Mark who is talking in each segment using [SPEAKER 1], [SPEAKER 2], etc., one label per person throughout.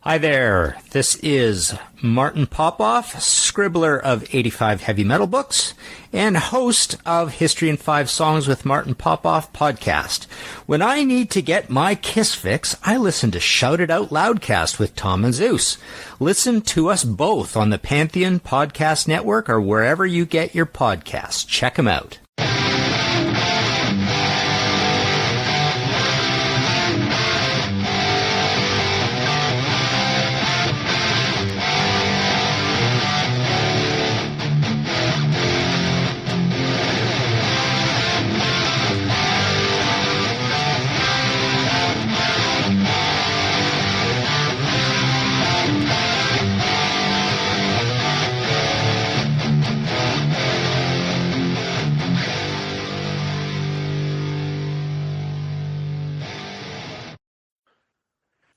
[SPEAKER 1] Hi there, this is Martin Popoff, scribbler of 85 heavy metal books and host of History in 5 Songs with Martin Popoff podcast. When I need to get my Kiss fix, I listen to Shout It Out Loudcast with Tom and Zeus. Listen to us both on the Pantheon Podcast Network or wherever you get your podcasts. Check them out.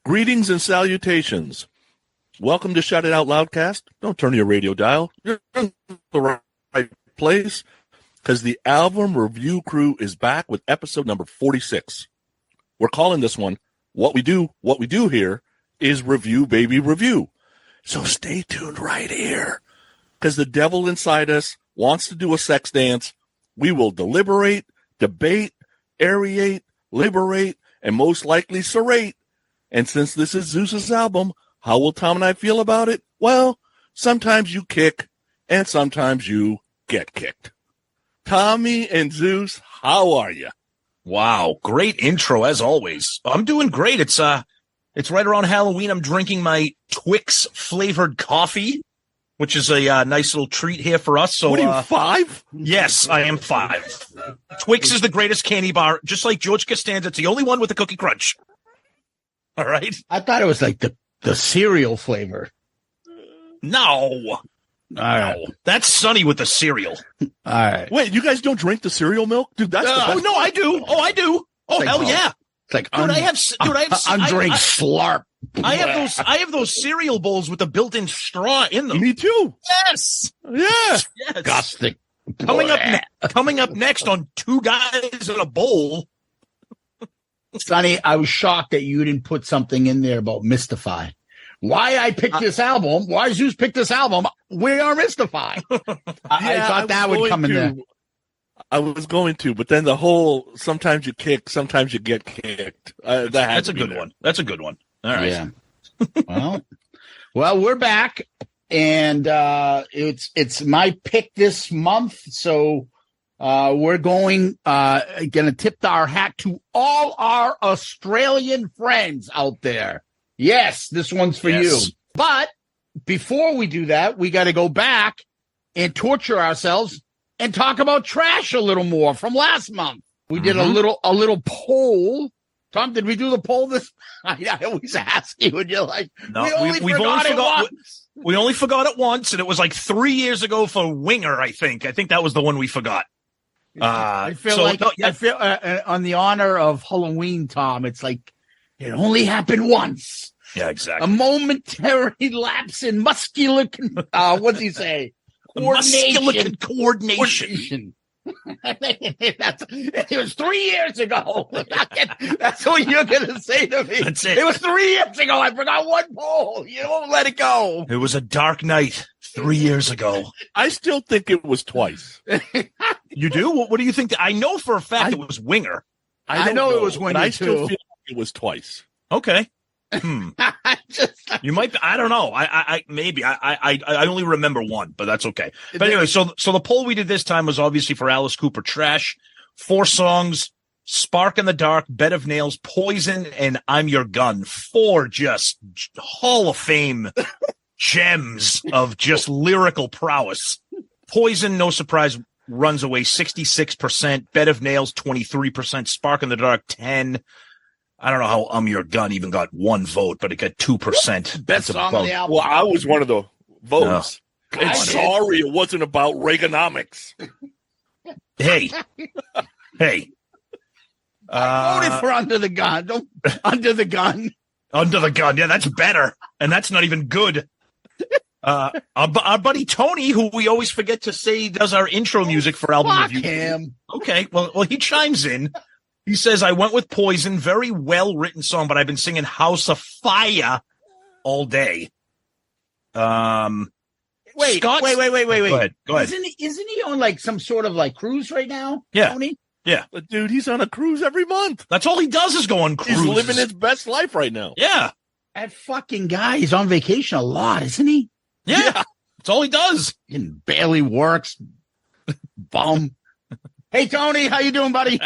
[SPEAKER 2] Greetings and salutations. Welcome to Shout It Out Loudcast. Don't turn your radio dial. You're in the right place because the album review crew is back with episode number 46. We're calling this one, What We Do Here is Review, Baby, Review. So stay tuned right here because the devil inside us wants to do a sex dance. We will deliberate, debate, aerate, liberate, and most likely serrate. And since this is Zeus's album, how will Tom and I feel about it? Well, sometimes you kick, and sometimes you get kicked. Tommy and Zeus, how are you?
[SPEAKER 3] Wow, great intro as always. I'm doing great. It's right around Halloween. I'm drinking my Twix flavored coffee, which is a nice little treat here for us. So,
[SPEAKER 2] what are you, 5?
[SPEAKER 3] Yes, I am 5. Twix is the greatest candy bar, just like George Costanza. It's the only one with a cookie crunch. All right.
[SPEAKER 4] I thought it was like the cereal flavor.
[SPEAKER 3] No.
[SPEAKER 4] All right.
[SPEAKER 3] No. That's Sonny with the cereal.
[SPEAKER 4] All right.
[SPEAKER 2] Wait, you guys don't drink the cereal milk? Dude, that's the best.
[SPEAKER 3] Oh, no, I do. Oh, I do. Oh,
[SPEAKER 4] like,
[SPEAKER 3] hell yeah.
[SPEAKER 4] It's like
[SPEAKER 3] Dude, I have
[SPEAKER 4] undrink slurp.
[SPEAKER 3] I have those cereal bowls with the built-in straw in them.
[SPEAKER 2] Me too.
[SPEAKER 3] Yes.
[SPEAKER 2] Yeah.
[SPEAKER 3] Yes.
[SPEAKER 4] Disgusting.
[SPEAKER 3] Coming up next on Two Guys in a Bowl.
[SPEAKER 4] Sonny, I was shocked that you didn't put something in there about Mystify. Why I picked this album? Why Zeus picked this album? We are Mystify. I thought that would come in there.
[SPEAKER 2] I was going to, but then the whole sometimes you kick, sometimes you get kicked.
[SPEAKER 3] That's a good one. That's a good one. All right.
[SPEAKER 4] Yeah. well, we're back, and it's my pick this month. So we're going to tip our hat to all our Australian friends out there. Yes, this one's for you. But before we do that, we got to go back and torture ourselves and talk about trash a little more from last month. We did a little poll. Tom, did we do the poll this? I always ask you, and you're like,
[SPEAKER 3] no,
[SPEAKER 4] we only forgot it once.
[SPEAKER 3] We only forgot it once, and it was like 3 years ago for Winger, I think. I think that was the one we forgot.
[SPEAKER 4] I feel on the honor of Halloween, Tom, it's like it only happened once.
[SPEAKER 3] Yeah, exactly.
[SPEAKER 4] A momentary lapse in muscular, what's he say? Coordination. It was 3 years ago. That's what you're going to say to me.
[SPEAKER 3] That's it.
[SPEAKER 4] It was 3 years ago. I forgot one poll. You don't let it go.
[SPEAKER 3] It was a dark night 3 years ago.
[SPEAKER 2] I still think it was twice.
[SPEAKER 3] You do? What do you think? I know for a fact it was Winger.
[SPEAKER 4] I know it was Winger,
[SPEAKER 2] but I still feel like it was twice.
[SPEAKER 3] Okay. You might. I don't know. I only remember one, but that's okay. But anyway, so the poll we did this time was obviously for Alice Cooper trash. 4 songs: Spark in the Dark, Bed of Nails, Poison, and I'm Your Gun. 4 just Hall of Fame gems of just lyrical prowess. Poison, no surprise, runs away 66%. Bed of Nails 23%. Spark in the Dark 10%. I don't know how I'm Your Gun even got 1 vote, but it got 2%.
[SPEAKER 4] Best song on the album.
[SPEAKER 2] Well, I was one of the votes. No. And sorry, it wasn't about Reaganomics.
[SPEAKER 3] Hey.
[SPEAKER 4] I voted for Under the Gun. Don't Under the Gun.
[SPEAKER 3] Under the Gun. Yeah, that's better. And that's not even good. Our buddy Tony, who we always forget to say does our intro music for album review.
[SPEAKER 4] Him.
[SPEAKER 3] Okay, well, he chimes in. He says, I went with Poison, very well-written song, but I've been singing House of Fire all day.
[SPEAKER 4] Wait.
[SPEAKER 3] Go ahead.
[SPEAKER 4] Isn't he on like some sort of like cruise right now?
[SPEAKER 3] Yeah.
[SPEAKER 4] Tony?
[SPEAKER 3] Yeah.
[SPEAKER 2] But dude, he's on a cruise every month.
[SPEAKER 3] That's all he does is go on cruises.
[SPEAKER 2] He's living his best life right now.
[SPEAKER 3] Yeah.
[SPEAKER 4] That fucking guy is on vacation a lot, isn't he?
[SPEAKER 3] Yeah. That's all he does.
[SPEAKER 4] And barely works. Bum. Hey, Tony, how you doing, buddy?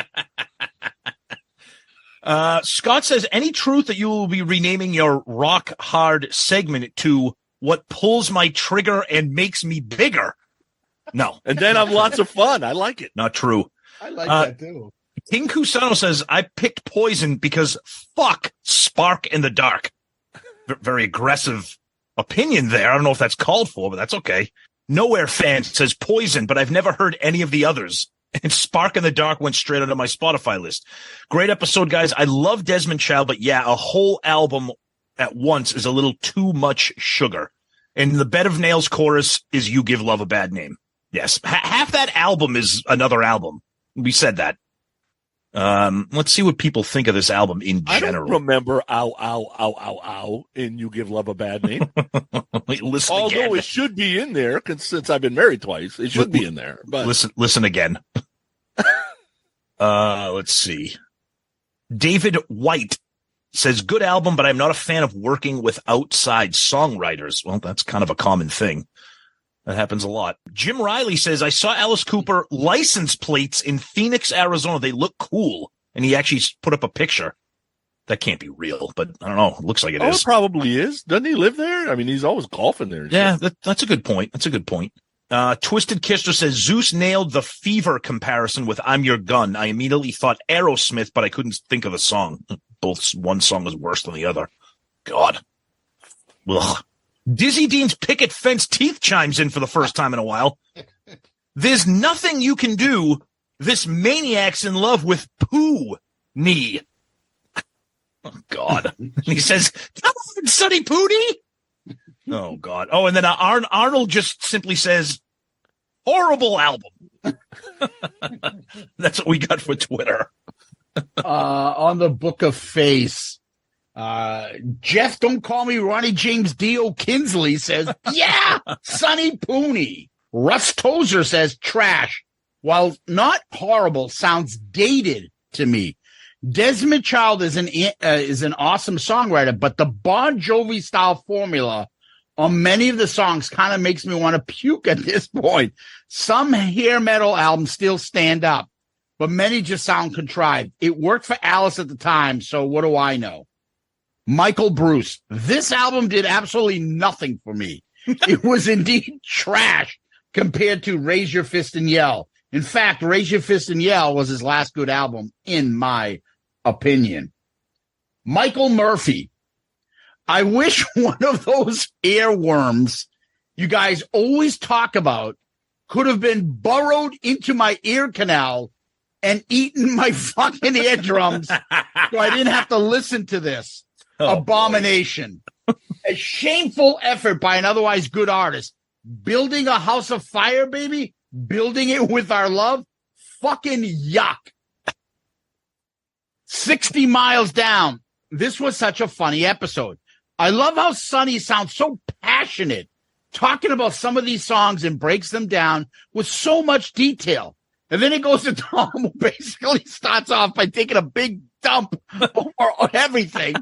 [SPEAKER 3] Scott says, any truth that you will be renaming your rock hard segment to what pulls my trigger and makes me bigger? No.
[SPEAKER 2] And then I'm lots of fun. I like it.
[SPEAKER 3] Not true.
[SPEAKER 4] I like that too.
[SPEAKER 3] King Kusano says, I picked Poison because fuck Spark in the Dark. Very aggressive opinion there. I don't know if that's called for, but that's okay. Nowhere Fan says Poison, but I've never heard any of the others. And Spark in the Dark went straight onto my Spotify list. Great episode, guys. I love Desmond Child, but yeah, a whole album at once is a little too much sugar. And the Bed of Nails chorus is You Give Love a Bad Name. Yes. Half that album is another album. We said that. Let's see what people think of this album in general.
[SPEAKER 2] I don't remember ow, ow, ow, ow, ow, and You Give Love a Bad Name.
[SPEAKER 3] Listen
[SPEAKER 2] Although
[SPEAKER 3] again.
[SPEAKER 2] it should be in there, since I've been married twice, it should be in there. But
[SPEAKER 3] Listen again. Let's see. David White says, good album, but I'm not a fan of working with outside songwriters. Well, that's kind of a common thing. That happens a lot. Jim Riley says, I saw Alice Cooper license plates in Phoenix, Arizona. They look cool. And he actually put up a picture. That can't be real, but I don't know. It looks like it is.
[SPEAKER 2] It probably is. Doesn't he live there? I mean, he's always golfing there.
[SPEAKER 3] Yeah, that's a good point. That's a good point. Twisted Kister says, Zeus nailed the Fever comparison with I'm Your Gun. I immediately thought Aerosmith, but I couldn't think of the song. One song was worse than the other. God. Ugh. Dizzy Dean's Picket Fence Teeth chimes in for the first time in a while. There's nothing you can do. This maniac's in love with Pooh Knee. Oh, God. He says, come on, Sonny Pootie. Oh, God. Oh, and then Arnold just simply says, horrible album. That's what we got for Twitter.
[SPEAKER 4] On the Book of Face, Jeff, don't call me Ronnie James Dio Kinsley says, yeah, Sonny Pooney. Russ Tozer says, trash. While not horrible, sounds dated to me. Desmond Child is an awesome songwriter, but the Bon Jovi style formula on many of the songs kind of makes me want to puke at this point. Some hair metal albums still stand up, but many just sound contrived. It worked for Alice at the time, so what do I know? Michael Bruce, this album did absolutely nothing for me. It was indeed trash compared to Raise Your Fist and Yell. In fact, Raise Your Fist and Yell was his last good album, in my opinion. Michael Murphy, I wish one of those earworms you guys always talk about could have been burrowed into my ear canal and eaten my fucking eardrums so I didn't have to listen to this abomination. A shameful effort by an otherwise good artist. Building a house of fire, baby. Building it with our love. Fucking yuck. 60 miles down. This was such a funny episode. I love how Sonny sounds so passionate talking about some of these songs and breaks them down with so much detail. And then it goes to Tom, who basically starts off by taking a big dump over everything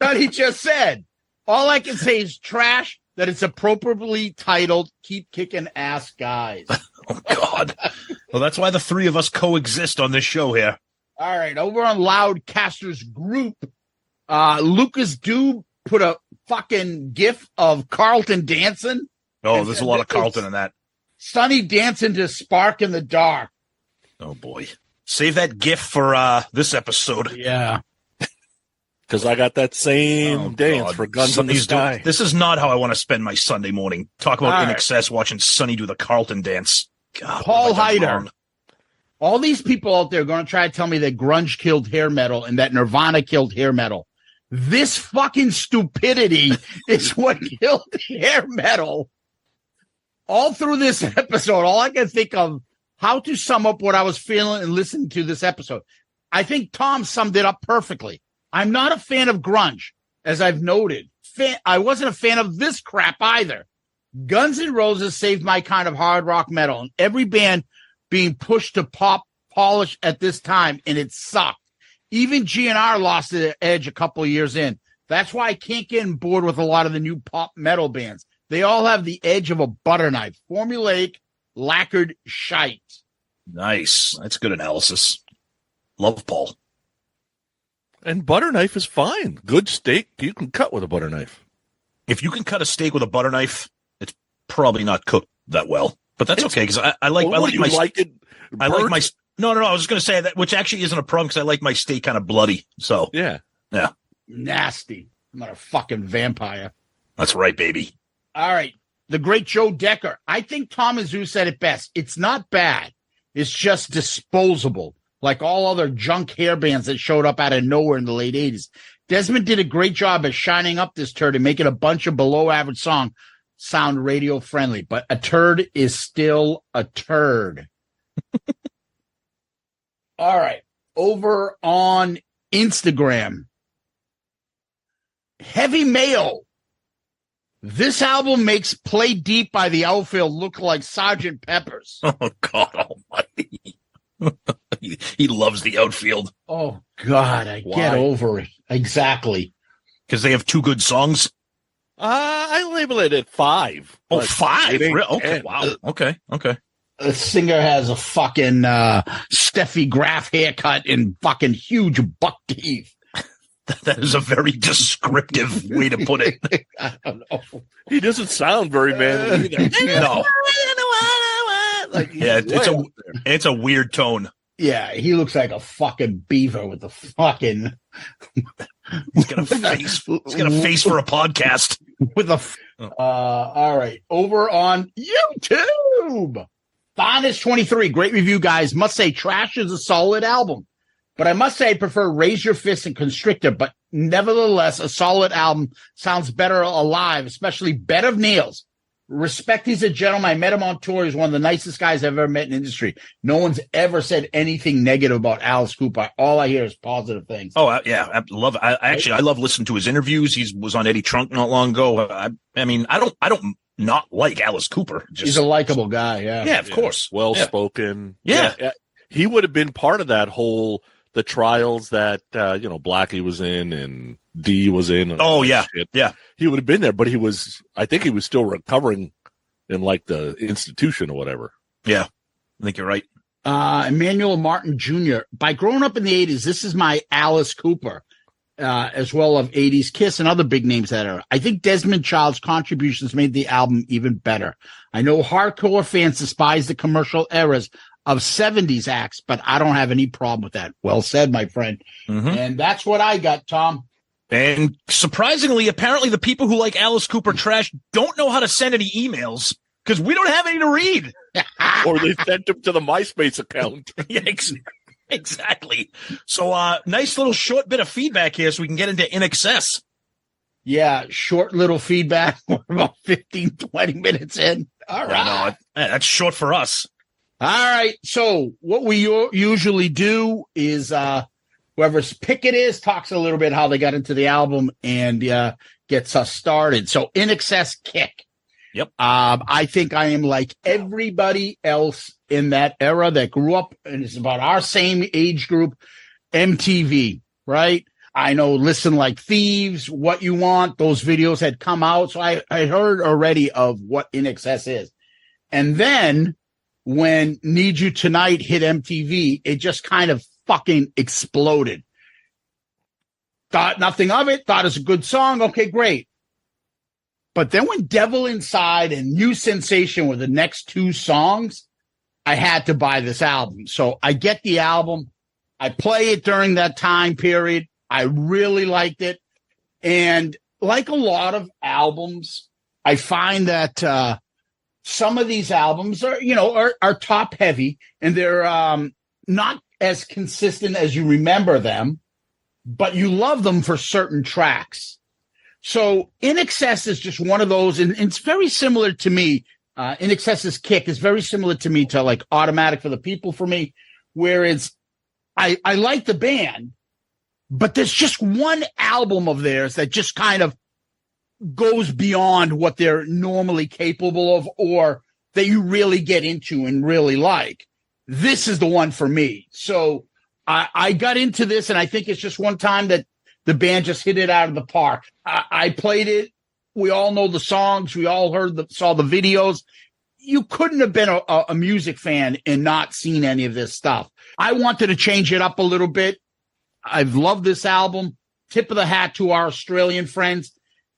[SPEAKER 4] that he just said. All I can say is trash, that it's appropriately titled Keep Kicking Ass Guys.
[SPEAKER 3] Oh, God. Well, that's why the three of us coexist on this show here.
[SPEAKER 4] All right, over on Loudcaster's group, Lucas Dube put a fucking gif of Carlton dancing.
[SPEAKER 3] Oh, there's a lot of Carlton in that.
[SPEAKER 4] Sonny dancing to Spark in the Dark.
[SPEAKER 3] Oh, boy. Save that gif for this episode.
[SPEAKER 4] Yeah.
[SPEAKER 2] Because I got that same dance for Guns in the Sky.
[SPEAKER 3] This is not how I want to spend my Sunday morning. Talk about INXS, watching Sonny do the Carlton dance. God,
[SPEAKER 4] Paul Heider. All these people out there are going to try to tell me that grunge killed hair metal and that Nirvana killed hair metal. This fucking stupidity is what killed hair metal. All through this episode, all I can think of how to sum up what I was feeling and listening to this episode. I think Tom summed it up perfectly. I'm not a fan of grunge, as I've noted. a fan of this crap either. Guns N' Roses saved my kind of hard rock metal, and every band being pushed to pop polish at this time, and it sucked. Even GNR lost their edge a couple of years in. That's why I can't get on board with a lot of the new pop metal bands. They all have the edge of a butter knife. Formulaic, lacquered shite.
[SPEAKER 3] Nice. That's good analysis. Love Paul.
[SPEAKER 2] And butter knife is fine. Good steak you can cut with a butter knife.
[SPEAKER 3] If you can cut a steak with a butter knife, it's probably not cooked that well. But that's okay because I like my
[SPEAKER 2] it.
[SPEAKER 3] I like my no. I was going to say that, which actually isn't a problem because I like my steak kind of bloody. So
[SPEAKER 2] yeah.
[SPEAKER 4] Nasty. I'm not a fucking vampire.
[SPEAKER 3] That's right, baby.
[SPEAKER 4] All right. The great Joe Decker. I think Tom and Zeus said it best. It's not bad. It's just disposable, like all other junk hair bands that showed up out of nowhere in the late 80s. Desmond did a great job of shining up this turd and making a bunch of below average songs sound radio friendly, but a turd is still a turd. All right. Over on Instagram, Heavy Mayo. This album makes Play Deep by the Outfield look like Sgt. Pepper's.
[SPEAKER 3] Oh, God almighty. He loves the Outfield.
[SPEAKER 4] Oh, God, I get over it. Exactly.
[SPEAKER 3] Because they have two good songs?
[SPEAKER 2] I label it at 5.
[SPEAKER 3] Oh, 5? Okay,
[SPEAKER 2] 10.
[SPEAKER 3] wow. Okay.
[SPEAKER 4] The singer has a fucking Steffi Graf haircut and fucking huge buck teeth.
[SPEAKER 3] That is a very descriptive way to put it.
[SPEAKER 4] I don't know.
[SPEAKER 2] He doesn't sound very manly either.
[SPEAKER 3] No. It's a weird tone.
[SPEAKER 4] Yeah, he looks like a fucking beaver with the fucking.
[SPEAKER 3] He's got a face. He's got a face for a podcast.
[SPEAKER 4] With a. All right, over on YouTube, Thonus23, great review, guys. Must say, Trash is a solid album, but I must say I prefer Raise Your Fist and Constrictor. But nevertheless, a solid album sounds better alive, especially Bed of Nails. Respect, he's a gentleman. I met him on tour. He's one of the nicest guys I've ever met in the industry. No one's ever said anything negative about Alice Cooper. All I hear is positive things.
[SPEAKER 3] Oh, yeah. I love it. I love listening to his interviews. He was on Eddie Trunk not long ago. I mean, I don't not like Alice Cooper.
[SPEAKER 4] He's a likable guy. Yeah.
[SPEAKER 3] Yeah, of course.
[SPEAKER 2] Well-spoken.
[SPEAKER 3] Yeah.
[SPEAKER 2] He would have been part of that whole, the trials that, Blackie was in and D was in.
[SPEAKER 3] Oh, yeah.
[SPEAKER 2] Shit.
[SPEAKER 3] Yeah.
[SPEAKER 2] He would have been there, but I think he was still recovering in like the institution or whatever.
[SPEAKER 3] Yeah. I think you're right.
[SPEAKER 4] Emmanuel Martin Jr. By growing up in the 80s, this is my Alice Cooper, as well as 80s Kiss and other big names that are. I think Desmond Child's contributions made the album even better. I know hardcore fans despise the commercial eras of 70s acts, but I don't have any problem with that. Well said, my friend.
[SPEAKER 3] Mm-hmm.
[SPEAKER 4] And that's what I got, Tom.
[SPEAKER 3] And surprisingly, apparently the people who like Alice Cooper Trash don't know how to send any emails because we don't have any to read.
[SPEAKER 2] Or they sent them to the MySpace account.
[SPEAKER 3] Yeah, exactly. So nice little short bit of feedback here so we can get into INXS.
[SPEAKER 4] Yeah, short little feedback. We're about 15, 20 minutes in. All right.
[SPEAKER 3] That's short for us.
[SPEAKER 4] All right. So what we usually do is whoever's pick it is talks a little bit how they got into the album and gets us started. So INXS Kick.
[SPEAKER 3] Yep.
[SPEAKER 4] I think I am like everybody else in that era that grew up, and it's about our same age group, MTV, right? I know Listen Like Thieves, What You Want, those videos had come out. So I heard already of what INXS is. And then when Need You Tonight hit MTV, it just kind of fucking exploded. Thought nothing of it, thought it was a good song. Okay, great. But then when Devil Inside and New Sensation were the next two songs, I had to buy this album. So I get the album. I play it during that time period. I really liked it. And like a lot of albums, I find that some of these albums are top heavy and they're not as consistent as you remember them, but you love them for certain tracks. So INXS is just one of those, and it's very similar to me. INXS's Kick is very similar to me to like Automatic for the People for me, whereas I like the band, but there's just one album of theirs that just kind of goes beyond what they're normally capable of, or that you really get into and really like. This is the one for me. So I got into this, and I think it's just one time that the band just hit it out of the park. I played it. We all know the songs. We all saw the videos. You couldn't have been a music fan and not seen any of this stuff. I wanted to change it up a little bit. I've loved this album. Tip of the hat to our Australian friends.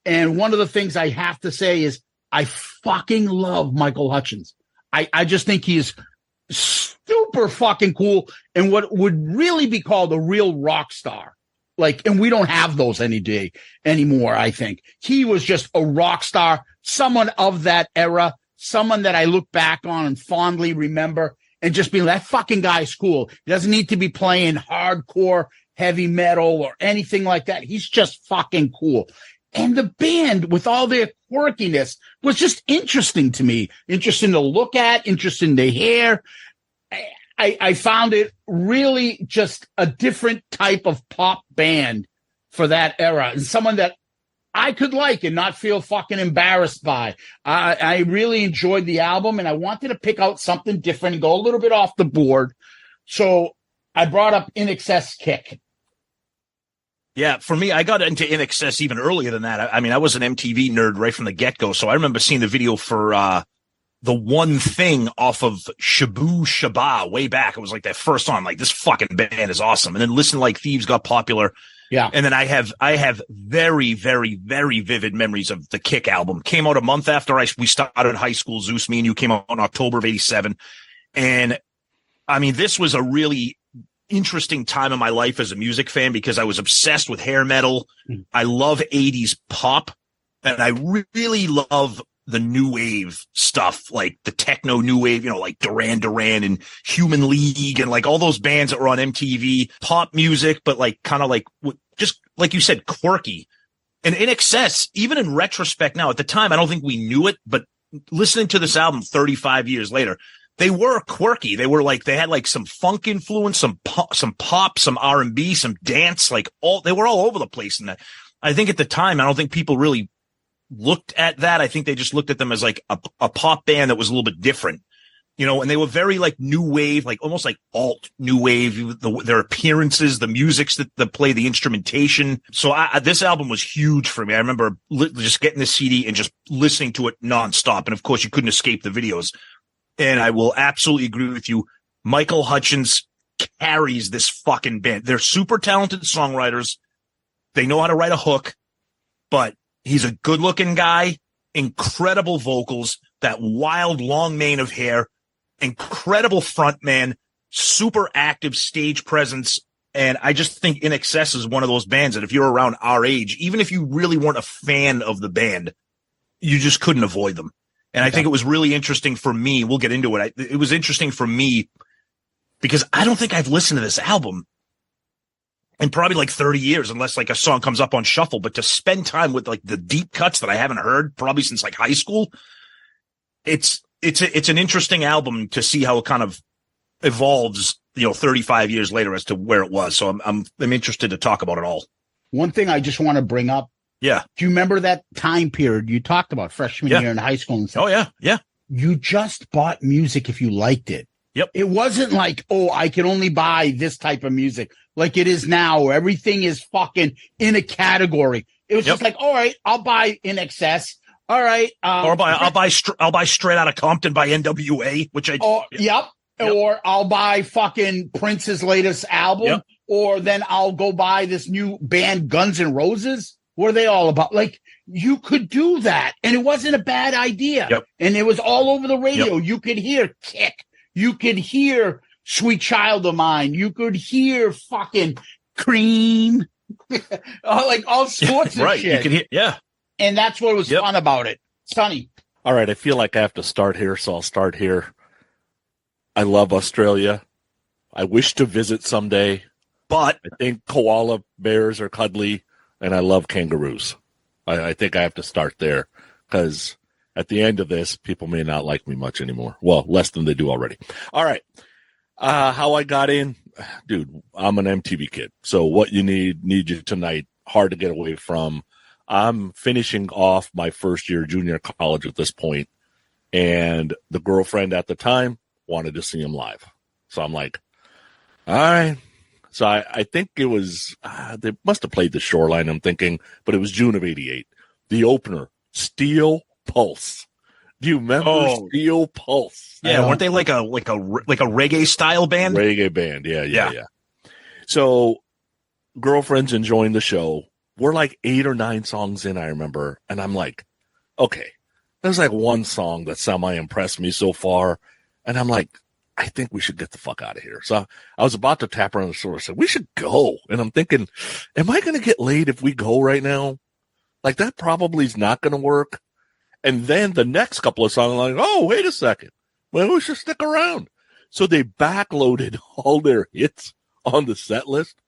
[SPEAKER 4] And one of the things I have to say is I fucking love Michael Hutchence. I just think he is super fucking cool and what would really be called a real rock star. Like, and we don't have those any day anymore, I think. He was just a rock star, someone of that era, someone that I look back on and fondly remember and just be like, that fucking guy's cool. He doesn't need to be playing hardcore heavy metal or anything like that. He's just fucking cool. And the band, with all their quirkiness, was just interesting to me. Interesting to look at, interesting to hear. I found it really just a different type of pop band for that era, and someone that I could like and not feel fucking embarrassed by. I really enjoyed the album, and I wanted to pick out something different and go a little bit off the board. So I brought up INXS Kick.
[SPEAKER 3] Yeah, for me, I got into INXS even earlier than that. I mean, I was an MTV nerd right from the get-go, so I remember seeing the video for The One Thing off of Shabu Shaba way back. It was like that first song. Like, this fucking band is awesome. And then Listen Like Thieves got popular.
[SPEAKER 4] Yeah.
[SPEAKER 3] And then I have very, very, very vivid memories of the Kick album. Came out a month after we started high school. Zeus, me and you came out in October of 87. And I mean, this was a really interesting time in my life as a music fan because I was obsessed with hair metal. I love 80s pop, and I really love the new wave stuff, like the techno new wave, like Duran Duran and Human League and like all those bands that were on MTV, pop music, but like kind of like just like you said, quirky. And INXS, even in retrospect now, at the time, I don't think we knew it, but listening to this album 35 years later, they were quirky. They were like, they had like some funk influence, some pop, some R&B, some dance, they were all over the place. And I think at the time, I don't think people really looked at that. I think they just looked at them as like a pop band that was a little bit different, and they were very like new wave, like almost like alt new wave, their appearances, the musics that play, the instrumentation. So this album was huge for me. I remember just getting the CD and just listening to it nonstop. And of course you couldn't escape the videos. And I will absolutely agree with you. Michael Hutchence carries this fucking band. They're super talented songwriters. They know how to write a hook, but he's a good looking guy, incredible vocals, that wild long mane of hair, incredible frontman, super active stage presence. And I just think INXS is one of those bands that if you're around our age, even if you really weren't a fan of the band, you just couldn't avoid them. And I think it was really interesting for me. We'll get into it. It was interesting for me because I don't think I've listened to this album in probably like 30 years, unless like a song comes up on shuffle. But to spend time with like the deep cuts that I haven't heard probably since like high school, it's an interesting album to see how it kind of evolves, 35 years later as to where it was. So I'm interested to talk about it all.
[SPEAKER 4] One thing I just want to bring up.
[SPEAKER 3] Yeah.
[SPEAKER 4] Do you remember that time period you talked about, freshman year in high school and stuff?
[SPEAKER 3] Oh, yeah. Yeah.
[SPEAKER 4] You just bought music if you liked it.
[SPEAKER 3] Yep.
[SPEAKER 4] It wasn't like, I can only buy this type of music like it is now, where everything is fucking in a category. It was just like, all right, I'll buy INXS. All right.
[SPEAKER 3] Or I'll buy Straight Outta Compton by NWA, which I.
[SPEAKER 4] Oh, yep. Or I'll buy fucking Prince's latest album.
[SPEAKER 3] Yep.
[SPEAKER 4] Or then I'll go buy this new band Guns N' Roses. What are they all about? Like, you could do that, and it wasn't a bad idea.
[SPEAKER 3] Yep.
[SPEAKER 4] And it was all over the radio.
[SPEAKER 3] Yep.
[SPEAKER 4] You could hear Kick. You could hear Sweet Child of Mine. You could hear fucking Cream. Like all sorts of
[SPEAKER 3] right.
[SPEAKER 4] shit.
[SPEAKER 3] You could hear, yeah.
[SPEAKER 4] And that's what was fun about it. Sonny.
[SPEAKER 2] All right, I feel like I have to start here, so I'll start here. I love Australia. I wish to visit someday, but I think koala bears are cuddly. And I love kangaroos. I think I have to start there because at the end of this, people may not like me much anymore. Well, less than they do already. All right. How I got in, dude, I'm an MTV kid. So what you need you tonight, hard to get away from. I'm finishing off my first year junior college at this point, and the girlfriend at the time wanted to see him live. So I'm like, all right. So I think it was, they must have played the Shoreline, I'm thinking, but it was June of 88. The opener, Steel Pulse. Do you remember Steel Pulse?
[SPEAKER 3] Yeah, weren't they like a reggae style band?
[SPEAKER 2] Reggae band, yeah. So girlfriend's enjoying the show. We're like 8 or 9 songs in, I remember, and I'm like, okay, there's like one song that semi impressed me so far, and I'm like, I think we should get the fuck out of here. So I was about to tap her on the shoulder and said, we should go. And I'm thinking, am I going to get laid if we go right now? Like, that probably is not going to work. And then the next couple of songs, I'm like, oh, wait a second. Well, we should stick around. So they backloaded all their hits on the set list.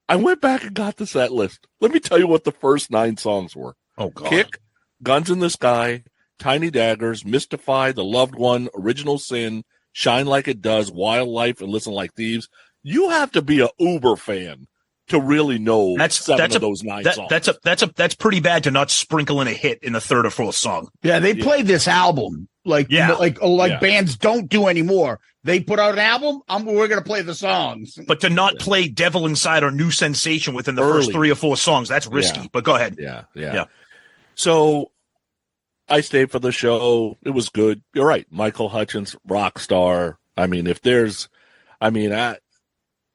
[SPEAKER 2] I went back and got the set list. Let me tell you what the first 9 songs were.
[SPEAKER 3] Oh, God.
[SPEAKER 2] Kick, Guns in the Sky, Tiny Daggers, Mystify, The Loved One, Original Sin, Shine Like It Does, Wildlife, and Listen Like Thieves. You have to be a Uber fan to really know seven of those 9 songs.
[SPEAKER 3] That's pretty bad to not sprinkle in a hit in the third or fourth song.
[SPEAKER 4] Yeah, they played this album like bands don't do anymore. They put out an album, we're going to play the songs.
[SPEAKER 3] But to not play Devil Inside or New Sensation within the first 3 or 4 songs, that's risky. But go ahead.
[SPEAKER 2] Yeah. So I stayed for the show. It was good. You're right. Michael Hutchence, rock star. I mean,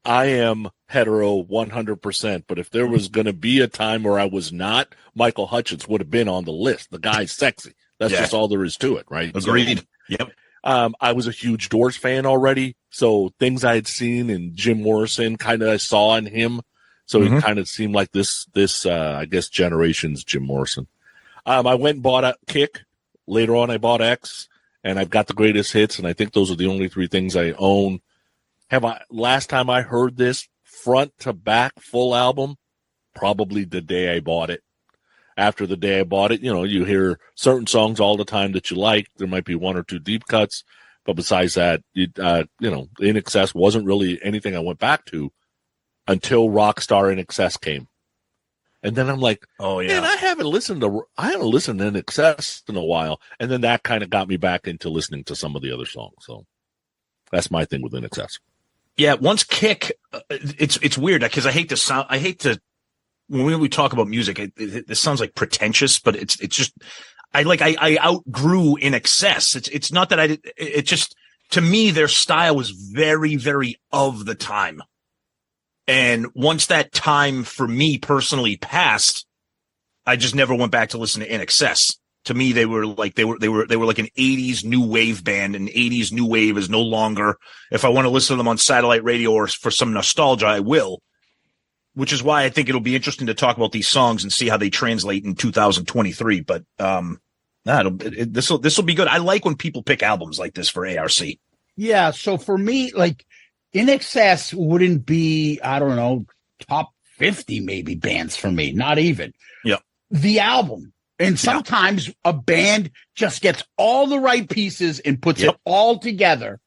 [SPEAKER 2] I am hetero 100%, but if there was going to be a time where I was not, Michael Hutchence would have been on the list. The guy's sexy. That's just all there is to it, right?
[SPEAKER 3] Agreed.
[SPEAKER 2] So,
[SPEAKER 3] yep.
[SPEAKER 2] I was a huge Doors fan already, so things I had seen in Jim Morrison kind of I saw in him. So he kind of seemed like this I guess generation's Jim Morrison. I went and bought a Kick. Later on, I bought X, and I've got the greatest hits, and I think those are the only 3 things I own. Last time I heard this front to back full album, probably the day I bought it. After the day I bought it, you hear certain songs all the time that you like. There might be 1 or 2 deep cuts, but besides that, INXS wasn't really anything I went back to until Rockstar INXS came. And then I'm like, oh yeah, man, I haven't listened to INXS in a while. And then that kind of got me back into listening to some of the other songs. So that's my thing with INXS.
[SPEAKER 3] Yeah, once Kick, it's weird because I hate to when we talk about music, it sounds like pretentious, but it's just I outgrew INXS. It's not that it just, to me, their style was very, very of the time. And once that time for me personally passed, I just never went back to listen to INXS. To me, they were like an 80s new wave band, and 80s new wave is no longer, if I want to listen to them on satellite radio or for some nostalgia, I will. Which is why I think it'll be interesting to talk about these songs and see how they translate in 2023. But this will be good. I like when people pick albums like this for ARC.
[SPEAKER 4] Yeah. So for me, like INXS wouldn't be, I don't know, top 50 maybe bands for me. Not even.
[SPEAKER 3] Yeah.
[SPEAKER 4] The album. And sometimes a band just gets all the right pieces and puts it all together.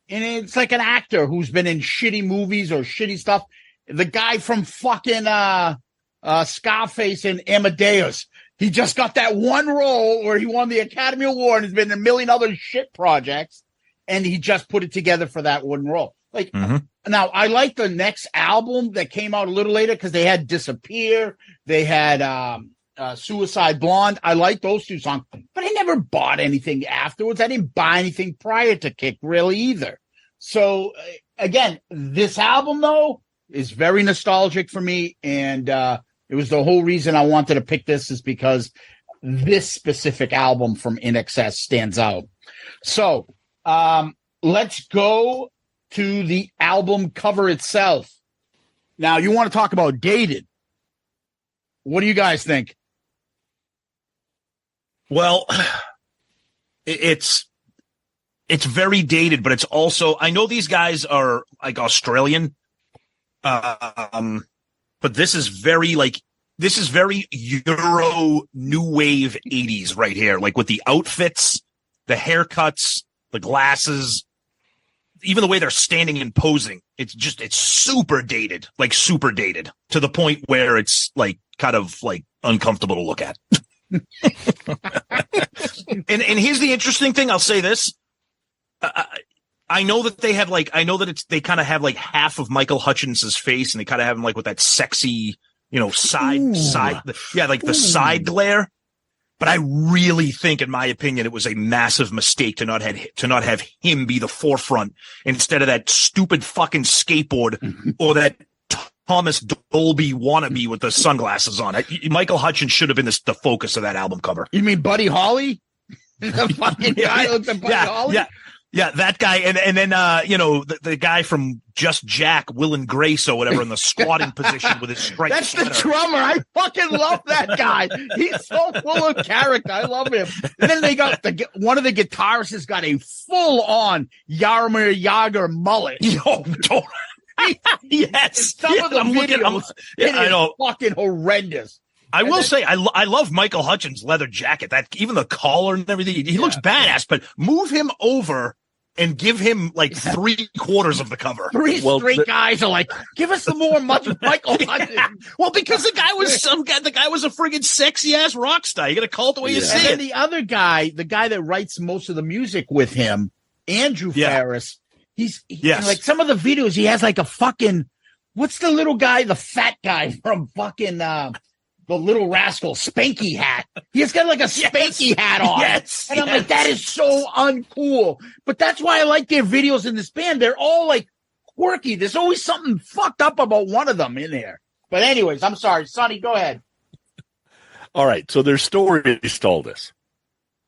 [SPEAKER 4] And it's like an actor who's been in shitty movies or shitty stuff. The guy from fucking Scarface and Amadeus, he just got that one role where he won the Academy Award and has been in a million other shit projects, and he just put it together for that one role. Like, now I like the next album that came out a little later because they had Disappear, they had Suicide Blonde. I like those 2 songs, but I never bought anything afterwards. I didn't buy anything prior to Kick really either. So again, this album though is very nostalgic for me, and it was the whole reason I wanted to pick this is because this specific album from INXS stands out. So let's go to the album cover itself. Now, you want to talk about dated. What do you guys think?
[SPEAKER 3] Well, it's very dated, but it's also, I know these guys are like Australian. But this is very Euro new wave 80s right here, like with the outfits, the haircuts, the glasses, even the way they're standing and posing. It's super dated, like super dated to the point where it's like kind of like uncomfortable to look at. and here's the interesting thing. I'll say this. I know that they have like, I know that they kind of have like half of Michael Hutchence's face, and they kind of have him like with that sexy, side, the side glare. But I really think, in my opinion, it was a massive mistake to not have him be the forefront instead of that stupid fucking skateboard or that Thomas Dolby wannabe with the sunglasses on. Michael Hutchence should have been the focus of that album cover.
[SPEAKER 4] You mean Buddy Holly? The fucking guy looks like Buddy Holly?
[SPEAKER 3] Yeah, that guy, and then the guy from Just Jack, Will and Grace or whatever, in the squatting position with his striped
[SPEAKER 4] That's
[SPEAKER 3] sweater.
[SPEAKER 4] the drummer. I fucking love that guy. He's so full of character. I love him. And then they got one of the guitarists has got a full on Jaromir Jagr mullet.
[SPEAKER 3] Yo, yes.
[SPEAKER 4] Some of the videos,
[SPEAKER 3] I know,
[SPEAKER 4] fucking horrendous.
[SPEAKER 3] I will say, I love Michael Hutchence' leather jacket. That even the collar and everything, he looks badass. But move him over and give him like 3/4 of the cover.
[SPEAKER 4] Three straight guys are like, give us some more Michael Hutchence.
[SPEAKER 3] Well, because the guy was a friggin' sexy ass rock star. You got to call it the way you see
[SPEAKER 4] and
[SPEAKER 3] it.
[SPEAKER 4] then the other guy, the guy that writes most of the music with him, Andrew Farriss. He's like some of the videos. He has like a fucking what's the little guy, the fat guy from fucking the Little Rascal Spanky hat. He's got like a Spanky hat on. And I'm like, that is so uncool. But that's why I like their videos in this band. They're all like quirky. There's always something fucked up about one of them in there. But anyways, I'm sorry. Sonny, go ahead.
[SPEAKER 2] All right. So their story stalled this.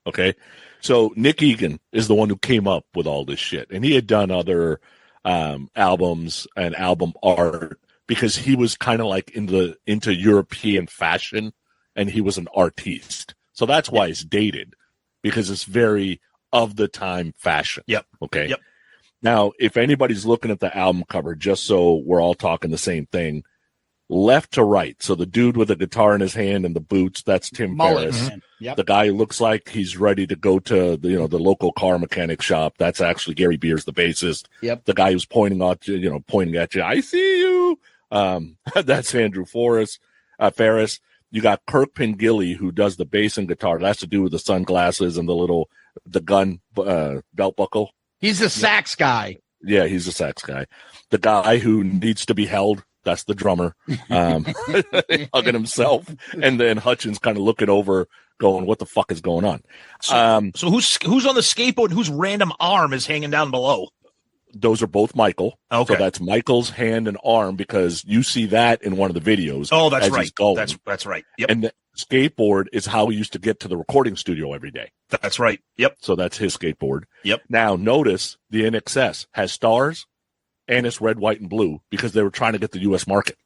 [SPEAKER 2] Okay. So Nick Egan is the one who came up with all this shit. And he had done other albums and album art, because he was kind of like into European fashion, and he was an artiste. So that's why it's dated, because it's very of the time fashion.
[SPEAKER 3] Yep.
[SPEAKER 2] Okay.
[SPEAKER 3] Yep.
[SPEAKER 2] Now, if anybody's looking at the album cover, just so we're all talking the same thing, left to right. So the dude with the guitar in his hand and the boots, that's Tim Farriss.
[SPEAKER 4] Mm-hmm. Yep.
[SPEAKER 2] The guy who looks like he's ready to go to the local car mechanic shop, that's actually Garry Beers, the bassist.
[SPEAKER 4] Yep.
[SPEAKER 2] The guy who's pointing at you, I see you. That's Andrew Farriss. You got Kirk Pengilly, who does the bass and guitar. That's to do with the sunglasses and the gun belt buckle.
[SPEAKER 4] He's the sax guy.
[SPEAKER 2] Yeah, he's the sax guy. The guy who needs to be held, that's the drummer, hugging himself. And then Hutchence kind of looking over, going, what the fuck is going on?
[SPEAKER 3] So who's on the skateboard? Whose random arm is hanging down below?
[SPEAKER 2] Those are both Michael.
[SPEAKER 3] Okay.
[SPEAKER 2] So that's Michael's hand and arm, because you see that in one of the videos.
[SPEAKER 3] Oh, that's right. That's right. Yep.
[SPEAKER 2] And the skateboard is how he used to get to the recording studio every day.
[SPEAKER 3] That's right. Yep.
[SPEAKER 2] So that's his skateboard.
[SPEAKER 3] Yep.
[SPEAKER 2] Now notice the INXS has stars and it's red, white, and blue, because they were trying to get the U.S. market.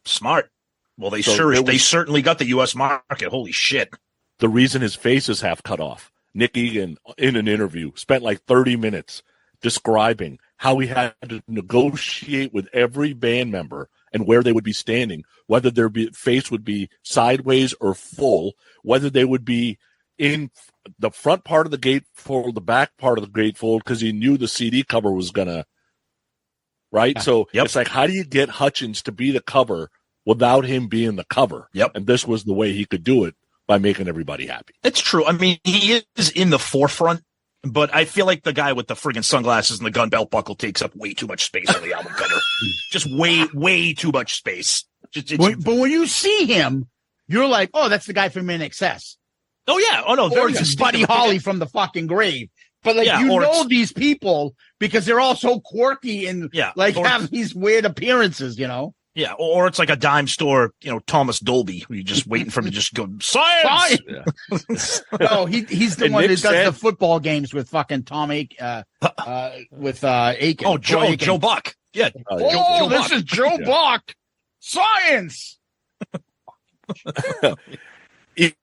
[SPEAKER 3] Smart. Well, they certainly got the U.S. market. Holy shit.
[SPEAKER 2] The reason his face is half cut off, Nick Egan, in an interview, spent like 30 minutes describing how he had to negotiate with every band member and where they would be standing, whether their face would be sideways or full, whether they would be in the front part of the gatefold, the back part of the gatefold, because he knew the CD cover was gonna, right?
[SPEAKER 3] Yeah.
[SPEAKER 2] So
[SPEAKER 3] Yep.
[SPEAKER 2] It's like, how do you get Hutchence to be the cover without him being the cover?
[SPEAKER 3] Yep.
[SPEAKER 2] And this was the way he could do it, by making everybody happy.
[SPEAKER 3] It's true. I mean, he is in the forefront, but I feel like the guy with the friggin' sunglasses and the gun belt buckle takes up way too much space on the album cover. Just way too much space.
[SPEAKER 4] But when you see him, you're like, oh, that's the guy from INXS.
[SPEAKER 3] Oh, yeah. Oh, no.
[SPEAKER 4] Or
[SPEAKER 3] Very
[SPEAKER 4] it's Buddy Holly from the fucking grave. But like,
[SPEAKER 3] Yeah,
[SPEAKER 4] you
[SPEAKER 3] or
[SPEAKER 4] know
[SPEAKER 3] it's-
[SPEAKER 4] these people because they're all so quirky and like
[SPEAKER 3] or
[SPEAKER 4] have these weird appearances, you know?
[SPEAKER 3] Yeah, or it's like a dime store, Thomas Dolby, where you're just waiting for him to just go, science!
[SPEAKER 4] Oh, he's the
[SPEAKER 2] And
[SPEAKER 4] one
[SPEAKER 2] Nick
[SPEAKER 4] who does
[SPEAKER 2] said-
[SPEAKER 4] the football games with fucking Tom Aiken. Aiken.
[SPEAKER 3] Oh,
[SPEAKER 4] Troy Aiken.
[SPEAKER 3] Joe Buck. Yeah.
[SPEAKER 4] Oh,
[SPEAKER 3] Joe
[SPEAKER 4] this
[SPEAKER 3] Buck.
[SPEAKER 4] is Joe
[SPEAKER 2] Yeah.
[SPEAKER 4] Buck. Science.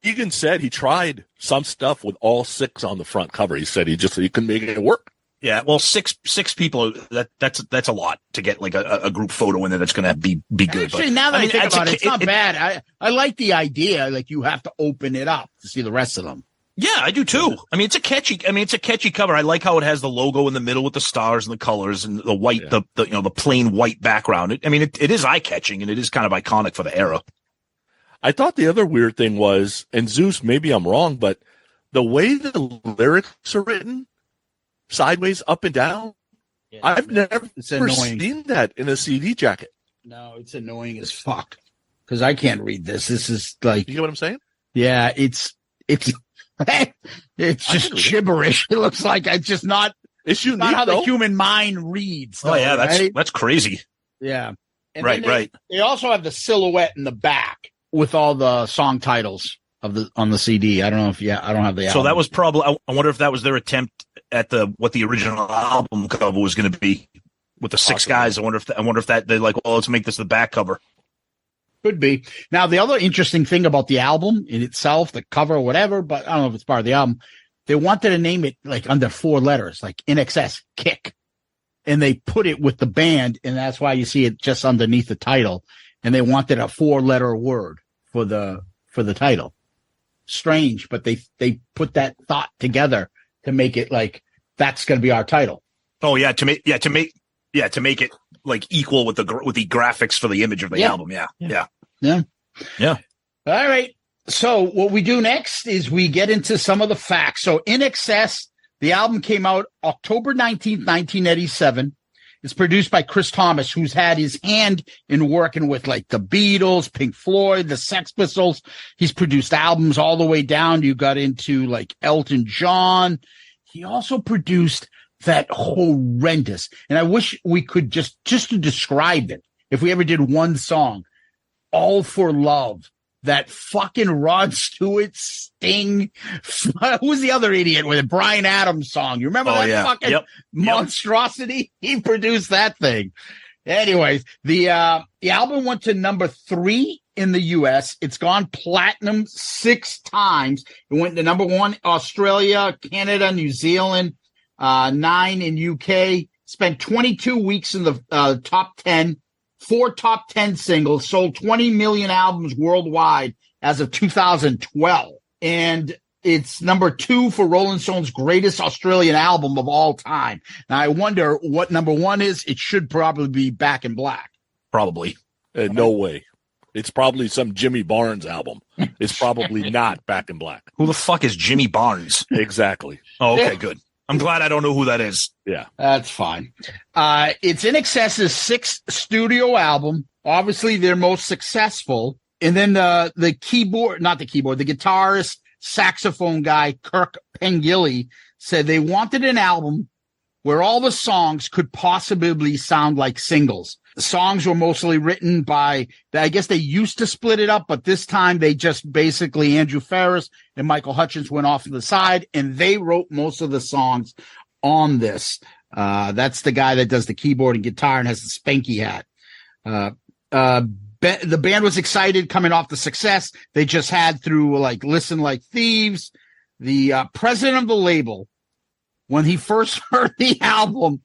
[SPEAKER 2] Egan said he tried some stuff with all 6 on the front cover. He said he couldn't make it work.
[SPEAKER 3] Yeah, well, six people, that's a lot to get like a group photo in there that's going to be good.
[SPEAKER 4] Actually, now that I think about it, it's not
[SPEAKER 3] it-
[SPEAKER 4] bad. I like the idea. Like, you have to open it up to see the rest of them.
[SPEAKER 3] Yeah, I do too. I mean, it's a catchy cover. I like how it has the logo in the middle with the stars and the colors and the white, the plain white background. It is eye catching and it is kind of iconic for the era.
[SPEAKER 2] I thought the other weird thing was, and Zeus, maybe I'm wrong, but the way the lyrics are written, sideways, up and down, I've never seen that in a CD jacket.
[SPEAKER 4] No, it's annoying as fuck because I can't read this. This is like,
[SPEAKER 2] you get what I'm saying?
[SPEAKER 4] Yeah, it's just gibberish. It looks like it's just not.
[SPEAKER 2] It's unique,
[SPEAKER 4] not how
[SPEAKER 2] though.
[SPEAKER 4] the human mind reads.
[SPEAKER 3] Oh yeah, that's crazy.
[SPEAKER 4] Yeah, and
[SPEAKER 3] right.
[SPEAKER 4] They also have the silhouette in the back with all the song titles on the CD. I don't know if I don't have the album.
[SPEAKER 3] So that was probably. I wonder if that was their attempt at what the original album cover was going to be with the six guys. I wonder if that they're like, well, let's make this the back cover.
[SPEAKER 4] Could be. Now, the other interesting thing about the album in itself, the cover or whatever, but I don't know if it's part of the album, they wanted to name it like under 4 letters, like INXS, Kick. And they put it with the band, and that's why you see it just underneath the title. And they wanted a 4-letter word for the title. Strange, but they put that thought together to make it like that's going to be our title.
[SPEAKER 3] Oh yeah, to make it like equal with the graphics for the image of the album. Yeah. All
[SPEAKER 4] right. So what we do next is we get into some of the facts. So INXS, the album came out October 19th, 1987. It's produced by Chris Thomas, who's had his hand in working with like the Beatles, Pink Floyd, the Sex Pistols. He's produced albums all the way down. You got into like Elton John. He also produced that horrendous, and I wish we could just to describe it, if we ever did one song, All for Love, that fucking Rod Stewart, Sting, who's the other idiot with it? Bryan Adams song. You remember fucking monstrosity? He produced that thing. Anyways, the album went to number 3 in the US. It's gone platinum 6 times. It went to number 1, Australia, Canada, New Zealand, 9 in UK, spent 22 weeks in the top 10, 4 top 10 singles, sold 20 million albums worldwide as of 2012. And it's number 2 for Rolling Stone's greatest Australian album of all time. Now, I wonder what number 1 is. It should probably be Back in Black.
[SPEAKER 3] Probably.
[SPEAKER 2] No way. It's probably some Jimmy Barnes album. It's probably not Back in Black.
[SPEAKER 3] Who the fuck is Jimmy Barnes?
[SPEAKER 2] Exactly.
[SPEAKER 3] Oh, okay, good. I'm glad I don't know who that is.
[SPEAKER 2] Yeah.
[SPEAKER 4] That's fine. It's INXS's 6th studio album, obviously their most successful. And then the guitarist, saxophone guy, Kirk Pengilly, said they wanted an album where all the songs could possibly sound like singles. The songs were mostly written by, I guess they used to split it up, but this time they just basically, Andrew Farriss and Michael Hutchence went off to the side, and they wrote most of the songs on this. That's the guy that does the keyboard and guitar and has the Spanky hat. The band was excited coming off the success they just had through like Listen Like Thieves. The president of the label, when he first heard the album,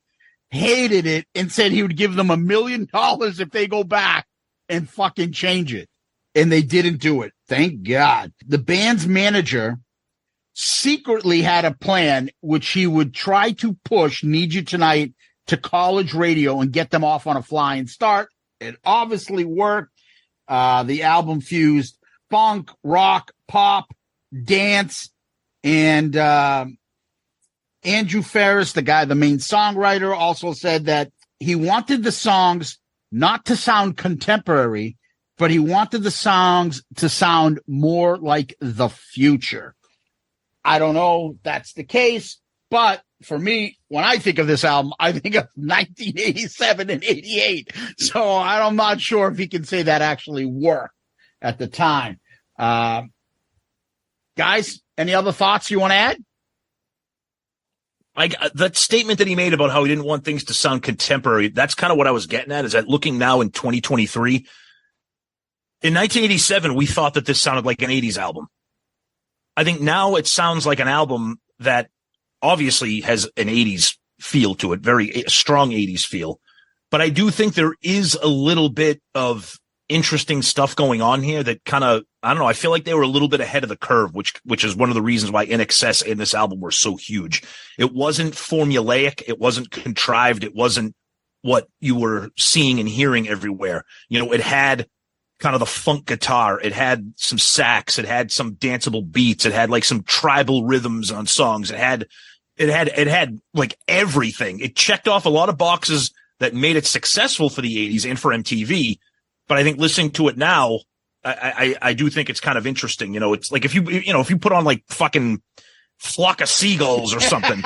[SPEAKER 4] hated it and said he would give them $1 million if they go back and fucking change it. And they didn't do it. Thank God. The band's manager secretly had a plan which he would try to push Need You Tonight to college radio and get them off on a flying start. It obviously worked. The album fused funk, rock, pop, dance, and Andrew Farriss, the main songwriter, also said that he wanted the songs not to sound contemporary, but he wanted the songs to sound more like the future. I don't know if that's the case, but for me, when I think of this album, I think of 1987 and 88. So I'm not sure if he can say that actually worked at the time. Guys, any other thoughts you want to add?
[SPEAKER 3] That statement that he made about how he didn't want things to sound contemporary, that's kind of what I was getting at, is that looking now in 2023, in 1987, we thought that this sounded like an 80s album. I think now it sounds like an album that obviously has an 80s feel to it, very strong 80s feel. But I do think there is a little bit of interesting stuff going on here that kind of, I don't know, I feel like they were a little bit ahead of the curve, which is one of the reasons why INXS and this album were so huge. It wasn't formulaic. It wasn't contrived. It wasn't what you were seeing and hearing everywhere. You know, it had kind of the funk guitar. It had some sax. It had some danceable beats. It had like some tribal rhythms on songs. It had like everything. It checked off a lot of boxes that made it successful for the 80s and for MTV. But I think listening to it now, I do think it's kind of interesting. It's like if you put on like fucking Flock of Seagulls or something,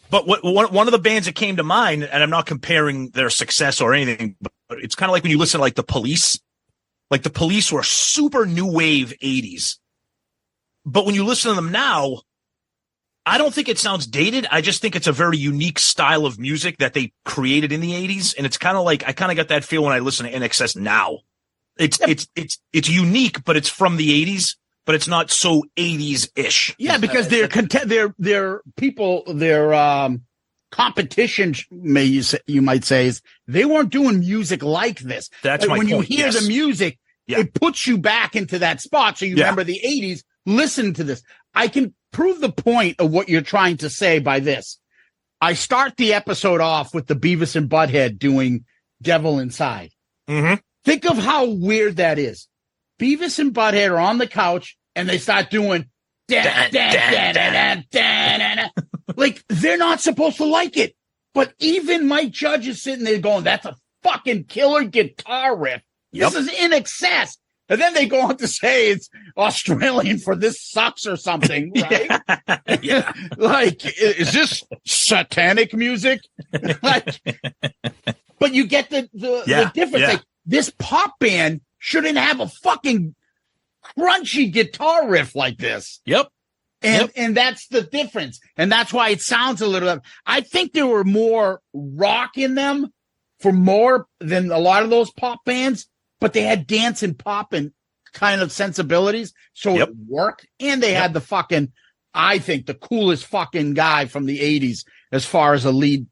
[SPEAKER 3] But one of the bands that came to mind, and I'm not comparing their success or anything, but it's kind of like when you listen to like the Police. Like the Police were super new wave 80s. But when you listen to them now, I don't think it sounds dated. I just think it's a very unique style of music that they created in the 80s. And it's kind of like, I kind of got that feel when I listen to INXS now. It's unique, but it's from the 80s, but it's not so 80s-ish.
[SPEAKER 4] Yeah, because their competition, you might say, is they weren't doing music like this.
[SPEAKER 3] That's my
[SPEAKER 4] when
[SPEAKER 3] point.
[SPEAKER 4] you hear the music, it puts you back into that spot. So you remember the 80s. Listen to this. I can prove the point of what you're trying to say by this. I start the episode off with the Beavis and Butthead doing Devil Inside.
[SPEAKER 3] Mm-hmm.
[SPEAKER 4] Think of how weird that is. Beavis and Butthead are on the couch and they start doing like they're not supposed to like it. But even Mike Judge is sitting there going, that's a fucking killer guitar riff.
[SPEAKER 3] Yep.
[SPEAKER 4] This is INXS. And then they go on to say it's Australian for this sucks or something, right?
[SPEAKER 3] Yeah.
[SPEAKER 4] Like, is this satanic music? Like, but you get the difference.
[SPEAKER 3] Yeah.
[SPEAKER 4] Like, this pop band shouldn't have a fucking crunchy guitar riff like this.
[SPEAKER 3] Yep.
[SPEAKER 4] And that's the difference. And that's why it sounds a little, I think there were more rock in them for more than a lot of those pop bands, but they had dance and pop and kind of sensibilities. So it worked. And they had the fucking, I think, the coolest fucking guy from the 80s as far as a lead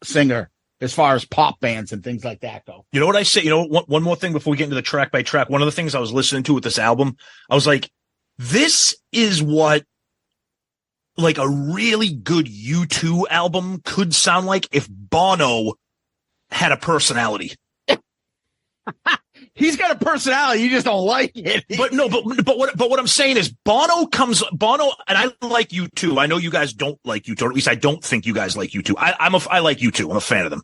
[SPEAKER 4] singer, as far as pop bands and things like that go.
[SPEAKER 3] You know what I say? One more thing before we get into the track by track. One of the things I was listening to with this album, I was like, this is what like a really good U2 album could sound like if Bono had a personality.
[SPEAKER 4] He's got a personality. You just don't like it.
[SPEAKER 3] But what I'm saying is Bono, and I like U2. I know you guys don't like U2, or at least I don't think you guys like U2. I like U2. I'm a fan of them.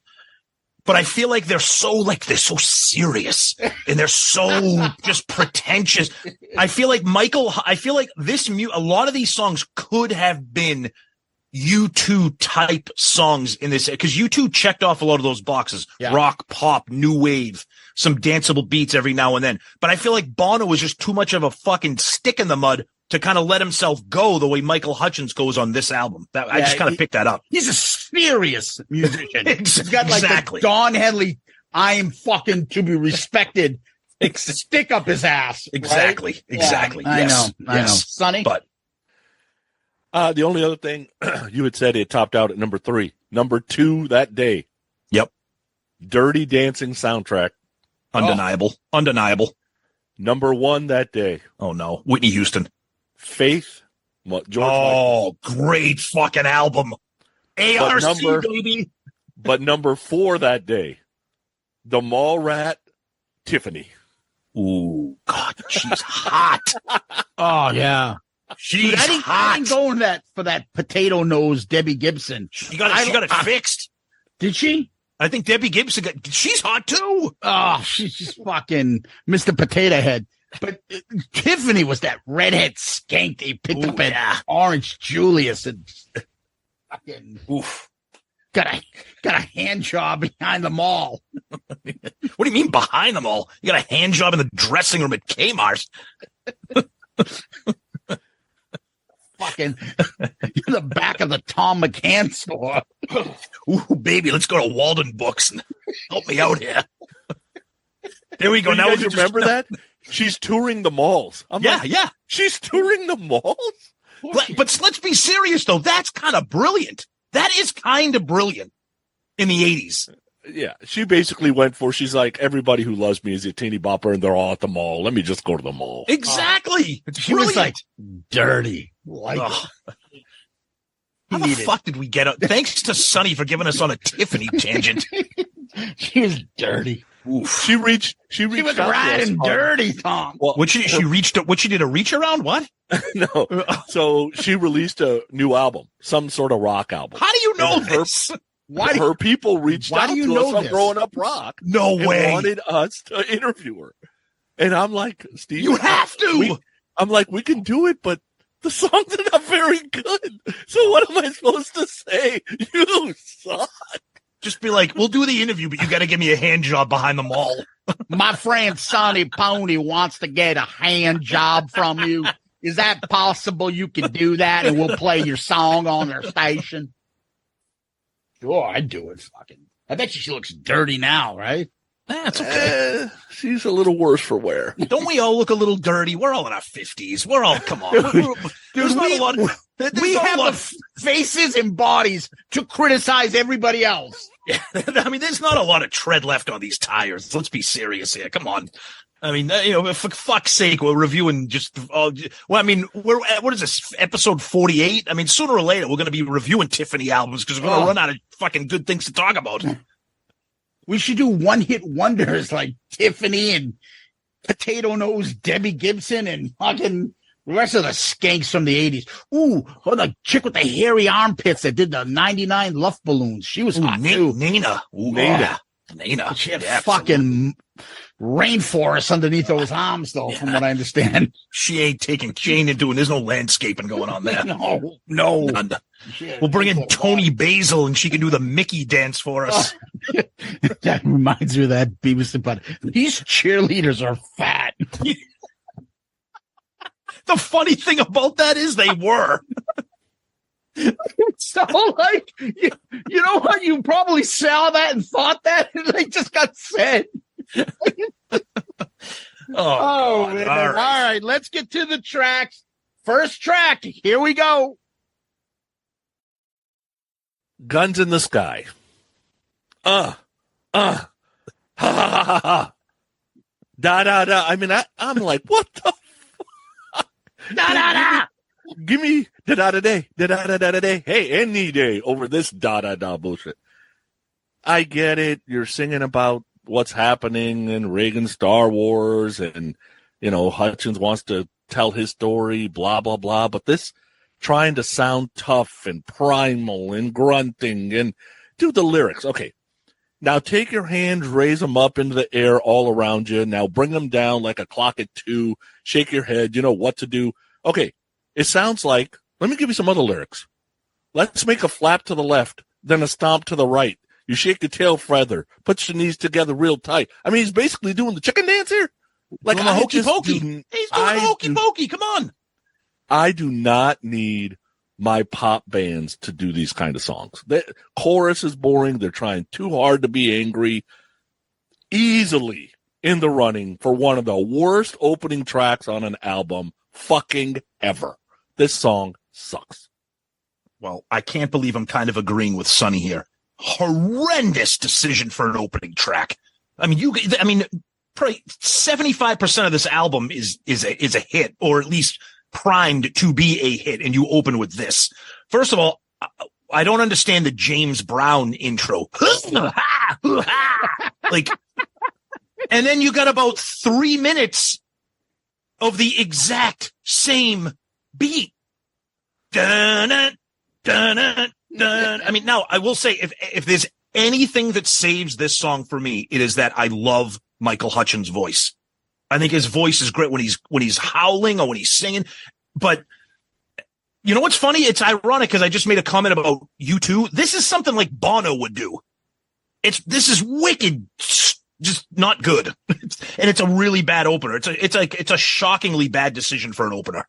[SPEAKER 3] But I feel like they're so serious and they're so just pretentious. I feel like a lot of these songs could have been U2 type songs in this, because U2 checked off a lot of those boxes. Yeah. Rock, pop, new wave, some danceable beats every now and then. But I feel like Bono was just too much of a fucking stick in the mud to kind of let himself go the way Michael Hutchence goes on this album. I just kind of picked that up.
[SPEAKER 4] He's a serious musician.
[SPEAKER 3] He's
[SPEAKER 4] got like the Don Henley, I am fucking to be respected, stick up his ass.
[SPEAKER 3] Exactly.
[SPEAKER 4] Right?
[SPEAKER 3] Exactly.
[SPEAKER 4] Yeah, I know. Sonny?
[SPEAKER 2] But the only other thing you had said, it topped out at number 3. Number 2 that day.
[SPEAKER 3] Yep.
[SPEAKER 2] Dirty Dancing soundtrack.
[SPEAKER 3] Undeniable. Undeniable.
[SPEAKER 2] Number 1 that day.
[SPEAKER 3] Oh no. Whitney Houston.
[SPEAKER 2] Faith. George Michael.
[SPEAKER 3] Great fucking album. ARC, baby.
[SPEAKER 2] But number 4 that day, the Mallrat, Tiffany.
[SPEAKER 3] Ooh, God, she's hot.
[SPEAKER 4] Oh, yeah.
[SPEAKER 3] She's hot.
[SPEAKER 4] I didn't go in for that potato nose Debbie Gibson.
[SPEAKER 3] She got it fixed.
[SPEAKER 4] Did she?
[SPEAKER 3] I think Debbie Gibson she's hot too.
[SPEAKER 4] Oh, she's just fucking Mr. Potato Head. But Tiffany was that redhead skank they picked up at Orange Julius and fucking got a hand job behind the mall.
[SPEAKER 3] What do you mean behind the mall? You got a hand job in the dressing room at Kmart.
[SPEAKER 4] Fucking in the back of the Tom McCann store.
[SPEAKER 3] Ooh, baby, let's go to Walden Books and help me out here. There we go.
[SPEAKER 2] Now you remember that? She's touring the malls.
[SPEAKER 3] Yeah.
[SPEAKER 2] She's touring the malls?
[SPEAKER 3] But let's be serious, though. That's kind of brilliant. That is kind of brilliant in the 80s.
[SPEAKER 2] Yeah. She basically she's like, everybody who loves me is a teeny bopper, and they're all at the mall. Let me just go to the mall.
[SPEAKER 3] Exactly.
[SPEAKER 4] She was like dirty.
[SPEAKER 3] How the fuck did we get up? Thanks to Sonny for giving us on a Tiffany tangent.
[SPEAKER 4] She was dirty.
[SPEAKER 2] She reached
[SPEAKER 4] She was
[SPEAKER 2] out to
[SPEAKER 4] riding
[SPEAKER 2] us,
[SPEAKER 4] dirty, Tom.
[SPEAKER 2] Well,
[SPEAKER 3] What she did a reach around? What?
[SPEAKER 2] no. So she released a new album, some sort of rock album.
[SPEAKER 3] How do you know
[SPEAKER 2] And
[SPEAKER 3] this?
[SPEAKER 2] Her people reached out to us on
[SPEAKER 4] this?
[SPEAKER 2] Growing Up Rock.
[SPEAKER 3] No
[SPEAKER 2] and
[SPEAKER 3] way.
[SPEAKER 2] wanted us to interview her. And I'm like, Steve,
[SPEAKER 3] You have to.
[SPEAKER 2] I'm like, we can do it, but the songs are not very good. So what am I supposed to say? You suck.
[SPEAKER 3] Just be like, we'll do the interview, but you got to give me a hand job behind the mall.
[SPEAKER 4] My friend Sonny Pony wants to get a hand job from you. Is that possible? You can do that, and we'll play your song on their station. Sure, I'd do it. I bet you she looks dirty now, right?
[SPEAKER 3] That's okay.
[SPEAKER 2] She's a little worse for wear.
[SPEAKER 3] Don't we all look a little dirty? We're all in our 50s. We're all, come on. There's not a lot.
[SPEAKER 4] We have the faces and bodies to criticize everybody else.
[SPEAKER 3] Yeah, I mean, there's not a lot of tread left on these tires. Let's be serious here. Come on. I mean, for fuck's sake, we're reviewing we're at, what is this, episode 48? I mean, sooner or later, we're going to be reviewing Tiffany albums because we're going to run out of fucking good things to talk about.
[SPEAKER 4] We should do one-hit wonders like Tiffany and Potato Nose Debbie Gibson and fucking the rest of the skanks from the 80s. Ooh, the chick with the hairy armpits that did the 99 Luft balloons. She was hot, too.
[SPEAKER 3] Nina. Ooh, Nina.
[SPEAKER 4] She had fucking rainforest underneath those arms, though, from what I understand.
[SPEAKER 3] She ain't taking Jane and doing, there's no landscaping going on there.
[SPEAKER 4] No.
[SPEAKER 3] None. We'll bring in Tony Basil and she can do the Mickey dance for us.
[SPEAKER 4] That reminds me of that Beavis and Butt. These cheerleaders are fat.
[SPEAKER 3] The funny thing about that is they were.
[SPEAKER 4] So, like, you know what? You probably saw that and thought that, and they just got said.
[SPEAKER 3] Oh,
[SPEAKER 4] man.
[SPEAKER 3] all
[SPEAKER 4] All right, let's get to the tracks. First track, here we go.
[SPEAKER 2] Guns in the Sky. Ha ha ha ha. Da da da. I mean, I'm like, what the fuck?
[SPEAKER 4] Da da da.
[SPEAKER 2] Give me da da da day, da da da da day. Hey, any day over this da da da bullshit. I get it. You're singing about what's happening in Reagan Star Wars, and Hutchence wants to tell his story, blah blah blah. But this trying to sound tough and primal and grunting and do the lyrics. Okay, now take your hands, raise them up into the air all around you. Now bring them down like a clock at 2. Shake your head. You know what to do. Okay. It sounds like, let me give you some other lyrics. Let's make a flap to the left, then a stomp to the right. You shake your tail feather, put your knees together real tight. I mean, he's basically doing the chicken dance here. Like
[SPEAKER 3] doing the hokey pokey. He's doing the hokey pokey. Come on.
[SPEAKER 2] I do not need my pop bands to do these kind of songs. The chorus is boring. They're trying too hard to be angry. Easily in the running for one of the worst opening tracks on an album fucking ever. This song sucks.
[SPEAKER 3] Well, I can't believe I'm kind of agreeing with Sonny here. Horrendous decision for an opening track. I mean, probably 75% of this album is a hit, or at least primed to be a hit, and you open with this. First of all, I don't understand the James Brown intro. Like, and then you got about 3 minutes of the exact same beat. Dun, dun, dun. I mean, now I will say, if there's anything that saves this song for me, it is that I love Michael Hutchence' voice. I think his voice is great when he's howling or when he's singing. But you know what's funny? It's ironic because I just made a comment about U2. This is something like Bono would do. This is wicked, just not good, and it's a really bad opener. It's a shockingly bad decision for an opener.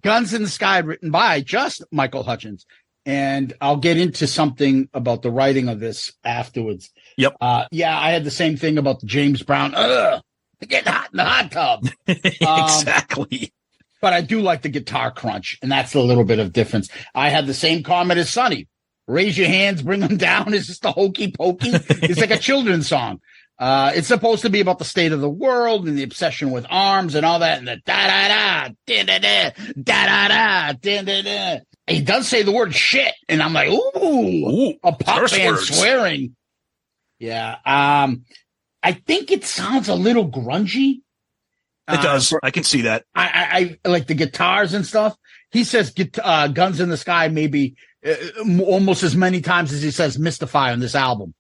[SPEAKER 4] Guns in the Sky, written by just Michael Hutchence. And I'll get into something about the writing of this afterwards.
[SPEAKER 3] Yep.
[SPEAKER 4] Yeah, I had the same thing about the James Brown. Get hot in the hot tub.
[SPEAKER 3] Exactly.
[SPEAKER 4] But I do like the guitar crunch, and that's a little bit of difference. I had the same comment as Sonny. Raise your hands, bring them down. It's just a hokey pokey. It's like a children's song. It's supposed to be about the state of the world and the obsession with arms and all that, and the da-da-da, da-da-da, da-da-da, da-da-da. He does say the word shit, and I'm like, ooh, a pop band swearing. Yeah. I think it sounds a little grungy.
[SPEAKER 3] It does. I can see that.
[SPEAKER 4] I like the guitars and stuff. He says Guns in the Sky maybe almost as many times as he says Mystify on this album.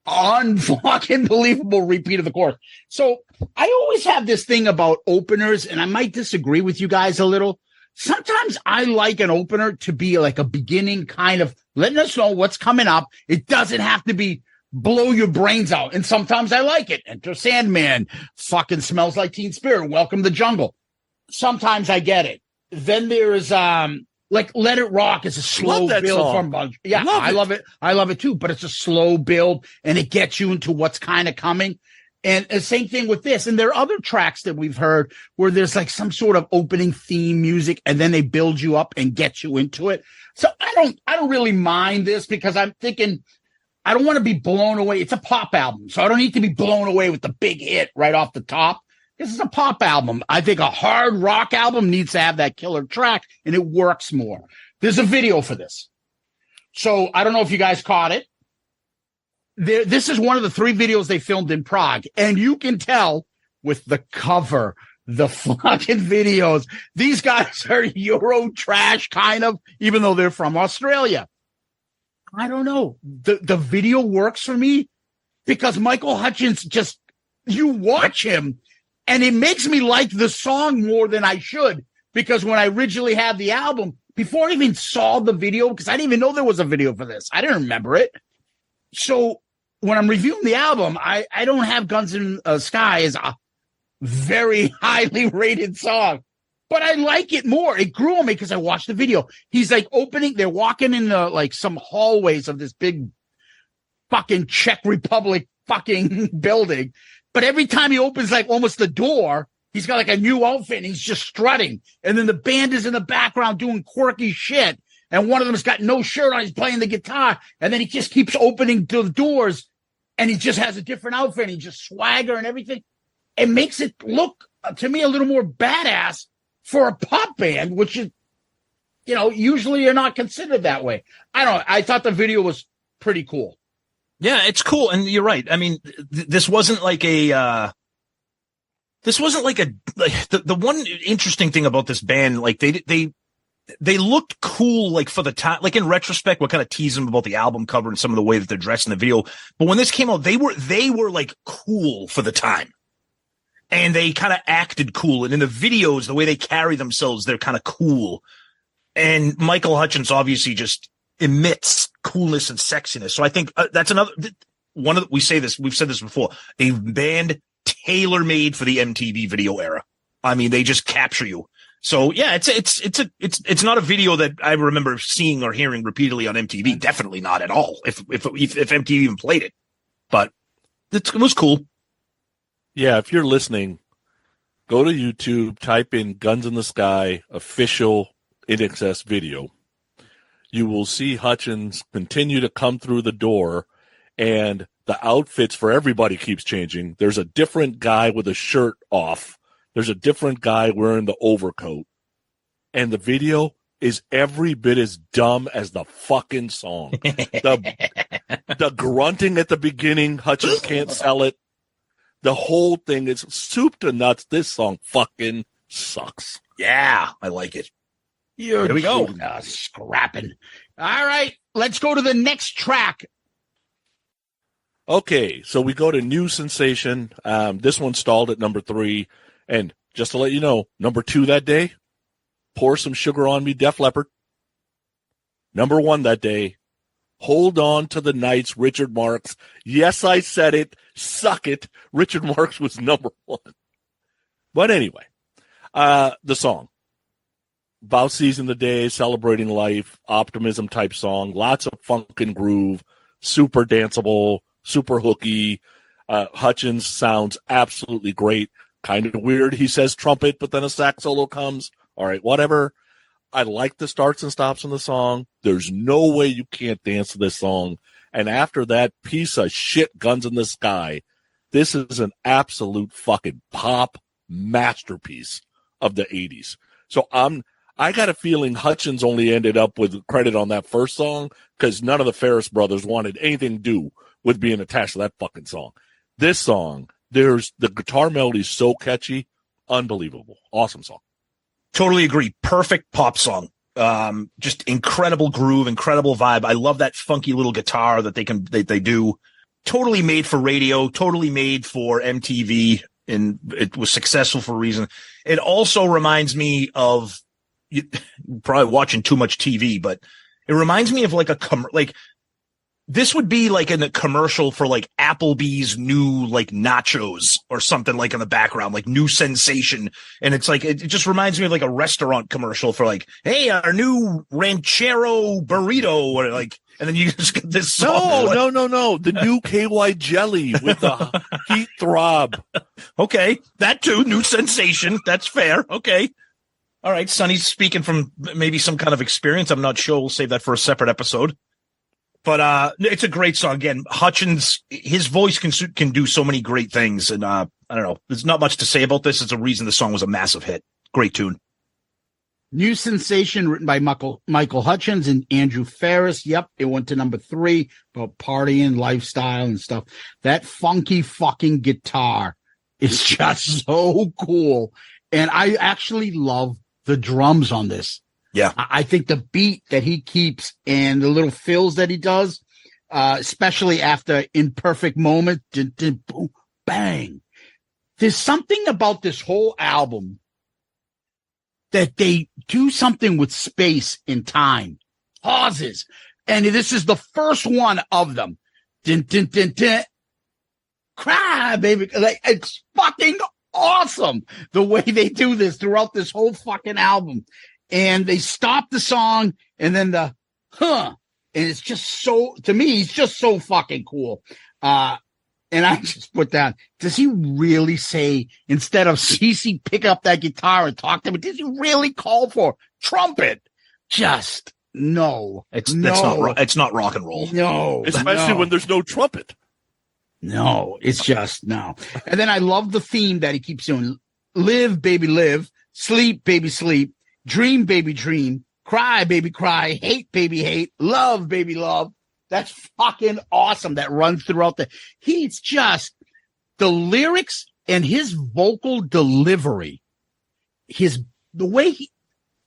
[SPEAKER 4] Unfucking believable repeat of the chorus. So I always have this thing about openers, and I might disagree with you guys a little. Sometimes I like an opener to be like a beginning, kind of letting us know what's coming up. It doesn't have to be blow your brains out. And sometimes I like it. Enter Sandman, fucking Smells Like Teen Spirit, Welcome to the Jungle. Sometimes I get it. Then there's like Let It Rock is a slow build from Bunch. Yeah, I love it. I love it too, but it's a slow build and it gets you into what's kind of coming. And the same thing with this. And there are other tracks that we've heard where there's like some sort of opening theme music and then they build you up and get you into it. So I don't really mind this because I'm thinking I don't want to be blown away. It's a pop album, so I don't need to be blown away with the big hit right off the top. This is a pop album. I think a hard rock album needs to have that killer track, and it works more. There's a video for this. So I don't know if you guys caught it. This is one of the 3 videos they filmed in Prague, and you can tell with the cover, the fucking videos, these guys are Euro trash kind of, even though they're from Australia. I don't know. The video works for me because Michael Hutchence just, you watch him and it makes me like the song more than I should, because when I originally had the album, before I even saw the video, because I didn't even know there was a video for this, I didn't remember it. So when I'm reviewing the album, I don't have Guns in the Sky as a very highly rated song. But I like it more. It grew on me because I watched the video. He's like they're walking in the like some hallways of this big fucking Czech Republic fucking building. But every time he opens like almost the door, he's got like a new outfit and he's just strutting. And then the band is in the background doing quirky shit. And one of them's got no shirt on. He's playing the guitar. And then he just keeps opening the doors and he just has a different outfit and he just swagger and everything. It makes it look to me a little more badass for a pop band, which is, usually you're not considered that way. I don't know. I thought the video was pretty cool.
[SPEAKER 3] Yeah, it's cool. And you're right. I mean, this wasn't like the one interesting thing about this band, like they looked cool, like for the time, like in retrospect, we're kind of teasing about the album cover and some of the way that they're dressed in the video. But when this came out, they were like cool for the time. And they kind of acted cool. And in the videos, the way they carry themselves, they're kind of cool. And Michael Hutchence obviously just emits coolness and sexiness. So I think that's another we've said this before, a band tailor-made for the MTV video era. I mean, they just capture you. So yeah, it's not a video that I remember seeing or hearing repeatedly on MTV. Definitely not at all. If MTV even played it, but it was cool.
[SPEAKER 2] Yeah, if you're listening, go to YouTube, type in Guns in the Sky official INXS video. You will see Hutchence continue to come through the door, and the outfits for everybody keeps changing. There's a different guy with a shirt off. There's a different guy wearing the overcoat. And the video is every bit as dumb as the fucking song. The grunting at the beginning, Hutchence can't sell it. The whole thing is soup to nuts. This song fucking sucks.
[SPEAKER 3] Yeah, I like it.
[SPEAKER 4] Here we go. Scrapping. All right, let's go to the next track.
[SPEAKER 2] Okay, so we go to New Sensation. This one stalled at number 3. And just to let you know, number 2 that day, Pour Some Sugar on Me, Def Leppard. Number 1 that day, Hold On to the Nights, Richard Marx. Yes, I said it. Suck it. Richard Marx was number 1. But anyway, the song. About seizing the day, celebrating life, optimism type song. Lots of funk and groove. Super danceable, super hooky. Hutchence sounds absolutely great. Kind of weird. He says trumpet, but then a sax solo comes. All right, whatever. I like the starts and stops in the song. There's no way you can't dance to this song. And after that piece of shit Guns in the Sky, this is an absolute fucking pop masterpiece of the 80s. So I got a feeling Hutchence only ended up with credit on that first song because none of the Farriss brothers wanted anything to do with being attached to that fucking song. This song, there's the guitar melody is so catchy, unbelievable, awesome song.
[SPEAKER 3] Totally agree. Perfect pop song. Just incredible groove, incredible vibe. I love that funky little guitar that they do. Totally made for radio, totally made for MTV, and it was successful for a reason. It also reminds me of probably watching too much TV, but it reminds me of like this would be like in a commercial for like Applebee's new like nachos or something, like in the background, like new sensation. And it's like, it just reminds me of like a restaurant commercial for like, hey, our new ranchero burrito, or like, and then you just get this song.
[SPEAKER 2] No. The new KY jelly with the heat throb.
[SPEAKER 3] Okay. That too. New sensation. That's fair. Okay. All right. Sonny's speaking from maybe some kind of experience. I'm not sure. We'll save that for a separate episode. But it's a great song. Again, Hutchence, his voice can do so many great things. And I don't know. There's not much to say about this. It's a reason the song was a massive hit. Great tune.
[SPEAKER 4] New Sensation, written by Michael Hutchence and Andrew Farriss. Yep, it went to number 3, about partying, lifestyle, and stuff. That funky fucking guitar is just so cool. And I actually love the drums on this.
[SPEAKER 3] Yeah.
[SPEAKER 4] I think the beat that he keeps and the little fills that he does, especially after Imperfect Moment, boom, bang. There's something about this whole album that they do something with space and time, pauses. And this is the first one of them. Din, din, din, din. Cry, baby. Like, it's fucking awesome the way they do this throughout this whole fucking album. And they stop the song and then the, and it's just so, to me, it's just so fucking cool. And I just put down, does he really say, instead of Cece pick up that guitar and talk to him, does he really call for trumpet? Just no.
[SPEAKER 3] It's not rock and roll.
[SPEAKER 4] No.
[SPEAKER 2] Especially when there's no trumpet.
[SPEAKER 4] No, it's just no. And then I love the theme that he keeps doing. Live, baby, live. Sleep, baby, sleep. Dream, baby, dream. Cry, baby, cry. Hate, baby, hate. Love, baby, love. That's fucking awesome. That runs throughout he's just the lyrics and his vocal delivery. The way he,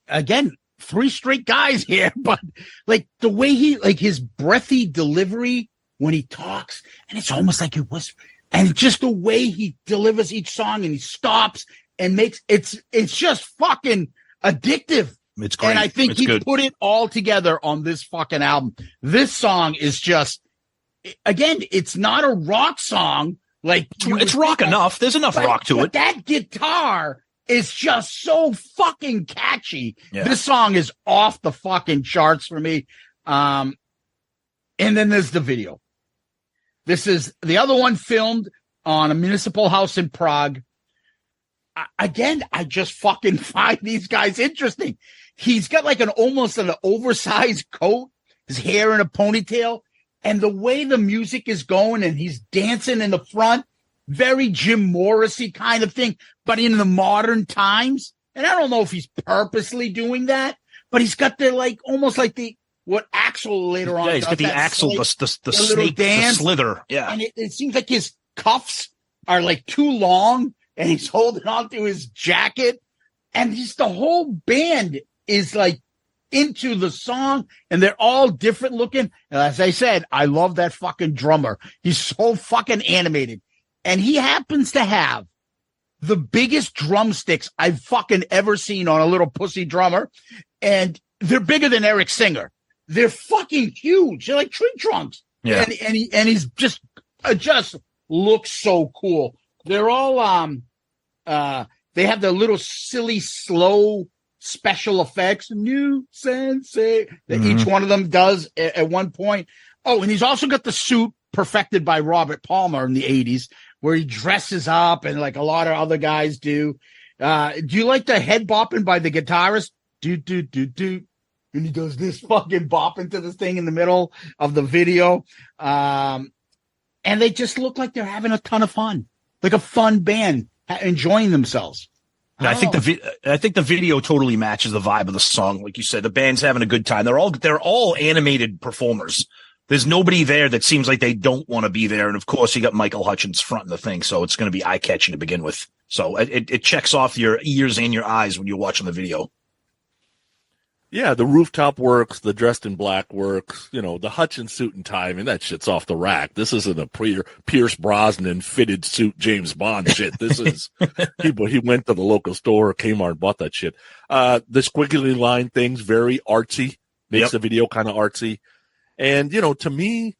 [SPEAKER 4] again, 3 straight guys here, but like the way his breathy delivery when he talks, and it's almost like it was, and just the way he delivers each song and he stops and makes it's just fucking addictive.
[SPEAKER 3] It's great.
[SPEAKER 4] And I think he put it all together on this fucking album. This song is just, again, it's not a rock song. Like
[SPEAKER 3] it's rock enough. There's enough rock to it.
[SPEAKER 4] That guitar is just so fucking catchy.
[SPEAKER 3] Yeah.
[SPEAKER 4] This song is off the fucking charts for me. And then there's the video. This is the other one filmed on a municipal house in Prague. Again, I just fucking find these guys interesting. He's got like almost an oversized coat, his hair in a ponytail, and the way the music is going and he's dancing in the front, very Jim Morrissey kind of thing, but in the modern times. And I don't know if he's purposely doing that, but he's got the like almost like what Axl later on.
[SPEAKER 3] Yeah, he's got the Axl, the snake, dance, the slither. Yeah.
[SPEAKER 4] And it seems like his cuffs are like too long and he's holding on to his jacket. And just the whole band is like into the song and they're all different looking. And as I said, I love that fucking drummer. He's so fucking animated. And he happens to have the biggest drumsticks I've fucking ever seen on a little pussy drummer. And they're bigger than Eric Singer. They're fucking huge. They're like tree trunks.
[SPEAKER 3] Yeah.
[SPEAKER 4] And he's just looks so cool. They're all, they have the little silly, slow special effects, new sensei that each one of them does at one point. Oh, and he's also got the suit perfected by Robert Palmer in the 80s where he dresses up and like a lot of other guys do. Do you like the head bopping by the guitarist? Do. And he does this fucking bopping to this thing in the middle of the video. And they just look like they're having a ton of fun, like a fun band enjoying themselves.
[SPEAKER 3] I think the video totally matches the vibe of the song. Like you said, the band's having a good time. They're all animated performers. there's nobody there that seems like they don't want to be there. And of course, you got Michael Hutchence fronting the thing, so it's going to be eye catching to begin with. So it checks off your ears and your eyes when you're watching the video.
[SPEAKER 2] Yeah, the rooftop works, the dressed in black works, the Hutchence suit and tie. I mean, that shit's off the rack. This isn't a Pierce Brosnan fitted suit James Bond shit. This is, he went to the local store, Kmart, and bought that shit. The squiggly line thing's very artsy, makes the video kind of artsy. And, to me,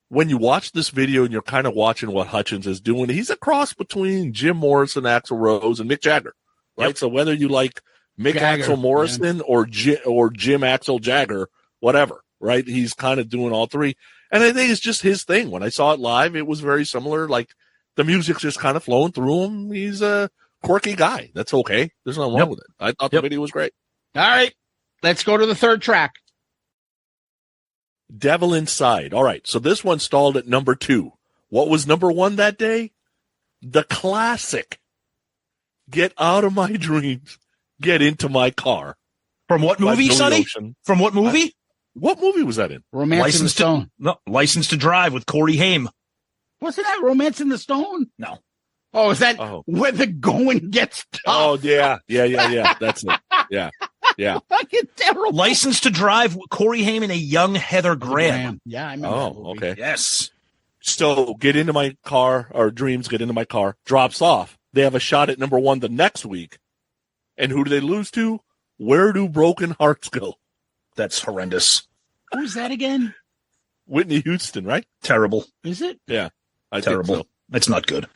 [SPEAKER 2] when you watch this video and you're kind of watching what Hutchence is doing, he's a cross between Jim Morrison, Axl Rose, and Mick Jagger, right?
[SPEAKER 3] Yep.
[SPEAKER 2] So whether you like Mick
[SPEAKER 4] Jagger,
[SPEAKER 2] Axl Morrison or Jim Axl Jagger, whatever, right? He's kind of doing all three. And I think it's just his thing. When I saw it live, it was very similar. Like, the music's just kind of flowing through him. He's a quirky guy. That's okay. There's nothing wrong with it. I thought the video was great.
[SPEAKER 4] All right. Let's go to the third track.
[SPEAKER 2] Devil Inside. All right. So this one stalled at number 2. What was number 1 that day? The classic. Get out of my dreams. Get into my car.
[SPEAKER 3] From what movie, Sonny? From what movie?
[SPEAKER 2] What movie was that in?
[SPEAKER 4] Romance in the Stone.
[SPEAKER 3] License to Drive with Corey Haim.
[SPEAKER 4] Wasn't that Romance in the Stone?
[SPEAKER 3] No.
[SPEAKER 4] Oh, is that where the going gets tough?
[SPEAKER 2] Oh, yeah. That's it. Yeah.
[SPEAKER 4] Fucking terrible.
[SPEAKER 3] License to Drive with Corey Haim and a young Heather Graham.
[SPEAKER 4] Yeah, I remember that movie.
[SPEAKER 2] Okay.
[SPEAKER 3] Yes.
[SPEAKER 2] So Get Into My Car, or Dreams Get Into My Car, drops off. They have a shot at number 1 the next week. And who do they lose to? Where Do Broken Hearts Go?
[SPEAKER 3] That's horrendous.
[SPEAKER 4] Who's that again?
[SPEAKER 2] Whitney Houston, right?
[SPEAKER 3] Terrible.
[SPEAKER 4] Is it?
[SPEAKER 2] Yeah.
[SPEAKER 3] Terrible.
[SPEAKER 2] Think so.
[SPEAKER 3] That's not good.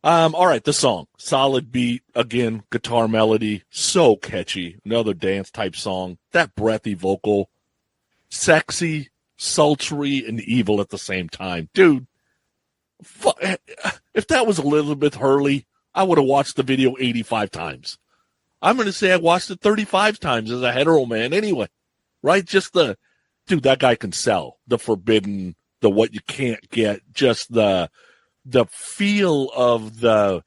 [SPEAKER 2] All right, the song. Solid beat, again, guitar melody, so catchy. Another dance type song. That breathy vocal. Sexy, sultry, and evil at the same time. Dude, if that was Elizabeth Hurley, I would have watched the video 85 times. I'm going to say I watched it 35 times as a hetero man anyway. Right? Just dude, that guy can sell. The forbidden, the what you can't get, just the feel of the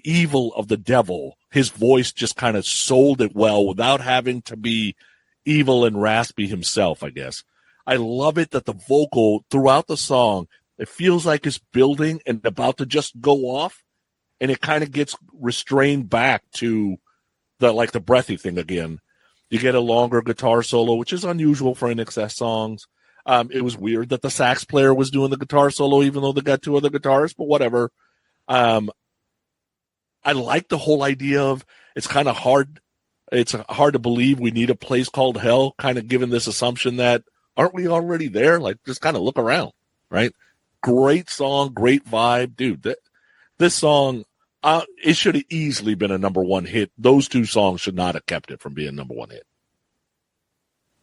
[SPEAKER 2] evil of the devil. His voice just kind of sold it well without having to be evil and raspy himself, I guess. I love it that the vocal throughout the song, it feels like it's building and about to just go off, and it kind of gets restrained back to the breathy thing again. You get a longer guitar solo, which is unusual for INXS songs. It was weird that the sax player was doing the guitar solo, even though they got 2 other guitarists, but whatever. I like the whole idea of it's kind of hard. It's hard to believe we need a place called hell, kind of given this assumption that aren't we already there? Like, just kind of look around, right? Great song, great vibe. Dude, this song, it should have easily been a number 1 hit. Those 2 songs should not have kept it from being number 1 hit.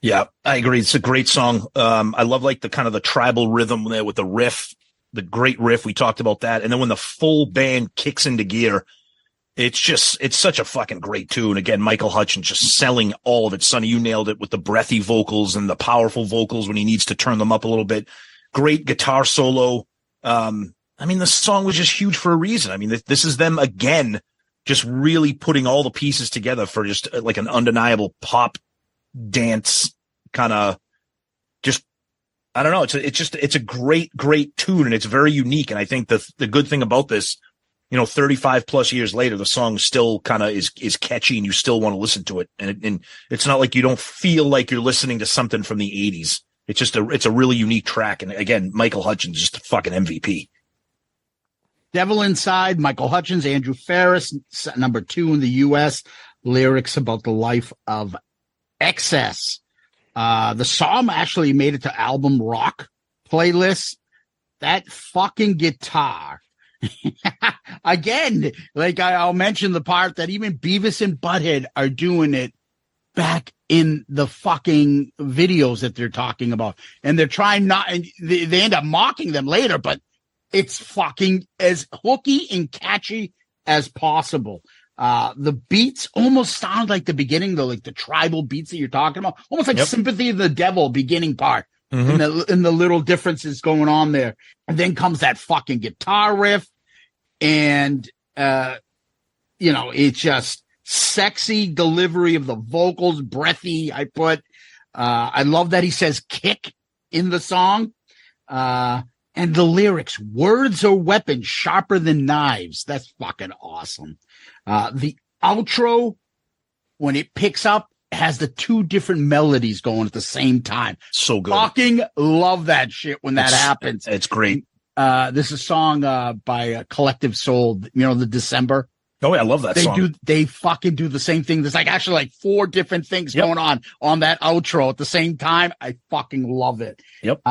[SPEAKER 3] Yeah, I agree. It's a great song. I love the kind of the tribal rhythm there with the riff, the great riff. We talked about that. And then when the full band kicks into gear, it's such a fucking great tune. Again, Michael Hutchence just selling all of it. Sonny, you nailed it with the breathy vocals and the powerful vocals when he needs to turn them up a little bit. Great guitar solo. The song was just huge for a reason. I mean, this is them again, just really putting all the pieces together for just like an undeniable pop dance kind of just, I don't know. It's a great tune, and it's very unique. And I think the good thing about this, 35 plus years later, the song still kind of is catchy and you still want to listen to it. And it's not like you don't feel like you're listening to something from the 80s. It's a really unique track. And again, Michael Hutchence, just a fucking MVP.
[SPEAKER 4] Devil Inside, Michael Hutchence, Andrew Farriss, number 2 in the U.S. Lyrics about the life of excess. The song actually made it to album rock playlist. That fucking guitar. Again, I'll mention the part that even Beavis and Butthead are doing it back in the fucking videos that they're talking about. And they're trying not, and they end up mocking them later, but it's fucking as hooky and catchy as possible. The beats almost sound like the beginning, though, like the tribal beats that you're talking about, almost like Sympathy of the Devil beginning part, and the little differences going on there. And then comes that fucking guitar riff, and it's just sexy delivery of the vocals, breathy. I love that he says kick in the song. And the lyrics, words are weapons sharper than knives. That's fucking awesome. The outro, when it picks up, has the two different melodies going at the same time.
[SPEAKER 3] So good.
[SPEAKER 4] Fucking love that shit when that happens.
[SPEAKER 3] It's great.
[SPEAKER 4] This is a song by Collective Soul, the December.
[SPEAKER 3] Oh, yeah, I love that song.
[SPEAKER 4] They fucking do the same thing. There's actually like 4 different things going on that outro at the same time. I fucking love it.
[SPEAKER 3] Yep.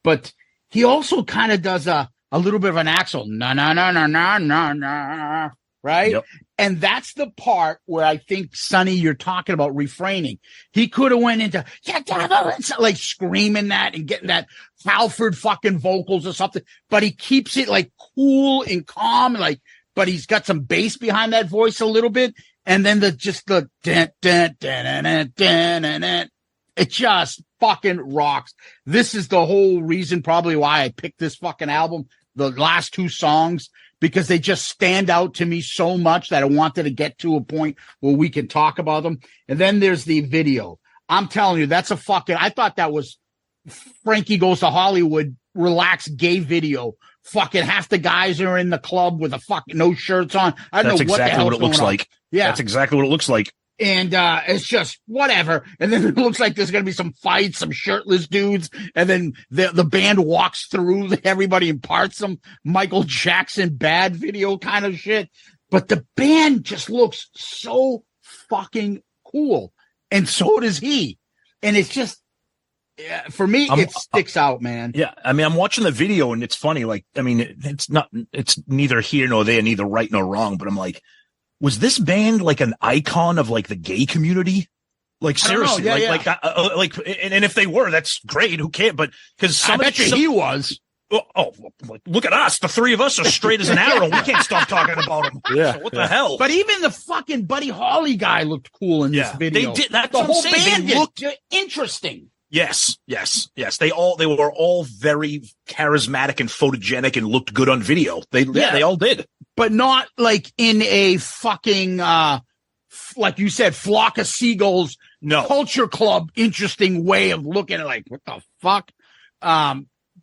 [SPEAKER 4] But he also kind of does a little bit of an axle. Na, na, na, na, na, na, na. Right? Yep. And that's the part where I think, Sonny, you're talking about refraining. He could have went into, like screaming that and getting that Halford fucking vocals or something, but he keeps it like cool and calm, but he's got some bass behind that voice a little bit. And then the it just fucking rocks. This is the whole reason probably why I picked this fucking album, the last 2 songs, because they just stand out to me so much that I wanted to get to a point where we can talk about them. And then there's the video. I'm telling you, that's I thought that was Frankie Goes to Hollywood relaxed gay video. Fucking half the guys are in the club with no shirts on. I don't know what the hell it looks like.
[SPEAKER 3] Yeah. That's exactly what it looks like.
[SPEAKER 4] And it's just whatever. And then it looks like there's going to be some fights, some shirtless dudes. And then the band walks through everybody and parts some Michael Jackson bad video kind of shit. But the band just looks so fucking cool. And so does he. And it's just, for me, it sticks out, man.
[SPEAKER 3] Yeah. I mean, I'm watching the video and it's funny. Like, I mean, it's neither here nor there, neither right nor wrong. But I'm like, was this band like an icon of like the gay community? Like seriously, and if they were, that's great. Who cares? But because
[SPEAKER 4] I bet you he was.
[SPEAKER 3] Look at us. The 3 of us are straight as an arrow. We can't stop talking about him.
[SPEAKER 2] Yeah.
[SPEAKER 3] So what the hell?
[SPEAKER 4] But even the fucking Buddy Holly guy looked cool in this video.
[SPEAKER 3] They did. That's
[SPEAKER 4] the
[SPEAKER 3] what
[SPEAKER 4] whole
[SPEAKER 3] I'm saying.
[SPEAKER 4] band
[SPEAKER 3] They looked
[SPEAKER 4] interesting.
[SPEAKER 3] Yes. They were all very charismatic and photogenic and looked good on video. They all did.
[SPEAKER 4] But not like in a fucking, like you said, flock of seagulls, culture club, interesting way of looking at like, what the fuck?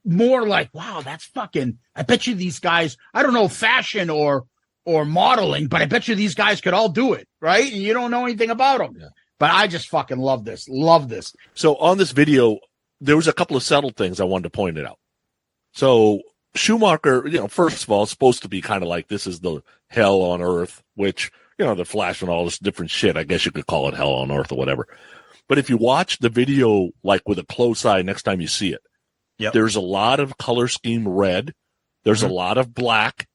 [SPEAKER 4] More like, wow, that's fucking, I bet you these guys, I don't know, fashion or modeling, but I bet you these guys could all do it, right? And you don't know anything about them. Yeah. But I just fucking love this. Love this.
[SPEAKER 2] So on this video, there was a couple of subtle things I wanted to point it out. So Schumacher, first of all, it's supposed to be kind of like this is the hell on earth, which, they're flashing all this different shit. I guess you could call it hell on earth or whatever. But if you watch the video, like with a close eye next time you see it, there's a lot of color scheme red. There's a lot of black.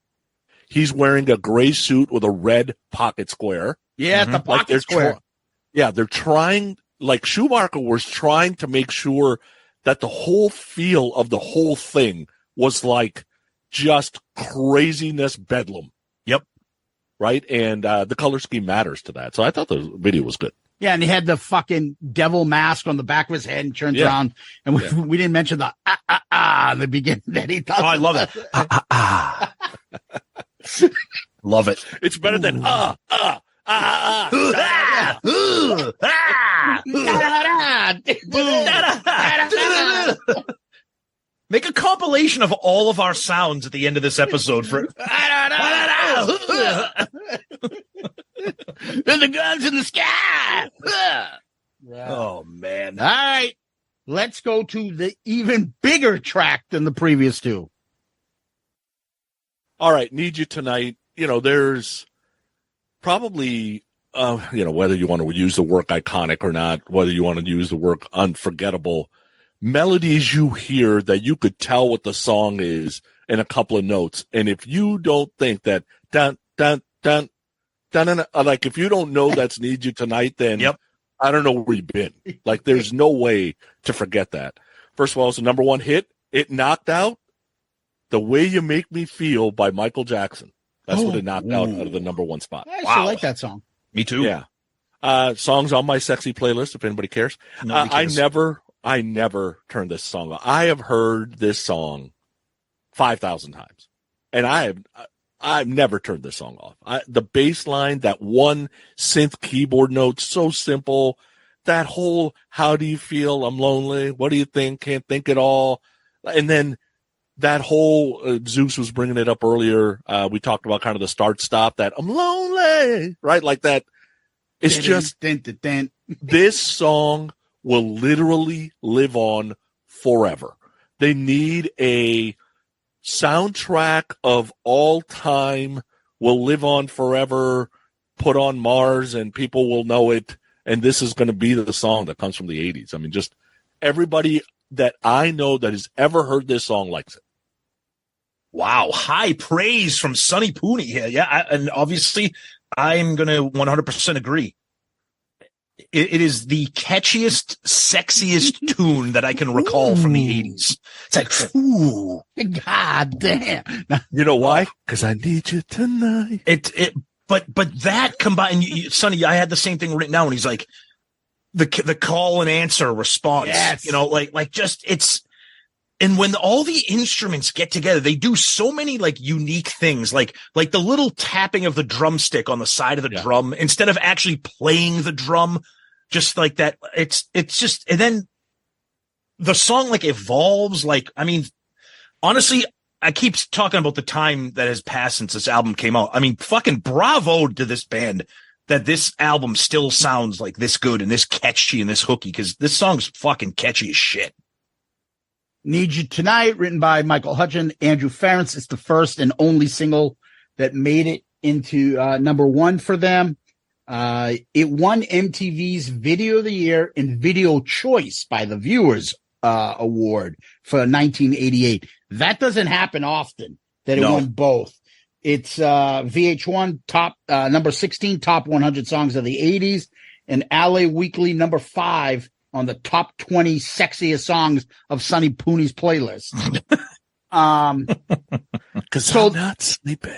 [SPEAKER 2] He's wearing a gray suit with a red pocket square.
[SPEAKER 4] Yeah, the pocket square.
[SPEAKER 2] They're trying, like Schumacher was trying to make sure that the whole feel of the whole thing was like just craziness bedlam.
[SPEAKER 3] Yep.
[SPEAKER 2] Right? And the color scheme matters to that. So I thought the video was good.
[SPEAKER 4] Yeah, and he had the fucking devil mask on the back of his head and turns around. And we didn't mention the in the beginning that he does.
[SPEAKER 3] Oh, I love it. Love it.
[SPEAKER 2] It's better than
[SPEAKER 3] Make a compilation of all of our sounds at the end of this episode for
[SPEAKER 4] Then the guns in the sky.
[SPEAKER 3] Oh man.
[SPEAKER 4] All right. Let's go to the even bigger track than the previous 2.
[SPEAKER 2] All right, Need You Tonight. There's probably whether you want to use the word iconic or not, whether you want to use the word unforgettable, melodies you hear that you could tell what the song is in a couple of notes. And if you don't think that dun dun dun dun, dun, dun like if you don't know that's Need You Tonight, then I don't know where you've been. Like there's no way to forget that. First of all, it's the number 1 hit. It knocked out The Way You Make Me Feel by Michael Jackson. That's what it knocked out of the number 1 spot.
[SPEAKER 4] I actually like that song.
[SPEAKER 3] Me too.
[SPEAKER 2] Yeah. Songs on my sexy playlist, if anybody cares. I never turned this song on. I have heard this song 5,000 times. And I've never turned this song off. The bass line, that one synth keyboard note, so simple. that whole, how do you feel? I'm lonely. What do you think? Can't think at all. And then that whole, Zeus was bringing it up earlier. We talked about kind of the start stop, that I'm lonely, right? Like that. It's just, this song will literally live on forever. They need a soundtrack of all time, will live on forever, put on Mars, and people will know it. And this is going to be the song that comes from the 80s. I mean, just everybody that I know that has ever heard this song likes it.
[SPEAKER 3] Wow. High praise from Sonny Pooney here. Yeah. And obviously, I'm going to 100% agree. It is the catchiest, sexiest tune that I can recall from the 80s. It's like, ooh.
[SPEAKER 4] God damn.
[SPEAKER 2] You know why? Because I need you tonight.
[SPEAKER 3] But that combined, Sonny, I had the same thing written down when he's like, the call and answer response.
[SPEAKER 4] Yes.
[SPEAKER 3] You know, like just, it's, and when all the instruments get together, they do so many like unique things, like the little tapping of the drumstick on the side of the drum instead of actually playing the drum, just like that. It's just, and then the song like evolves. Like, I mean, honestly, I keep talking about the time that has passed since this album came out. I mean, fucking bravo to this band that this album still sounds like this good and this catchy and this hooky, because this song's fucking catchy as shit.
[SPEAKER 4] Need You Tonight, written by Michael Hutchence, Andrew Farriss. It's the first and only single that made it into number one for them. It won MTV's Video of the Year and Video Choice by the Viewers Award for 1988. That doesn't happen often, that it won both. It's VH1 top number 16, top 100 songs of the 80s, and LA Weekly number 5 on the top 20 sexiest songs of Sonny Pooney's playlist.
[SPEAKER 2] Because I'm not sleeping.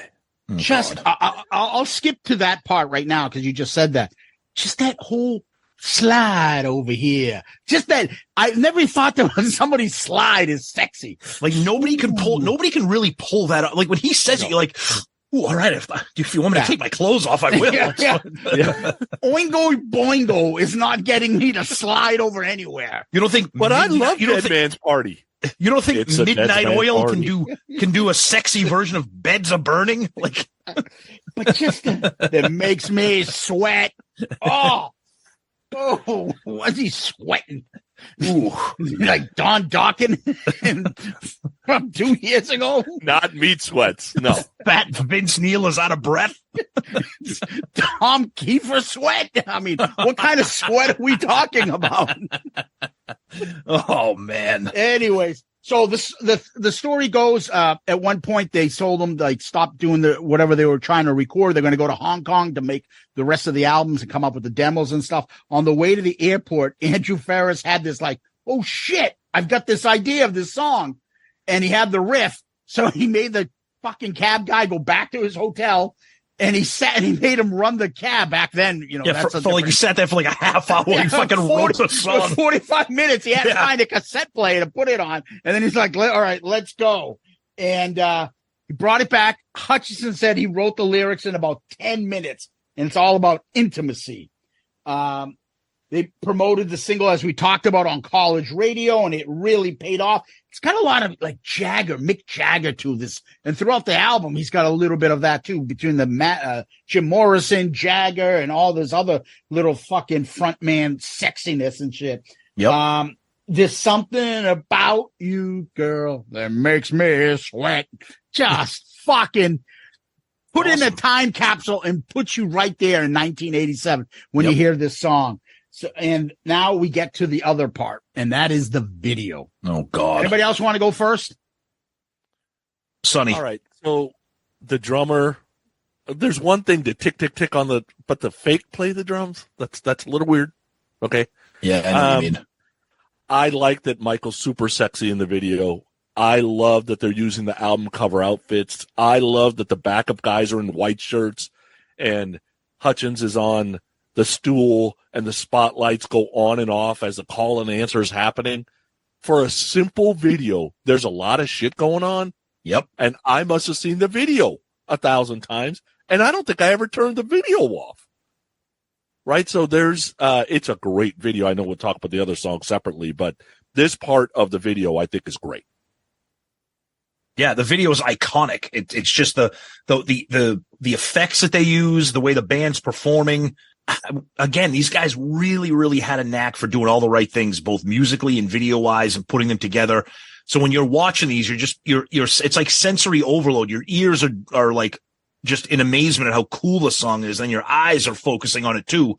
[SPEAKER 4] Just, I'll skip to that part right now because you just said that. Just that whole slide over here. Just that, I never thought that when somebody's slide is sexy.
[SPEAKER 3] Like nobody can really pull that up. Like when he says it, you're like, ooh, all right, if you want me to take my clothes off, I will.
[SPEAKER 4] Yeah. Oingo boingo is not getting me to slide over anywhere.
[SPEAKER 3] You don't think?
[SPEAKER 2] But I love Dead Man's Party.
[SPEAKER 3] You don't think
[SPEAKER 2] It's a
[SPEAKER 3] Midnight
[SPEAKER 2] Dead
[SPEAKER 3] Oil
[SPEAKER 2] Man's
[SPEAKER 3] can do a sexy version of Beds Are Burning? Like,
[SPEAKER 4] but just that makes me sweat. Oh, was he sweating? Ooh, like Don Dawkins from 2 years ago.
[SPEAKER 2] Not meat sweats. No.
[SPEAKER 3] Fat Vince Neil is out of breath.
[SPEAKER 4] Tom Kiefer sweat. I mean, what kind of sweat are we talking about?
[SPEAKER 3] Oh man.
[SPEAKER 4] Anyways, so the story goes, at one point they told them like stop doing whatever they were trying to record. They're going to go to Hong Kong to make the rest of the albums and come up with the demos and stuff. On the way to the airport, Andrew Farriss had this like, oh shit, I've got this idea of this song, and he had the riff. So he made the fucking cab guy go back to his hotel. And he made him run the cab back then, you know.
[SPEAKER 3] Yeah, for like you sat there for like a half hour. You fucking wrote the song.
[SPEAKER 4] 45 minutes. He had to find a cassette player to put it on. And then he's like, all right, let's go. And he brought it back. Hutchence said he wrote the lyrics in about 10 minutes. And it's all about intimacy. They promoted the single, as we talked about, on college radio, and it really paid off. It's got a lot of like Mick Jagger to this. And throughout the album, he's got a little bit of that too, between the Jim Morrison, Jagger, and all this other little fucking frontman sexiness and shit.
[SPEAKER 3] Yep.
[SPEAKER 4] There's something about you, girl, that makes me sweat. Just fucking put in a time capsule and put you right there in 1987 when you hear this song. So, and now we get to the other part, and that is the video.
[SPEAKER 3] Oh God!
[SPEAKER 4] Anybody else want to go first?
[SPEAKER 3] Sonny.
[SPEAKER 2] All right. So the drummer, there's one thing to tick, tick, tick on but the fake play the drums. That's a little weird. Okay.
[SPEAKER 3] Yeah, I know what you mean.
[SPEAKER 2] I like that Michael's super sexy in the video. I love that they're using the album cover outfits. I love that the backup guys are in white shirts, and Hutchence is on the stool, and the spotlights go on and off as the call and answer is happening. For a simple video, there's a lot of shit going on.
[SPEAKER 3] Yep.
[SPEAKER 2] And I must have seen the video 1,000 times, and I don't think I ever turned the video off. right? So there's, it's a great video. I know we'll talk about the other songs separately, but this part of the video I think is great.
[SPEAKER 3] Yeah, the video is iconic. It's just the effects that they use, the way the band's performing. Again, these guys really, really had a knack for doing all the right things, both musically and video wise, and putting them together. So when you're watching these, you're it's like sensory overload. Your ears are like just in amazement at how cool the song is, and your eyes are focusing on it too.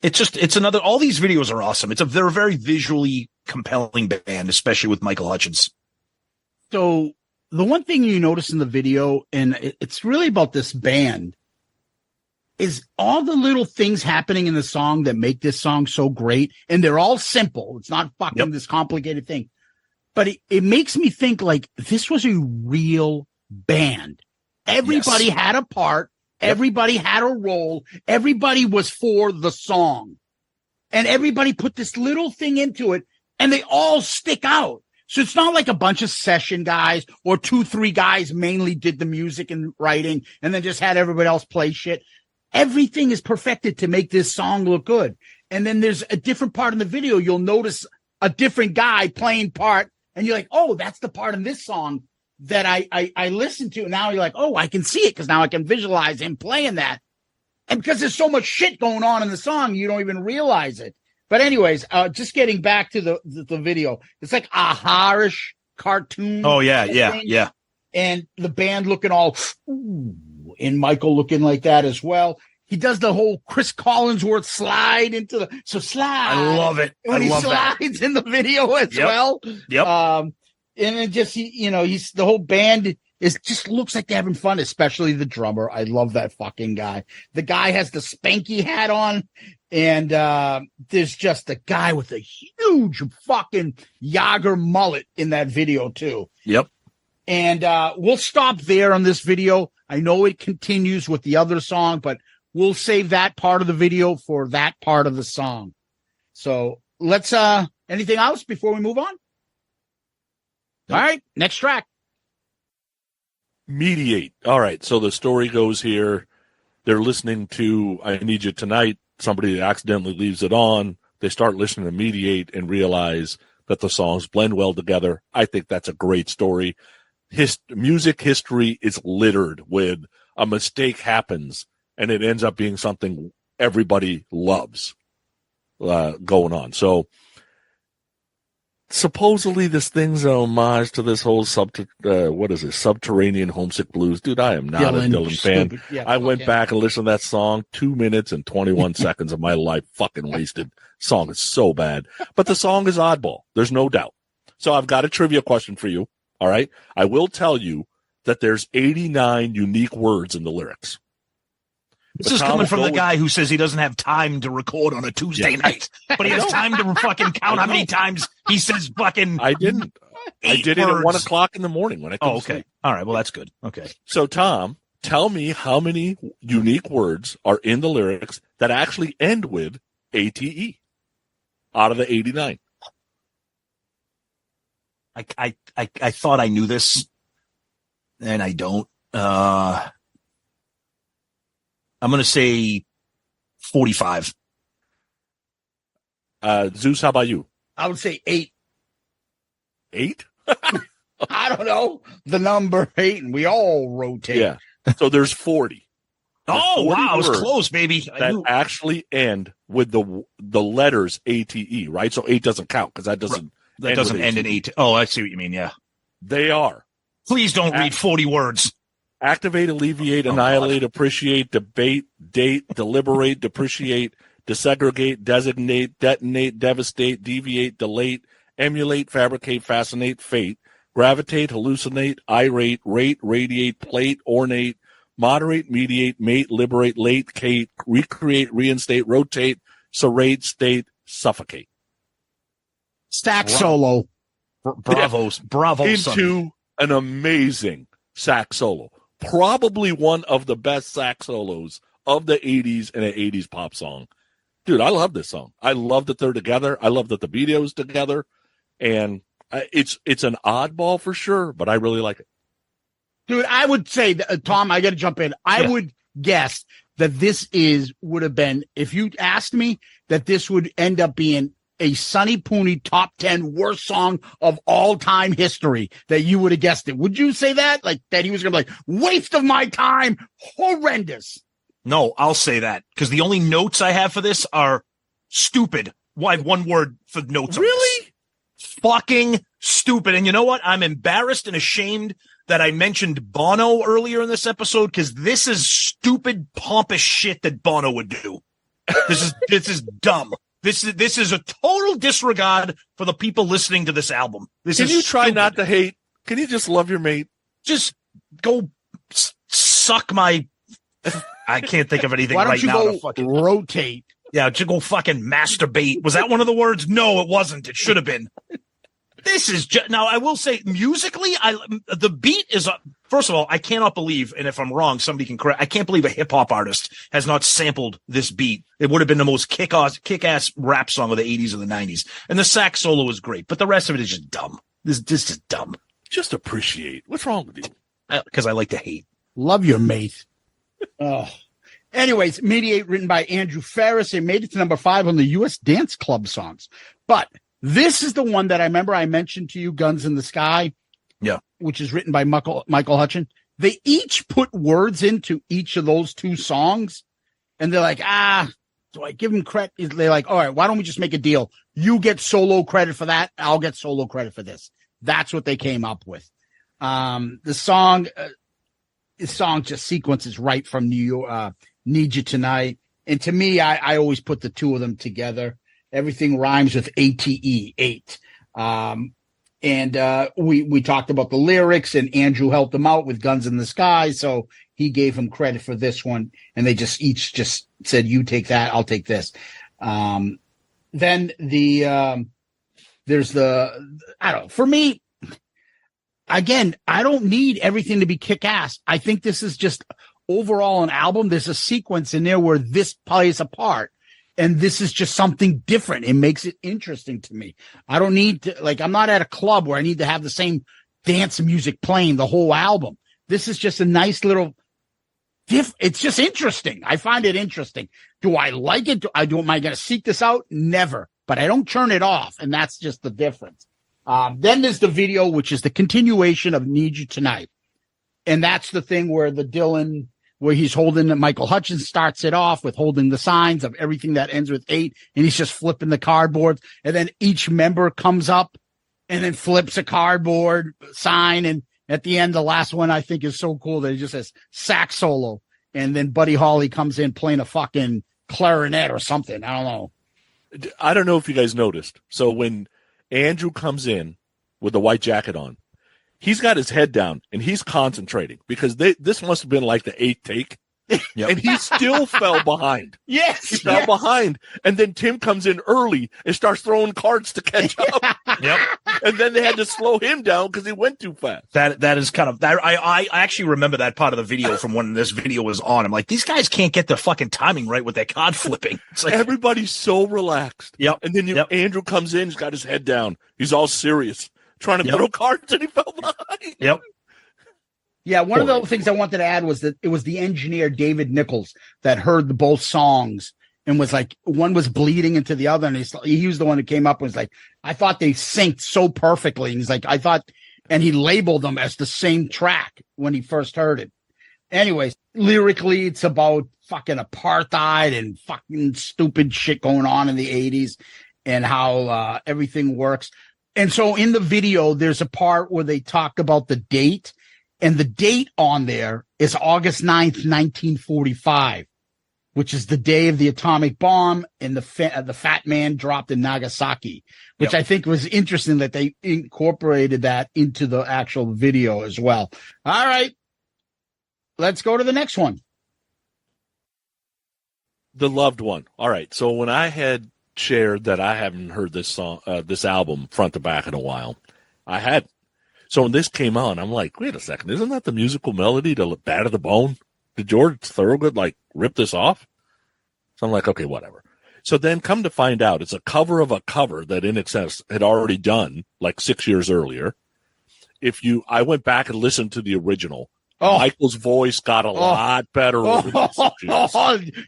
[SPEAKER 3] It's another. All these videos are awesome. They're a very visually compelling band, especially with Michael Hutchence.
[SPEAKER 4] So the one thing you notice in the video, and it's really about this band, is all the little things happening in the song that make this song so great. And they're all simple. It's not fucking this complicated thing. But it makes me think like this was a real band. Everybody had a part. Everybody had a role. Everybody was for the song. And everybody put this little thing into it, and they all stick out. So it's not like a bunch of session guys or 2-3 guys mainly did the music and writing and then just had everybody else play shit. Everything is perfected to make this song look good. And then there's a different part in the video. You'll notice a different guy playing part, and you're like, oh, that's the part in this song that I listened to. And now you're like, oh, I can see it because now I can visualize him playing that. And because there's so much shit going on in the song, you don't even realize it. But anyways, just getting back to the video, it's like a Harish cartoon.
[SPEAKER 3] Oh yeah.
[SPEAKER 4] And the band looking all, ooh, and Michael looking like that as well. He does the whole Chris Collinsworth slide into slide.
[SPEAKER 3] I love it.
[SPEAKER 4] When he slides in the video as well.
[SPEAKER 3] Yep.
[SPEAKER 4] And it just, he's the whole band is just looks like they're having fun, especially the drummer. I love that fucking guy. The guy has the Spanky hat on. And there's just a guy with a huge fucking Yager mullet in that video, too.
[SPEAKER 3] Yep.
[SPEAKER 4] And we'll stop there on this video. I know it continues with the other song, but we'll save that part of the video for that part of the song. So let's, anything else before we move on? All right, next track.
[SPEAKER 2] Mediate. All right, so the story goes here. They're listening to I Need You Tonight. Somebody accidentally leaves it on. They start listening to Mediate and realize that the songs blend well together. I think that's a great story. Music history is littered with a mistake happens, and it ends up being something everybody loves going on. So supposedly this thing's an homage to this whole subterranean homesick blues. Dude, I am not a Dylan fan. Yeah, I went back and listened to that song. 2 minutes and 21 seconds of my life fucking wasted. Song is so bad. But the song is oddball. There's no doubt. So I've got a trivia question for you. All right. I will tell you that there's 89 unique words in the lyrics.
[SPEAKER 3] This is coming from the guy who says he doesn't have time to record on a Tuesday night, but he has time to fucking count how many times he says fucking.
[SPEAKER 2] I didn't. I did it at 1 o'clock in the morning when I couldn't
[SPEAKER 3] okay.
[SPEAKER 2] sleep.
[SPEAKER 3] All right. Well, that's good. Okay.
[SPEAKER 2] So, Tom, tell me how many unique words are in the lyrics that actually end with ATE out of the 89.
[SPEAKER 3] I thought I knew this, and I don't. I'm going to say 45.
[SPEAKER 2] Zeus, how about you?
[SPEAKER 4] I would say 8.
[SPEAKER 2] 8?
[SPEAKER 4] I don't know. The number 8, and we all rotate.
[SPEAKER 2] Yeah. So there's 40.
[SPEAKER 3] There's 40 wow. I was close, baby.
[SPEAKER 2] That actually end with the letters ATE, right? So 8 doesn't count because that doesn't
[SPEAKER 3] end in 8. Oh, I see what you mean. Yeah.
[SPEAKER 2] They are.
[SPEAKER 3] Please don't read 40 words.
[SPEAKER 2] Activate, alleviate, annihilate,
[SPEAKER 3] God.
[SPEAKER 2] Appreciate, debate, date, deliberate, depreciate, desegregate, designate, detonate, devastate, deviate, delate, emulate, fabricate, fascinate, fate, gravitate, hallucinate, irate, rate, radiate, plate, ornate, moderate, mediate, mate, liberate, late, Kate, recreate, reinstate, rotate, serrate, state, suffocate.
[SPEAKER 4] Sax solo.
[SPEAKER 3] Bravo,
[SPEAKER 2] into
[SPEAKER 3] Sonny.
[SPEAKER 2] An amazing sax solo. Probably one of the best sax solos of the 80s and an 80s pop song. Dude, I love this song. I love that they're together. I love that the video's together. And it's an oddball for sure, but I really like it.
[SPEAKER 4] Dude, I would say, Tom, I got to jump in. I would guess that would have been, if you asked me, that this would end up being a Sonny Pooney top 10 worst song of all time history, that you would have guessed it. Would you say that? Like that he was going to be like, waste of my time, horrendous.
[SPEAKER 3] No, I'll say that because the only notes I have for this are stupid. Why one word for notes?
[SPEAKER 2] Really?
[SPEAKER 3] Fucking stupid. And you know what? I'm embarrassed and ashamed that I mentioned Bono earlier in this episode because this is stupid, pompous shit that Bono would do. This is dumb. This is a total disregard for the people listening to this album.
[SPEAKER 2] Can you try not to hate? Can you just love your mate?
[SPEAKER 3] Just go suck my. I can't think of anything
[SPEAKER 4] Why don't
[SPEAKER 3] right
[SPEAKER 4] you
[SPEAKER 3] now.
[SPEAKER 4] go rotate?
[SPEAKER 3] Yeah, just go fucking masturbate. Was that one of the words? No, it wasn't. It should have been. This is just now. I will say musically, the beat is. First of all, I cannot believe, and if I'm wrong, somebody can correct. I can't believe a hip hop artist has not sampled this beat. It would have been the most kick-ass rap song of the 80s or the 90s. And the sax solo is great, but the rest of it is just dumb. This is dumb.
[SPEAKER 2] Just appreciate. What's wrong with you?
[SPEAKER 3] Because I like to hate.
[SPEAKER 4] Love your mate. Oh. Anyways, Mediate, written by Andrew Farriss. It made it to number 5 on the US Dance Club songs. But this is the one that I remember I mentioned to you, Guns in the Sky.
[SPEAKER 3] Yeah.
[SPEAKER 4] Which is written by Michael Hutchence. They each put words into each of those 2 songs. And they're like, do I give them credit? They're like, all right, why don't we just make a deal? You get solo credit for that. I'll get solo credit for this. That's what they came up with. The song just sequences right from New York, Need You Tonight. And to me, I always put the 2 of them together. Everything rhymes with ATE, 8. And we talked about the lyrics, and Andrew helped him out with Guns in the Sky. So he gave him credit for this one. And they each said, you take that, I'll take this. Then there's for me, again, I don't need everything to be kick-ass. I think this is just overall an album. There's a sequence in there where this plays a part. And this is just something different. It makes it interesting to me. I don't need to, I'm not at a club where I need to have the same dance music playing the whole album. This is just a nice little it's just interesting. I find it interesting. Do I like it? Am I going to seek this out? Never. But I don't turn it off. And that's just the difference. Then there's the video, which is the continuation of Need You Tonight. And that's the thing where where he's holding Michael Hutchence starts it off with holding the signs of everything that ends with 8, and he's just flipping the cardboards, and then each member comes up and then flips a cardboard sign, and at the end, the last one I think is so cool that it just says sax solo, and then Buddy Holly comes in playing a fucking clarinet or something. I don't know.
[SPEAKER 2] I don't know if you guys noticed. So when Andrew comes in with the white jacket on, he's got his head down and he's concentrating because this must have been like the 8th take. Yep. And he still fell behind.
[SPEAKER 4] Yes.
[SPEAKER 2] He fell behind. And then Tim comes in early and starts throwing cards to catch up.
[SPEAKER 3] Yep.
[SPEAKER 2] And then they had to slow him down because he went too fast.
[SPEAKER 3] That is kind of that. I actually remember that part of the video from when this video was on. I'm like, these guys can't get their fucking timing right with their card flipping. It's like
[SPEAKER 2] everybody's so relaxed.
[SPEAKER 3] Yep.
[SPEAKER 2] And then Andrew comes in, he's got his head down. He's all serious, trying to throw cards, and he fell behind.
[SPEAKER 3] Yep.
[SPEAKER 4] Yeah, one of the things I wanted to add was that it was the engineer, David Nichols, that heard both songs and was like, one was bleeding into the other. And he was the one who came up and was like, I thought they synced so perfectly. And he's like, and he labeled them as the same track when he first heard it. Anyways, lyrically, it's about fucking apartheid and fucking stupid shit going on in the 80s and how everything works. And so in the video, there's a part where they talk about the date. And the date on there is August 9th, 1945, which is the day of the atomic bomb and the fat man dropped in Nagasaki, which I think was interesting that they incorporated that into the actual video as well. All right, let's go to the next one.
[SPEAKER 2] The Loved One. All right. So when I had shared that I haven't heard this song, this album front to back in a while, I had. So when this came on, I'm like, wait a second, isn't that the musical melody to Bad to the Bone? Did George Thorogood rip this off? So I'm like, okay, whatever. So then come to find out, it's a cover of a cover that INXS had already done 6 years earlier. I went back and listened to the original, Michael's voice got a lot better over this.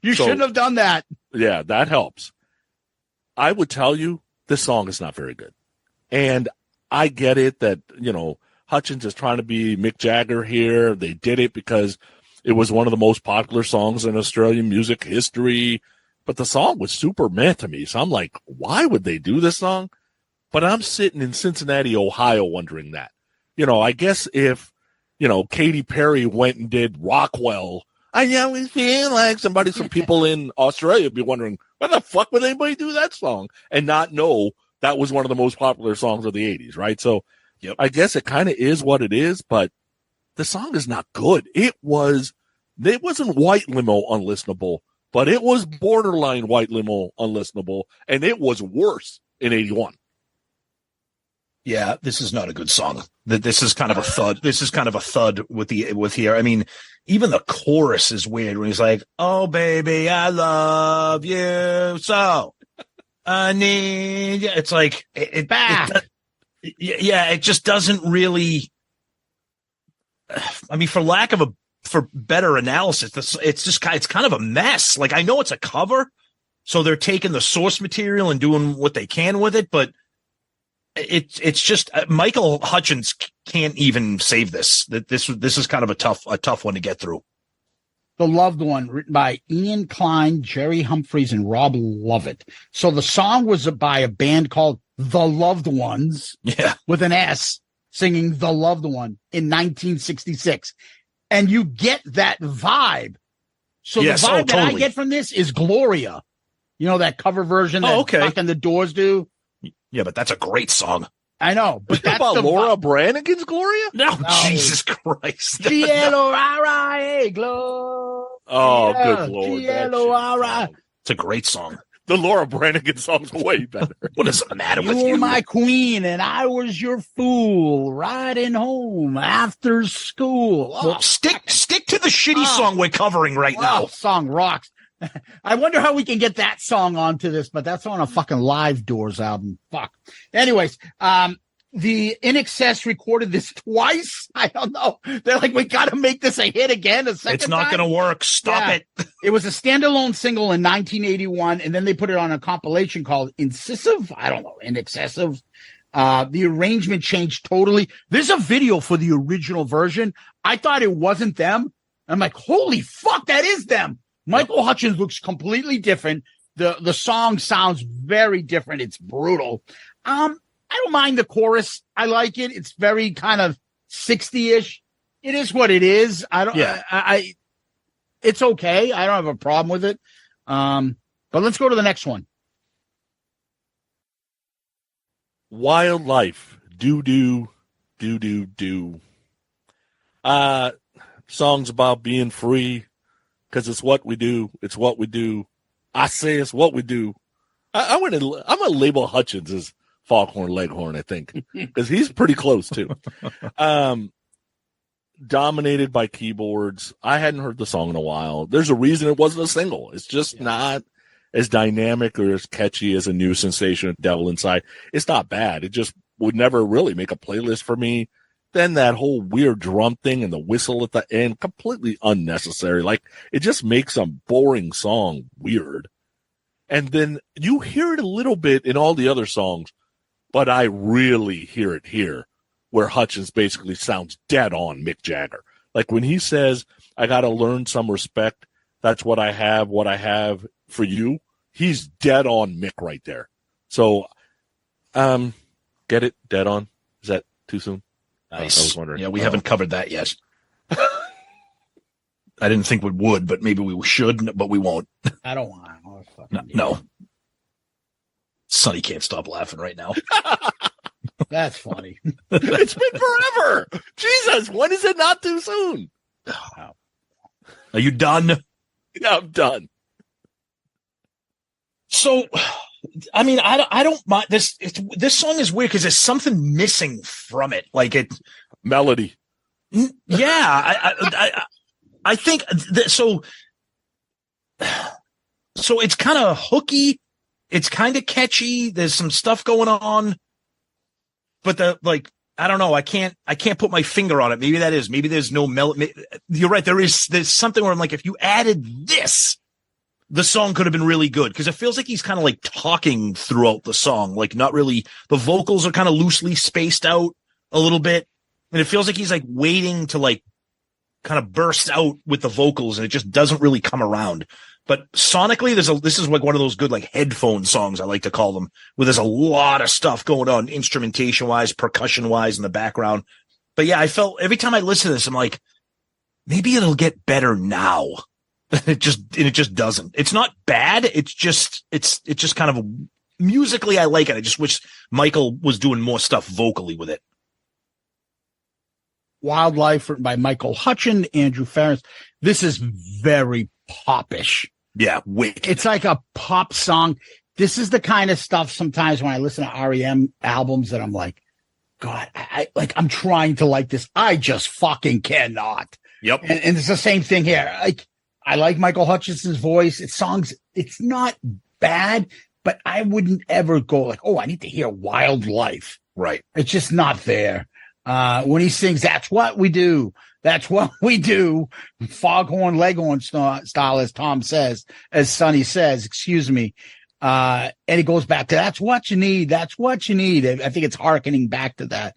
[SPEAKER 4] You shouldn't have done that.
[SPEAKER 2] Yeah, that helps. I would tell you this song is not very good. And I get it that, Hutchence is trying to be Mick Jagger here. They did it because it was one of the most popular songs in Australian music history. But the song was super meh to me. So I'm like, why would they do this song? But I'm sitting in Cincinnati, Ohio, wondering that. I guess if, Katy Perry went and did Rockwell, I always feel like some people in Australia would be wondering, why the fuck would anybody do that song? And not know that was one of the most popular songs of the 80s, right? So I guess it kind of is what it is, but the song is not good. It wasn't White Limo unlistenable, but it was borderline White Limo unlistenable, and it was worse in 81.
[SPEAKER 3] Yeah, this is not a good song. This is kind of a thud. This is kind of a thud with here. I mean, even the chorus is weird when he's like, "Oh baby, I love you so, I need you." It's like it back. It just doesn't really. I mean, for better analysis, it's kind of a mess. Like, I know it's a cover, so they're taking the source material and doing what they can with it, but it's just Michael Hutchence can't even save this. This is kind of a tough one to get through.
[SPEAKER 4] The Loved One, written by Ian Klein, Jerry Humphreys, and Rob Lovett. So the song was by a band called The Loved Ones, with an S, singing The Loved One in 1966. And you get that vibe. So the vibe that I get from this is Gloria. That cover version that Tuck and the Doors do.
[SPEAKER 3] Yeah, but that's a great song.
[SPEAKER 4] I know. But that's
[SPEAKER 2] about Laura Branigan's Gloria?
[SPEAKER 3] No, Jesus Christ.
[SPEAKER 4] G-L-O-R-I-A, Gloria.
[SPEAKER 2] Oh, good Lord.
[SPEAKER 4] G-L-O-R-I.
[SPEAKER 3] It's a great song.
[SPEAKER 2] The Laura Branigan song's way better.
[SPEAKER 3] What is the matter with you?
[SPEAKER 4] You were my queen and I was your fool, riding home after school.
[SPEAKER 3] Well, stick to the shitty song we're covering right now.
[SPEAKER 4] Song rocks. I wonder how we can get that song onto this, but that's on a fucking Live Doors album. Fuck. Anyways, the INXS recorded this twice. I don't know. They're like, we got to make this a hit again.
[SPEAKER 3] It's not going to work. Stop it.
[SPEAKER 4] It was a standalone single in 1981, and then they put it on a compilation called Incisive. I don't know, INXS. The arrangement changed totally. There's a video for the original version. I thought it wasn't them. I'm like, holy fuck, that is them. Michael Hutchence looks completely different. The song sounds very different. It's brutal. I don't mind the chorus. I like it. It's very kind of 60-ish. It is what it is. It's okay. I don't have a problem with it. But let's go to the next one.
[SPEAKER 2] Wildlife. Do. Songs about being free. Because it's what we do. It's what we do. I say it's what we do. I'm going to label Hutchence as Foghorn Leghorn, I think. Because he's pretty close, too. Dominated by keyboards. I hadn't heard the song in a while. There's a reason it wasn't a single. It's just not as dynamic or as catchy as a new sensation, Devil Inside. It's not bad. It just would never really make a playlist for me. Then that whole weird drum thing and the whistle at the end, completely unnecessary. Like, it just makes a boring song weird. And then you hear it a little bit in all the other songs, but I really hear it here, where Hutchence basically sounds dead on Mick Jagger. Like when he says, I got to learn some respect. That's what I have for you. He's dead on Mick right there. So, get it? Dead on? Is that too soon?
[SPEAKER 3] Nice.
[SPEAKER 2] I was wondering.
[SPEAKER 3] Yeah, we haven't covered that yet. I didn't think we would, but maybe we should, but we won't.
[SPEAKER 4] I don't want to.
[SPEAKER 3] No. Sonny can't stop laughing right now.
[SPEAKER 4] That's funny.
[SPEAKER 2] It's been forever. Jesus, when is it not too soon?
[SPEAKER 3] Are you done?
[SPEAKER 2] Yeah, I'm done.
[SPEAKER 3] So, I mean, I don't mind this. This song is weird because there's something missing from it. Like
[SPEAKER 2] melody.
[SPEAKER 3] Yeah, I think that, so it's kind of hooky. It's kind of catchy. There's some stuff going on, but I don't know. I can't put my finger on it. Maybe that is. Maybe there's no You're right. There's something where I'm like, if you added this, the song could have been really good, because it feels like he's kind of like talking throughout the song, like not really. The vocals are kind of loosely spaced out a little bit, and it feels like he's like waiting to like kind of burst out with the vocals, and it just doesn't really come around. But sonically, this is like one of those good like headphone songs, I like to call them, where there's a lot of stuff going on, instrumentation wise, percussion wise in the background. But yeah, I felt every time I listen to this, I'm like, maybe it'll get better now. It just doesn't. It's not bad. It's just kind of musically, I like it. I just wish Michael was doing more stuff vocally with it.
[SPEAKER 4] Wildlife by Michael Hutchence, Andrew Farriss. This is very popish.
[SPEAKER 3] Yeah, wicked.
[SPEAKER 4] It's like a pop song. This is the kind of stuff sometimes when I listen to REM albums that I'm like, God, I'm trying to like this. I just fucking cannot.
[SPEAKER 3] Yep.
[SPEAKER 4] And it's the same thing here. Like, I like Michael Hutchence's voice. It's not bad, but I wouldn't ever go like, oh, I need to hear Wildlife.
[SPEAKER 3] Right.
[SPEAKER 4] It's just not there. When he sings, that's what we do. That's what we do. Foghorn Leghorn style, as Tom says, as Sonny says, excuse me. And he goes back to, that's what you need. That's what you need. I think it's hearkening back to that.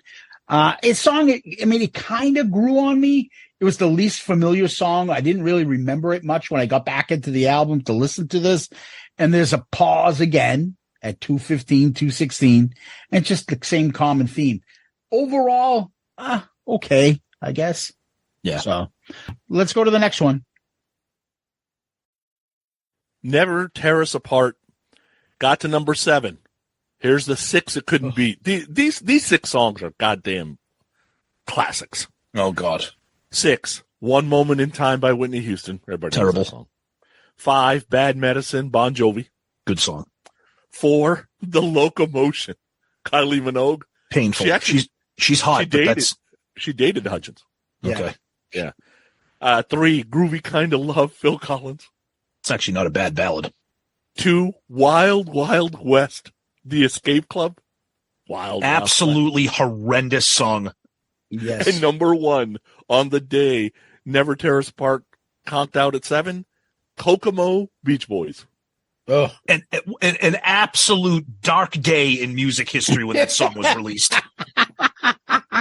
[SPEAKER 4] His song, it kind of grew on me. It was the least familiar song. I didn't really remember it much when I got back into the album to listen to this. And there's a pause again at 2:15, 2:16, and just the same common theme. Overall, okay, I guess.
[SPEAKER 3] Yeah.
[SPEAKER 4] So let's go to the next one.
[SPEAKER 2] Never Tear Us Apart. Got to number 7. Here's the 6 it couldn't beat. These 6 songs are goddamn classics.
[SPEAKER 3] Oh, God.
[SPEAKER 2] 6, One Moment in Time by Whitney Houston. Everybody knows
[SPEAKER 3] Terrible
[SPEAKER 2] that song. 5, Bad Medicine, Bon Jovi.
[SPEAKER 3] Good song.
[SPEAKER 2] 4, The Locomotion, Kylie Minogue.
[SPEAKER 3] Painful. She's hot.
[SPEAKER 2] She dated Hutchence.
[SPEAKER 3] Okay.
[SPEAKER 2] Yeah. 3, Groovy Kind of Love, Phil Collins.
[SPEAKER 3] It's actually not a bad ballad.
[SPEAKER 2] 2, Wild Wild West, The Escape Club.
[SPEAKER 3] Absolutely horrendous song.
[SPEAKER 4] Yes.
[SPEAKER 2] And number 1 on the day, Never Tear Us Apart, conked out at 7, Kokomo, Beach Boys.
[SPEAKER 4] Oh,
[SPEAKER 3] An absolute dark day in music history when that song was released.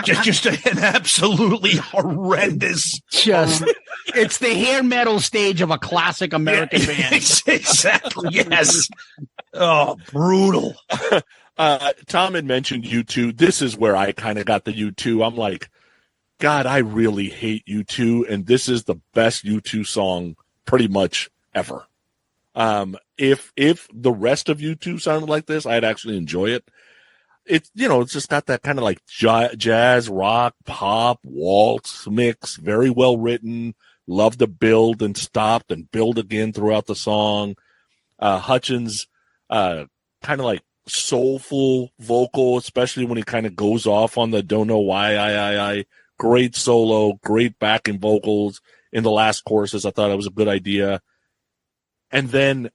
[SPEAKER 3] just an absolutely horrendous.
[SPEAKER 4] It's the hair metal stage of a classic American band.
[SPEAKER 3] Exactly. Yes. Oh, brutal.
[SPEAKER 2] Tom had mentioned U2. This is where I kind of got the U2. I'm like, God, I really hate U2, and this is the best U2 song pretty much ever. If the rest of U2 sounded like this, I'd actually enjoy it. It's just got that kind of like jazz, rock, pop, waltz mix, very well written. Love to build and stop and build again throughout the song. Hutchence, kind of like soulful vocal, especially when he kind of goes off on the don't know why, I. Great solo, great backing vocals in the last choruses. I thought it was a good idea. And then,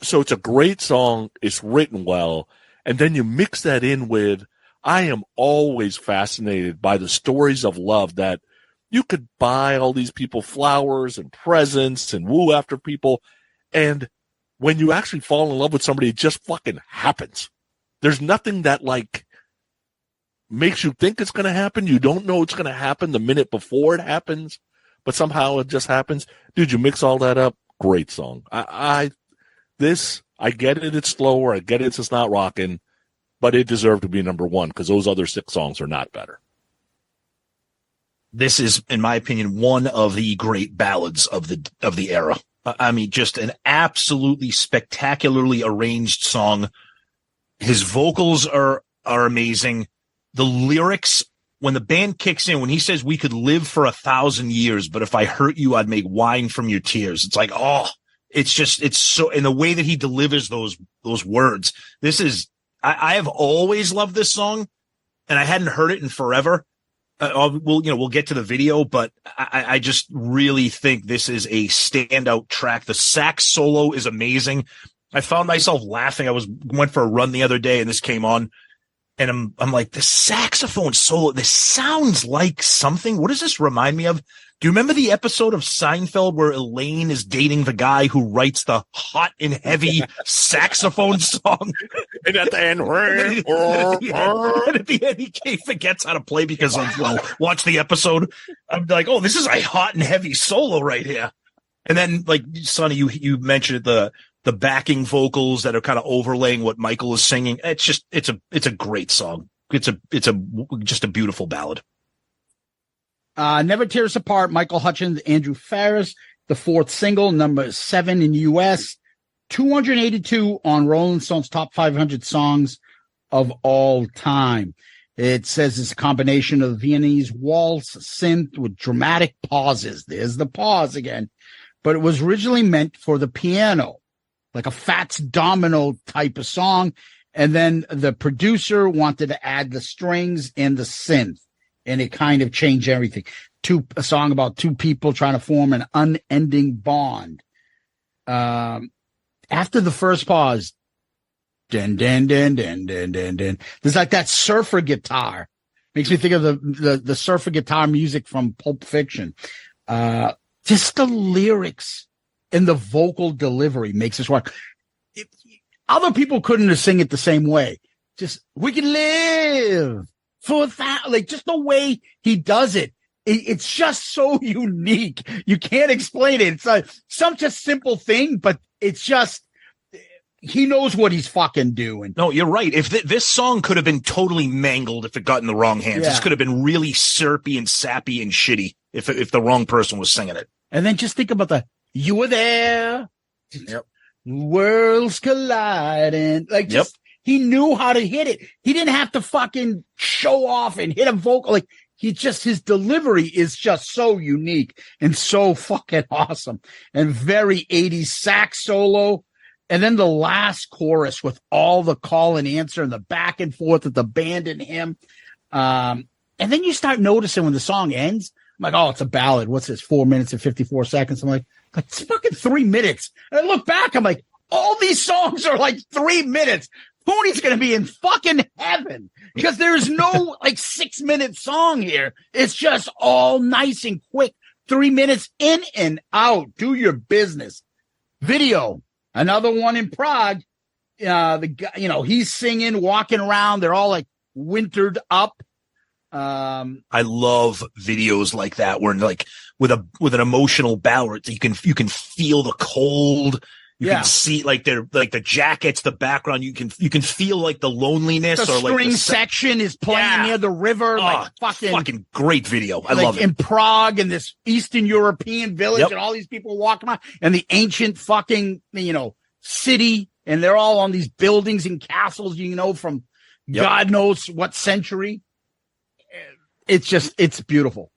[SPEAKER 2] so it's a great song. It's written well. And then you mix that in with, I am always fascinated by the stories of love that you could buy all these people flowers and presents and woo after people. And when you actually fall in love with somebody, it just fucking happens. There's nothing that like makes you think it's going to happen. You don't know it's going to happen the minute before it happens, but somehow it just happens. Dude, you mix all that up. Great song. I get it. It's slower. I get it. It's not rocking, but it deserved to be number 1 because those other 6 songs are not better.
[SPEAKER 3] This is, in my opinion, one of the great ballads of the era. I mean, just an absolutely spectacularly arranged song. His vocals are amazing. The lyrics, when the band kicks in, when he says we could live for 1,000 years, but if I hurt you, I'd make wine from your tears. It's like, it's so, in the way that he delivers those words. This is, I have always loved this song, and I hadn't heard it in forever. We'll get to the video, but I just really think this is a standout track. The sax solo is amazing. I found myself laughing. I went for a run the other day and this came on, and I'm like, the saxophone solo, this sounds like something. What does this remind me of? Do you remember the episode of Seinfeld where Elaine is dating the guy who writes the hot and heavy saxophone song?
[SPEAKER 2] And at the end,
[SPEAKER 3] and at the end, he forgets how to play because of, watch the episode. I'm like, oh, this is a hot and heavy solo right here. And then, like, Sonny, you mentioned the backing vocals that are kind of overlaying what Michael is singing. It's a great song. It's just a beautiful ballad.
[SPEAKER 4] Never Tear Us Apart, Michael Hutchence, Andrew Farriss, the fourth single, number 7 in US, 282 on Rolling Stone's top 500 songs of all time. It says it's a combination of Viennese waltz synth with dramatic pauses. There's the pause again. But it was originally meant for the piano, like a Fats Domino type of song. And then the producer wanted to add the strings and the synth. And it kind of changed everything. A song about two people trying to form an unending bond. After the first pause, den, den, den, den, den, den, den. There's like that surfer guitar. Makes me think of the surfer guitar music from Pulp Fiction. Just the lyrics and the vocal delivery makes this work. Other people couldn't have sing it the same way. Just, we can live for that. Like, just the way he does it. It's just so unique. You can't explain it. It's such a simple thing, but it's just, he knows what he's fucking doing.
[SPEAKER 3] No, you're right. If this song could have been totally mangled if it got in the wrong hands. This could have been really syrupy and sappy and shitty if the wrong person was singing it.
[SPEAKER 4] And then just think about you were there.
[SPEAKER 3] Yep.
[SPEAKER 4] Worlds colliding. Like, just, he knew how to hit it. He didn't have to fucking show off and hit a vocal. Like, his delivery is just so unique and so fucking awesome and very 80s sax solo. And then the last chorus with all the call and answer and the back and forth with the band and him. And then you start noticing when the song ends, I'm like, oh, it's a ballad. What's this? 4 minutes and 54 seconds. I'm like, it's fucking 3 minutes. And I look back, I'm like, all these songs are like 3 minutes. Pony's going to be in fucking heaven because there's no like 6 minute song here. It's just all nice and quick. 3 minutes in and out. Do your business. Video. Another one in Prague. The guy, he's singing, walking around. They're all like wintered up.
[SPEAKER 3] I love videos like that where like with an emotional ballad, you can feel the cold. You can see like the jackets, the background. You can feel like the loneliness.
[SPEAKER 4] The
[SPEAKER 3] or
[SPEAKER 4] string
[SPEAKER 3] like
[SPEAKER 4] section is playing near the river. Like
[SPEAKER 3] fucking great video. I love it.
[SPEAKER 4] In Prague and this Eastern European village and all these people walking around and the ancient fucking, city. And they're all on these buildings and castles, from God knows what century. It's beautiful.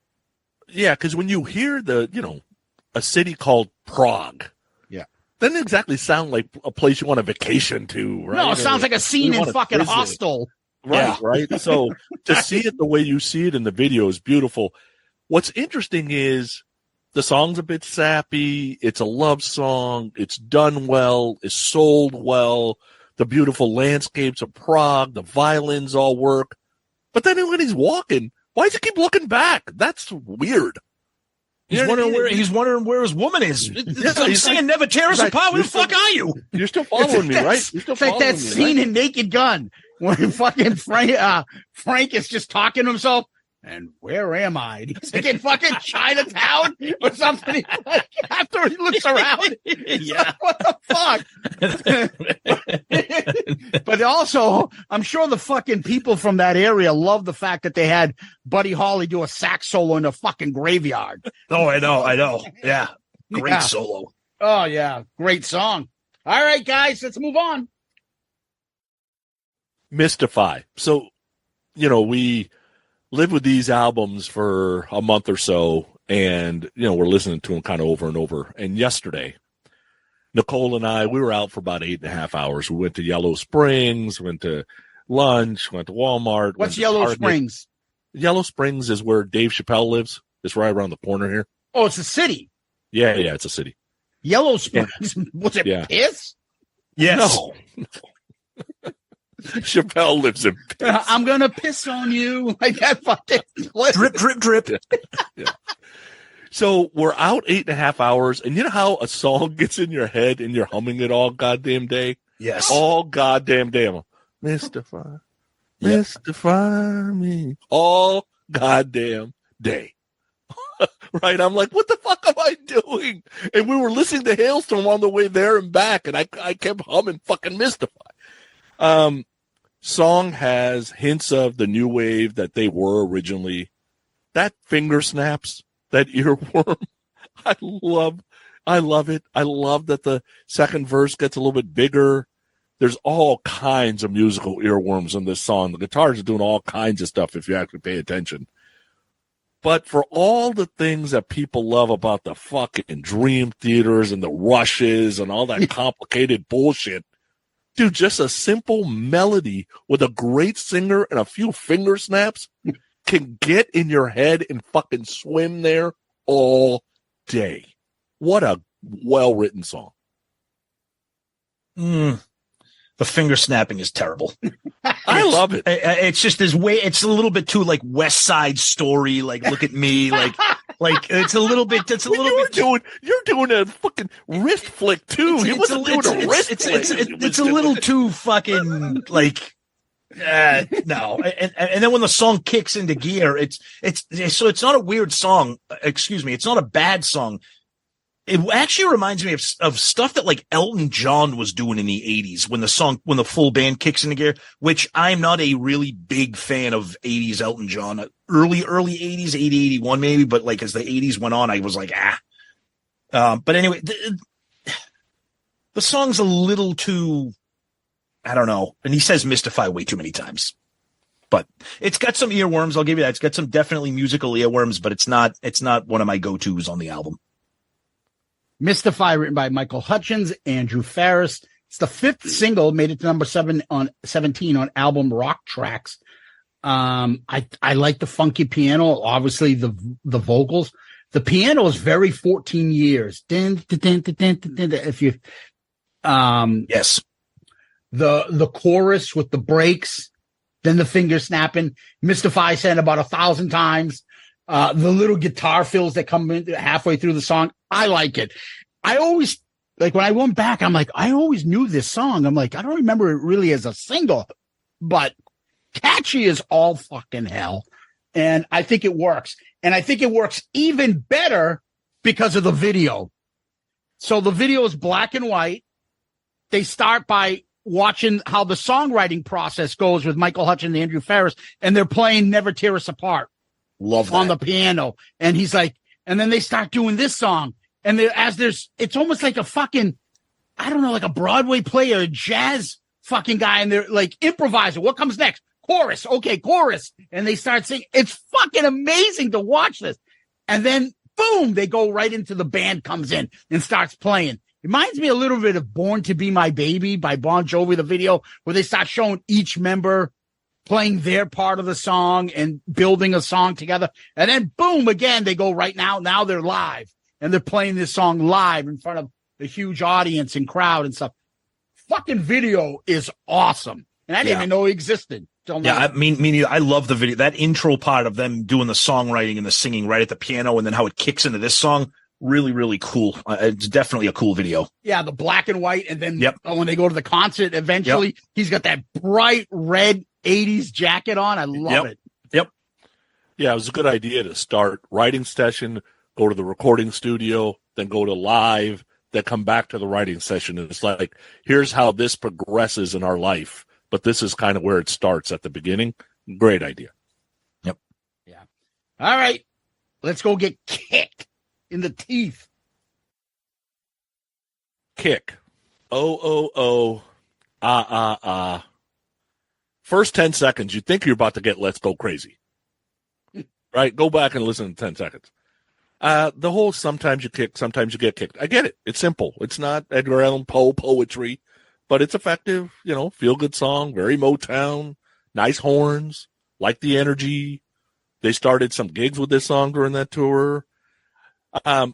[SPEAKER 2] Yeah. Cause when you hear a city called Prague, doesn't exactly sound like a place you want to vacation to, right?
[SPEAKER 4] No, it sounds like a scene in fucking Hostel.
[SPEAKER 2] Right, right. So to see it the way you see it in the video is beautiful. What's interesting is the song's a bit sappy. It's a love song. It's done well. It's sold well. The beautiful landscapes of Prague, the violins all work. But then when he's walking, why does he keep looking back? That's weird.
[SPEAKER 3] He's wondering where his woman is. I'm saying never tear us apart. Where the fuck are you?
[SPEAKER 2] You're still following me, right? You're still
[SPEAKER 4] it's like that scene in Naked Gun when fucking Frank is just talking to himself. And where am I? He's like in fucking Chinatown or something. Like, after he looks around, like, what the fuck? But also, I'm sure the fucking people from that area love the fact that they had Buddy Holly do a sax solo in a fucking graveyard.
[SPEAKER 3] Oh, I know. Yeah. Great solo.
[SPEAKER 4] Oh, yeah. Great song. All right, guys, let's move on.
[SPEAKER 2] Mystify. So, we live with these albums for a month or so, and we're listening to them kind of over and over. And yesterday, Nicole and I, we were out for about 8.5 hours. We went to Yellow Springs, went to lunch, went to Walmart.
[SPEAKER 4] What's Yellow Springs?
[SPEAKER 2] Yellow Springs is where Dave Chappelle lives. It's right around the corner here.
[SPEAKER 4] Oh, it's a city.
[SPEAKER 2] Yeah, it's a city.
[SPEAKER 4] Yellow Springs. Was it piss?
[SPEAKER 3] Yes.
[SPEAKER 2] No. Chappelle lives in piss.
[SPEAKER 4] I'm gonna piss on you like that fucking
[SPEAKER 3] Drip, drip, drip.
[SPEAKER 2] Yeah. So we're out 8.5 hours, and you know how a song gets in your head and you're humming it all goddamn day?
[SPEAKER 3] Yes.
[SPEAKER 2] All goddamn day. Mystify me. All goddamn day. Right? I'm like, what the fuck am I doing? And we were listening to Hailstorm on the way there and back, and I kept humming fucking Mystify. Song has hints of the new wave that they were originally. That finger snaps, that earworm, I love it. I love that the second verse gets a little bit bigger. There's all kinds of musical earworms in this song. The guitars are doing all kinds of stuff if you actually pay attention. But for all the things that people love about the fucking Dream Theaters and the rushes and all that complicated bullshit, dude, just a simple melody with a great singer and a few finger snaps can get in your head and fucking swim there all day. What a well-written song.
[SPEAKER 3] The finger snapping is terrible.
[SPEAKER 2] I love it.
[SPEAKER 3] It's just it's a little bit too like West Side Story. Like, look at me. Like it's a little bit.
[SPEAKER 2] You're doing a fucking wrist flick too. He wasn't doing a wrist flick.
[SPEAKER 3] It's a little too fucking like. No. And then when the song kicks into gear, it's not a weird song. Excuse me. It's not a bad song. It actually reminds me of stuff that like Elton John was doing in the 80s when the full band kicks into gear, which I'm not a really big fan of 80s Elton John, early 80s, 80, 81 maybe. But like as the 80s went on, I was like, but anyway, the song's a little too, I don't know. And he says mystify way too many times, but it's got some earworms. I'll give you that. It's got some definitely musical earworms, but it's not one of my go-tos on the album.
[SPEAKER 4] Mystify, written by Michael Hutchence, Andrew Farriss. It's the fifth single, made it to number 17 on album Rock Tracks. I like the funky piano, obviously the vocals. The piano is very 14 years. If you,
[SPEAKER 3] yes.
[SPEAKER 4] The chorus with the breaks, then the finger snapping, Mystify said about 1,000 times. The little guitar fills that come in halfway through the song. I like it. I always, like when I went back, I'm like, I always knew this song. I'm like, I don't remember it really as a single, but catchy as all fucking hell. And I think it works. And I think it works even better because of the video. So the video is black and white. They start by watching how the songwriting process goes with Michael Hutchence and Andrew Farriss, and they're playing Never Tear Us Apart.
[SPEAKER 3] Love that.
[SPEAKER 4] On the piano. And he's like, and then they start doing this song. And it's almost like a fucking, I don't know, like a Broadway play or a jazz fucking guy. And they're like improvising. What comes next? Chorus. Okay, chorus. And they start singing. It's fucking amazing to watch this. And then boom, they go right into the band comes in and starts playing. It reminds me a little bit of Born to Be My Baby by Bon Jovi, the video where they start showing each member playing their part of the song and building a song together. And then boom, again, they go right now. Now they're live and they're playing this song live in front of a huge audience and crowd and stuff. Fucking video is awesome. And I didn't even know it existed.
[SPEAKER 3] I mean, I love the video. That intro part of them doing the songwriting and the singing right at the piano and then how it kicks into this song. Really, really cool. It's definitely a cool video.
[SPEAKER 4] Yeah, the black and white. And then when they go to the concert, eventually he's got that bright red 80s jacket on. I love it.
[SPEAKER 3] Yep.
[SPEAKER 2] Yeah, it was a good idea to start writing session, go to the recording studio, then go to live, then come back to the writing session. And it's like, here's how this progresses in our life. But this is kind of where it starts at the beginning. Great idea.
[SPEAKER 3] Yep.
[SPEAKER 4] Yeah. All right. Let's go get kicked in the teeth.
[SPEAKER 2] Kick. Ah. First 10 seconds, you think you're about to get Let's Go Crazy. Right? Go back and listen to 10 seconds. The whole sometimes you kick, sometimes you get kicked. I get it. It's simple. It's not Edgar Allan Poe poetry, but it's effective. Feel-good song, very Motown, nice horns, like the energy. They started some gigs with this song during that tour. I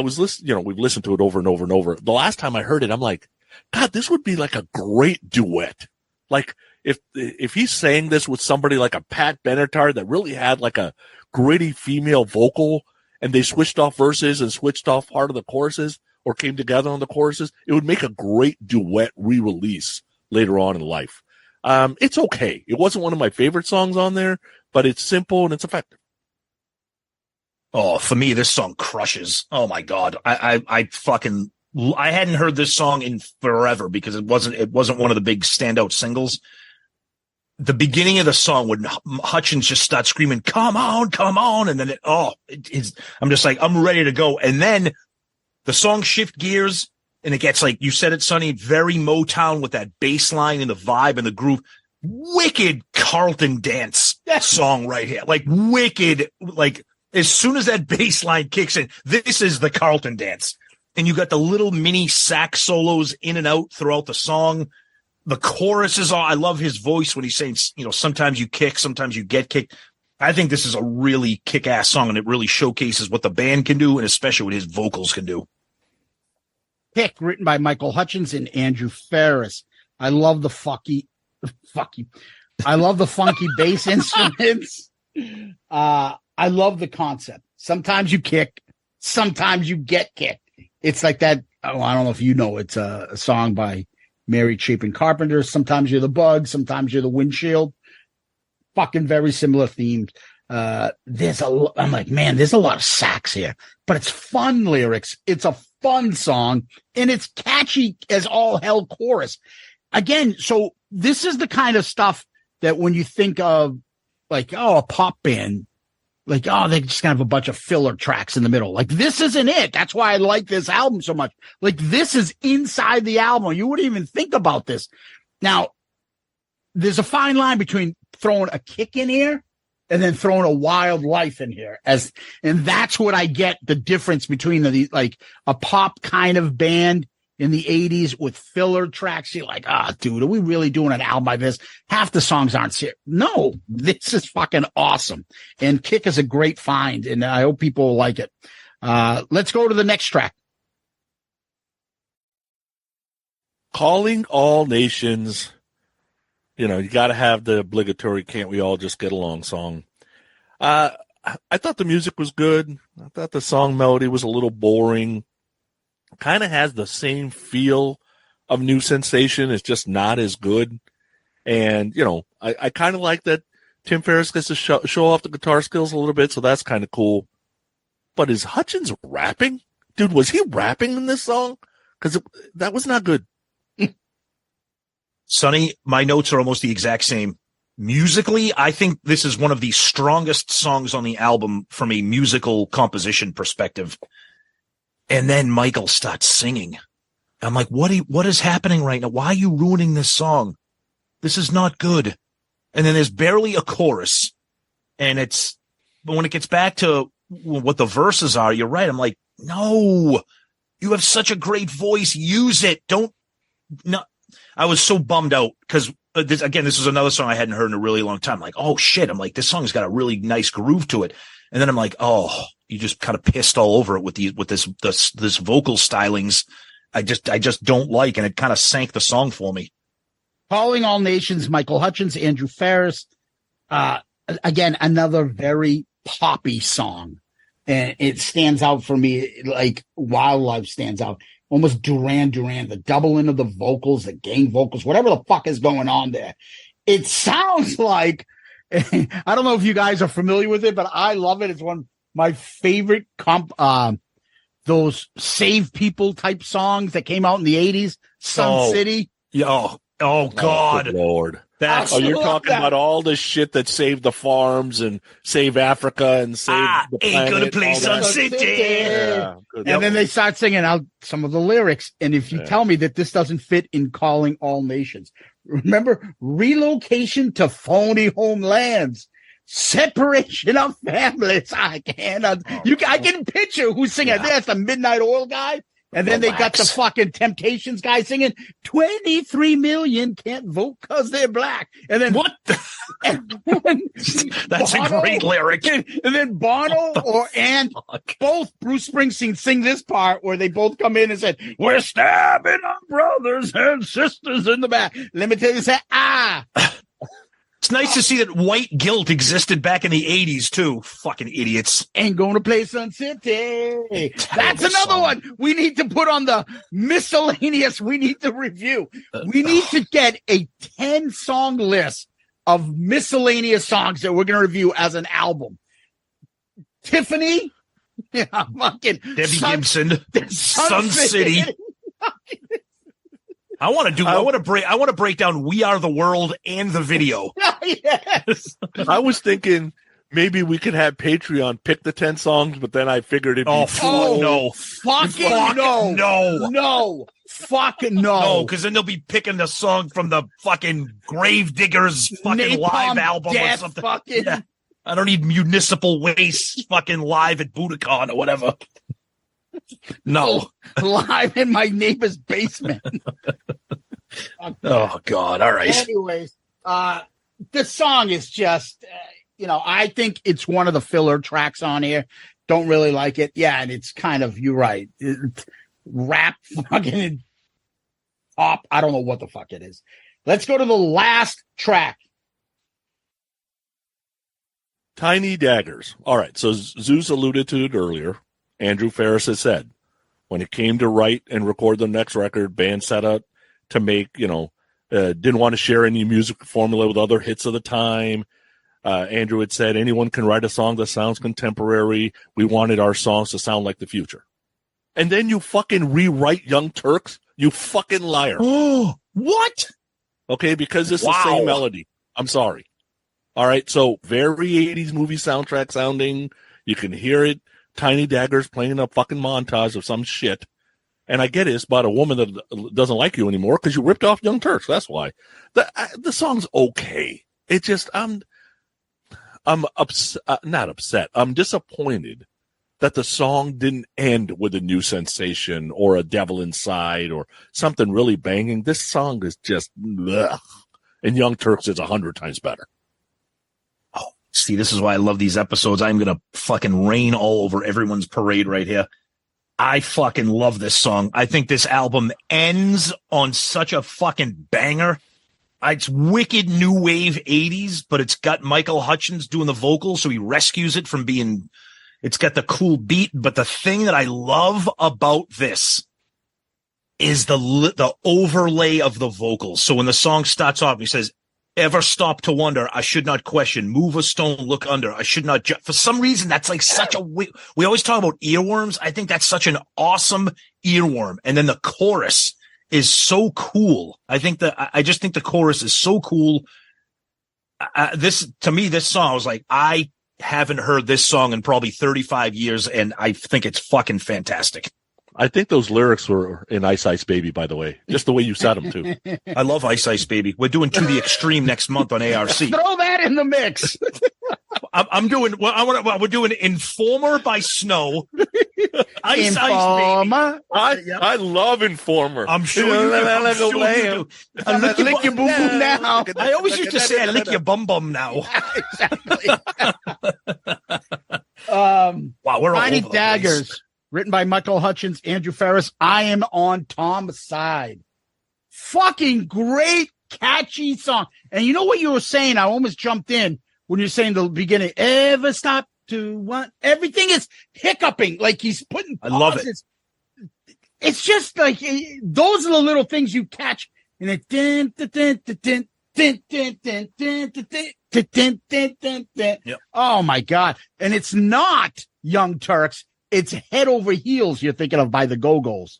[SPEAKER 2] was listening, we've listened to it over and over and over. The last time I heard it, I'm like, God, this would be like a great duet. Like, if he sang this with somebody like a Pat Benatar that really had like a gritty female vocal, and they switched off verses and switched off part of the choruses or came together on the choruses, it would make a great duet re-release later on in life. It's okay. It wasn't one of my favorite songs on there, but it's simple and it's effective.
[SPEAKER 3] Oh, for me, this song crushes. Oh my God. I hadn't heard this song in forever because it wasn't one of the big standout singles. The beginning of the song when Hutchence just starts screaming, come on. And then I'm just like, I'm ready to go. And then the song shift gears and it gets like, you said it, Sonny, very Motown with that bass line and the vibe and the groove. Wicked Carlton dance song right here. Like wicked, like as soon as that bass line kicks in, this is the Carlton dance. And you got the little mini sax solos in and out throughout the song. The chorus is all, I love his voice when he's saying, sometimes you kick, sometimes you get kicked. I think this is a really kick-ass song, and it really showcases what the band can do, and especially what his vocals can do.
[SPEAKER 4] Kick, written by Michael Hutchence and Andrew Farriss. I love the I love the funky bass instruments. I love the concept. Sometimes you kick, sometimes you get kicked. It's like that. Oh, I don't know if you know. It's a song by Mary Chapin Carpenter. Sometimes you're the bug, sometimes you're the windshield. Fucking very similar themes. I'm like, man, there's a lot of sax here, but it's fun lyrics. It's a fun song, and it's catchy as all hell chorus. Again, so this is the kind of stuff that when you think of like, a pop band, like, they just kind of have a bunch of filler tracks in the middle. Like, this isn't it. That's why I like this album so much. Like, this is inside the album. You wouldn't even think about this. Now, there's a fine line between throwing a kick in here and then throwing a wild life in here. And that's what I get the difference between like a pop kind of band in the 80s with filler tracks. You're like, dude, are we really doing an album by this? Half the songs aren't serious. No, this is fucking awesome. And Kick is a great find, and I hope people will like it. Let's go to the next track.
[SPEAKER 2] Calling All Nations. You got to have the obligatory Can't We All Just Get Along song. I thought the music was good. I thought the song melody was a little boring. Kind of has the same feel of New Sensation. It's just not as good. And, I kind of like that Tim Farriss gets to show off the guitar skills a little bit, so that's kind of cool. But is Hutchence rapping? Dude, was he rapping in this song? Because that was not good.
[SPEAKER 3] Sonny, my notes are almost the exact same. Musically, I think this is one of the strongest songs on the album from a musical composition perspective. And then Michael starts singing. I'm like, what is happening right now? Why are you ruining this song? This is not good. And then there's barely a chorus. But when it gets back to what the verses are, you're right. I'm like, no, you have such a great voice. Use it. I was so bummed out because this is another song I hadn't heard in a really long time. Like, oh shit. I'm like, this song's got a really nice groove to it. And then I'm like, oh, you just kind of pissed all over it with this vocal stylings. I just don't like, and it kind of sank the song for me.
[SPEAKER 4] Calling All Nations, Michael Hutchence, Andrew Farriss. Again, another very poppy song. And it stands out for me like Wildlife stands out. Almost Duran Duran, the double in of the vocals, the gang vocals, whatever the fuck is going on there. It sounds like, I don't know if you guys are familiar with it, but I love it. It's one of my favorite those Save People type songs that came out in the 80s. Sun City.
[SPEAKER 3] Oh God.
[SPEAKER 2] Oh, Lord. You're talking about all the shit that saved the farms and save Africa and save the planet.
[SPEAKER 3] Ain't gonna play Sun City.
[SPEAKER 2] Yeah,
[SPEAKER 4] and then they start singing out some of the lyrics. And if you tell me that this doesn't fit in Calling All Nations, remember relocation to phony homelands, separation of families. I can picture who's singing. That's the Midnight Oil guy. And then they got the fucking Temptations guy singing 23 million can't vote because they're black. And then
[SPEAKER 3] what? That's a great lyric.
[SPEAKER 4] And then Bono and both Bruce Springsteen sing this part where they both come in and said, "We're stabbing our brothers and sisters in the back." Let me tell you, say,
[SPEAKER 3] It's nice to see that white guilt existed back in the 80s, too. Fucking idiots.
[SPEAKER 4] Ain't going to play Sun City. That's another one we need to put on the miscellaneous we need to review. We need to get a 10-song list of miscellaneous songs that we're going to review as an album. Tiffany. Yeah, fucking
[SPEAKER 3] Debbie Gibson. Sun City. I want to break down We Are the World and the video.
[SPEAKER 4] Yes.
[SPEAKER 2] I was thinking maybe we could have Patreon pick the 10 songs, but then I figured it'd be
[SPEAKER 3] no.
[SPEAKER 4] Fucking no. Fucking no.
[SPEAKER 3] No, because then they'll be picking the song from the fucking Gravediggers fucking live album or something. Yeah. I don't need Municipal Waste fucking live at Budokan or whatever. No.
[SPEAKER 4] Live in my neighbor's basement.
[SPEAKER 3] Oh, God. All right.
[SPEAKER 4] Anyways, the song is just, I think it's one of the filler tracks on here. Don't really like it. Yeah, and it's kind of, you're right. Rap fucking pop. I don't know what the fuck it is. Let's go to the last track.
[SPEAKER 2] Tiny Daggers. All right. So Zeus alluded to it earlier. Andrew Farriss has said when it came to write and record the next record, band set out to make, didn't want to share any music formula with other hits of the time. Andrew had said anyone can write a song that sounds contemporary. We wanted our songs to sound like the future. And then you fucking rewrite Young Turks, you fucking liar.
[SPEAKER 3] Oh, what?
[SPEAKER 2] Okay, because it's the same melody. I'm sorry. All right, so very 80s movie soundtrack sounding. You can hear it. Tiny Daggers playing a fucking montage of some shit. And I get it. It's about a woman that doesn't like you anymore because you ripped off Young Turks. That's why. The song's okay. It just, I'm not upset. I'm disappointed that the song didn't end with a new sensation or a devil inside or something really banging. This song is just, ugh. And Young Turks is 100 times better.
[SPEAKER 3] See, this is why I love these episodes. I'm going to fucking rain all over everyone's parade right here. I fucking love this song. I think this album ends on such a fucking banger. It's wicked new wave 80s, but it's got Michael Hutchence doing the vocals, so he rescues it from being, it's got the cool beat. But the thing that I love about this is the overlay of the vocals. So when the song starts off, he says, "Ever stop to wonder? I should not question. Move a stone, look under. I should not for some reason, that's like such a, we always talk about earworms. I think that's such an awesome earworm. And then the chorus is so cool. I just think the chorus is so cool. To me, this song, I was like, I haven't heard this song in probably 35 years. And I think it's fucking fantastic.
[SPEAKER 2] I think those lyrics were in Ice Ice Baby, by the way. Just the way you said them, too.
[SPEAKER 3] I love Ice Ice Baby. We're doing To the Extreme next month on ARC.
[SPEAKER 4] Throw that in the mix.
[SPEAKER 3] We're doing Informer by Snow. Ice
[SPEAKER 4] Informer.
[SPEAKER 3] Ice Baby.
[SPEAKER 2] I love Informer.
[SPEAKER 3] I'm sure you do. I lick your boom boom now. I always used to say I lick your bum bum now.
[SPEAKER 4] Exactly.
[SPEAKER 3] Wow, we're all
[SPEAKER 4] Tiny
[SPEAKER 3] over the
[SPEAKER 4] Daggers.
[SPEAKER 3] place.
[SPEAKER 4] Written by Michael Hutchence, Andrew Farriss. I am on Tom's side. Fucking great, catchy song. And you know what you were saying? I almost jumped in when you're saying the beginning. Ever stop to want? Everything is hiccuping. Like he's putting pauses.
[SPEAKER 3] I love it.
[SPEAKER 4] It's just like, those are the little things you catch. And it,
[SPEAKER 3] Yep.
[SPEAKER 4] Oh my God. And it's not Young Turks. It's Head Over Heels you're thinking of by the Go-Go's.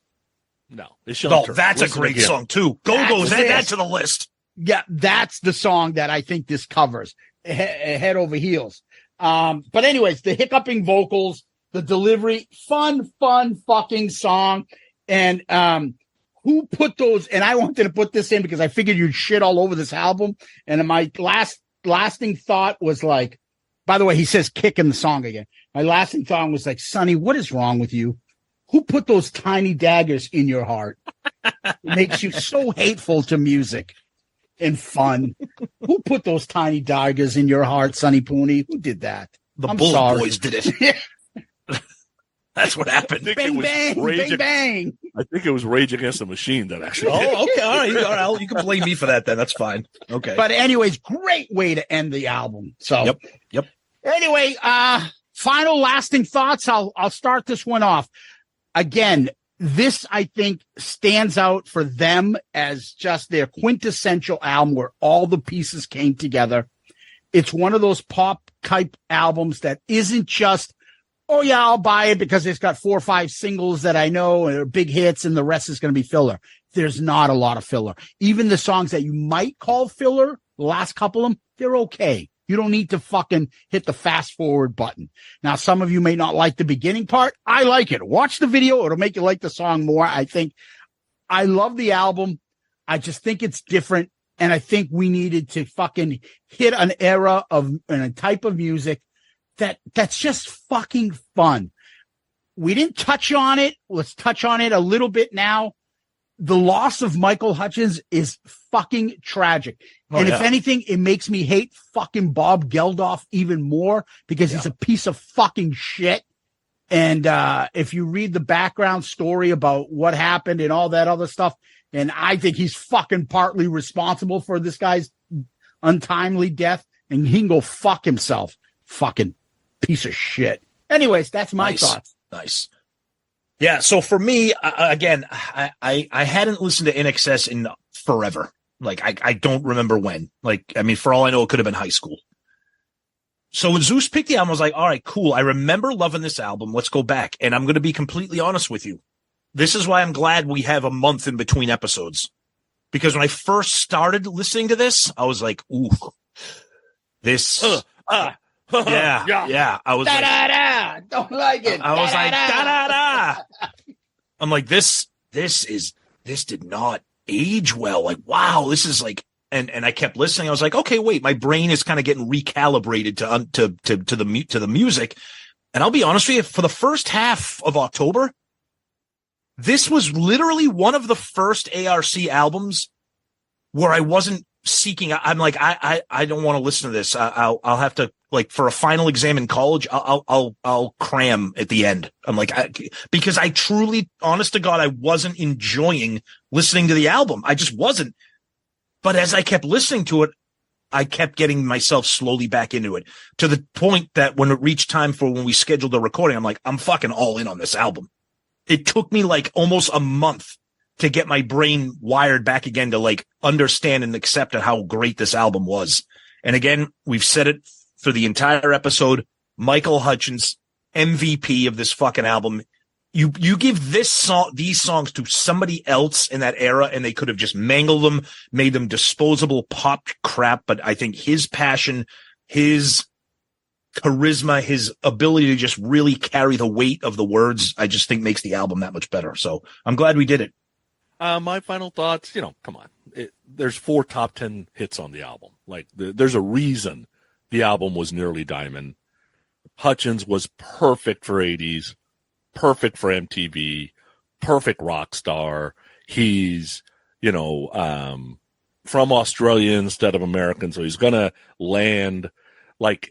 [SPEAKER 2] No, it's Young Turks.
[SPEAKER 3] That's a great song too. Go-Go's, add that to the list.
[SPEAKER 4] Yeah, that's the song that I think this covers. Head Over Heels. But anyways, the hiccuping vocals, the delivery, fun fucking song. And who put those? And I wanted to put this in because I figured you'd shit all over this album. And my lasting thought was like, by the way, he says kick in the song again. My lasting thought was like, Sonny, what is wrong with you? Who put those tiny daggers in your heart? It makes you so hateful to music. and fun. Who put those tiny daggers in your heart, Sonny Pooney? Who did that?
[SPEAKER 3] The
[SPEAKER 4] I'm
[SPEAKER 3] Bullet
[SPEAKER 4] sorry.
[SPEAKER 3] Boys did it. That's what happened.
[SPEAKER 4] Bang, bang, bang.
[SPEAKER 2] I think it was Rage Against the Machine that actually did.
[SPEAKER 3] Oh, okay. All right. You can blame me for that then. That's fine. Okay.
[SPEAKER 4] But anyways, great way to end the album. So,
[SPEAKER 3] Yep.
[SPEAKER 4] Anyway, final lasting thoughts. I'll start this one off. Again, this, I think, stands out for them as just their quintessential album where all the pieces came together. It's one of those pop type albums that isn't just, oh yeah, I'll buy it because it's got 4 or 5 singles that I know and are big hits and the rest is going to be filler. There's not a lot of filler. Even the songs that you might call filler, the last couple of them, they're okay. You don't need to fucking hit the fast forward button. Now, some of you may not like the beginning part. I like it. Watch the video. It'll make you like the song more. I love the album. I just think it's different. And I think we needed to fucking hit an era of and a type of music that's just fucking fun. We didn't touch on it. Let's touch on it a little bit now. The loss of Michael Hutchence is fucking tragic. If anything, it makes me hate fucking Bob Geldof even more because he's a piece of fucking shit. And if you read the background story about what happened and all that other stuff, and I think he's fucking partly responsible for this guy's untimely death, and he can go fuck himself. Fucking piece of shit. Anyways, that's my thoughts.
[SPEAKER 3] Nice. Yeah. So for me, again, I hadn't listened to INXS in forever. Like, I don't remember when. Like, I mean, for all I know, it could have been high school. So when Zeus picked the album, I was like, all right, cool. I remember loving this album. Let's go back. And I'm going to be completely honest with you. This is why I'm glad we have a month in between episodes. Because when I first started listening to this, I was like, ooh, this. Yeah. I was like,
[SPEAKER 4] don't like it.
[SPEAKER 3] I was like, da. I'm like, this did not age well. Like, wow, this is like, and I kept listening. I was like, okay, wait, my brain is kind of getting recalibrated to the music. And I'll be honest with you, for the first half of October, this was literally one of the first ARC albums where I wasn't seeking. I'm like, I don't want to listen to this. I'll have to, like, for a final exam in college, I'll cram at the end. I'm like, because I truly, honest to God, I wasn't enjoying listening to the album. I just wasn't. But as I kept listening to it, I kept getting myself slowly back into it to the point that when it reached time for when we scheduled the recording, I'm like, I'm fucking all in on this album. It took me like almost a month to get my brain wired back again to like understand and accept how great this album was. And again, we've said it for the entire episode. Michael Hutchence, MVP of this fucking album. You give these songs to somebody else in that era and they could have just mangled them, made them disposable pop crap. But I think his passion, his charisma, his ability to just really carry the weight of the words, I just think makes the album that much better. So I'm glad we did it.
[SPEAKER 2] My final thoughts, come on. There's 4 top 10 hits on the album. Like, there's a reason the album was nearly diamond. Hutchence was perfect for 80s, perfect for MTV, perfect rock star. He's, from Australia instead of American, so he's going to land. Like,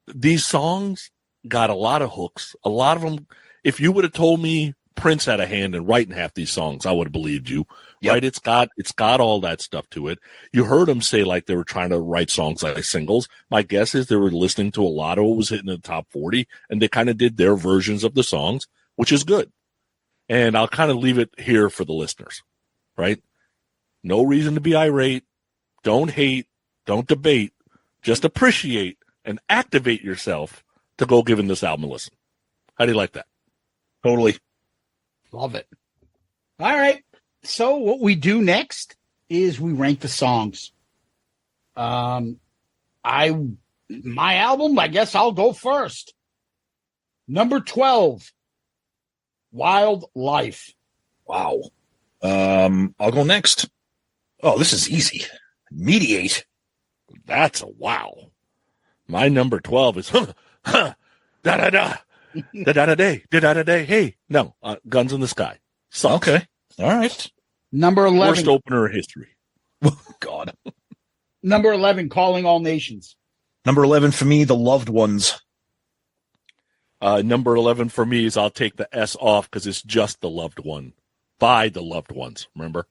[SPEAKER 2] these songs got a lot of hooks. A lot of them, if you would have told me Prince had a hand in writing half these songs, I would have believed you. Yep. Right? It's got all that stuff to it. You heard them say like they were trying to write songs like singles. My guess is they were listening to a lot of what was hitting the top 40, and they kind of did their versions of the songs, which is good. And I'll kind of leave it here for the listeners, right? No reason to be irate. Don't hate. Don't debate. Just appreciate and activate yourself to go giving this album a listen. How do you like that?
[SPEAKER 3] Totally.
[SPEAKER 4] Love it. All right. So what we do next is we rank the songs. My album, I guess I'll go first. Number 12, Wild Life.
[SPEAKER 3] Wow. I'll go next. Oh, this is easy. Mediate.
[SPEAKER 2] That's a wow. My number 12 is da da da. Da-da-da-day. Hey, no, Guns in the Sky. Sucks.
[SPEAKER 3] Okay. All right.
[SPEAKER 4] Number 11.
[SPEAKER 2] Worst opener in history.
[SPEAKER 3] God.
[SPEAKER 4] Number 11, Calling All Nations.
[SPEAKER 3] Number 11 for me, The Loved Ones.
[SPEAKER 2] Number 11 for me is I'll take the S off because it's just The Loved One. By The Loved Ones, remember?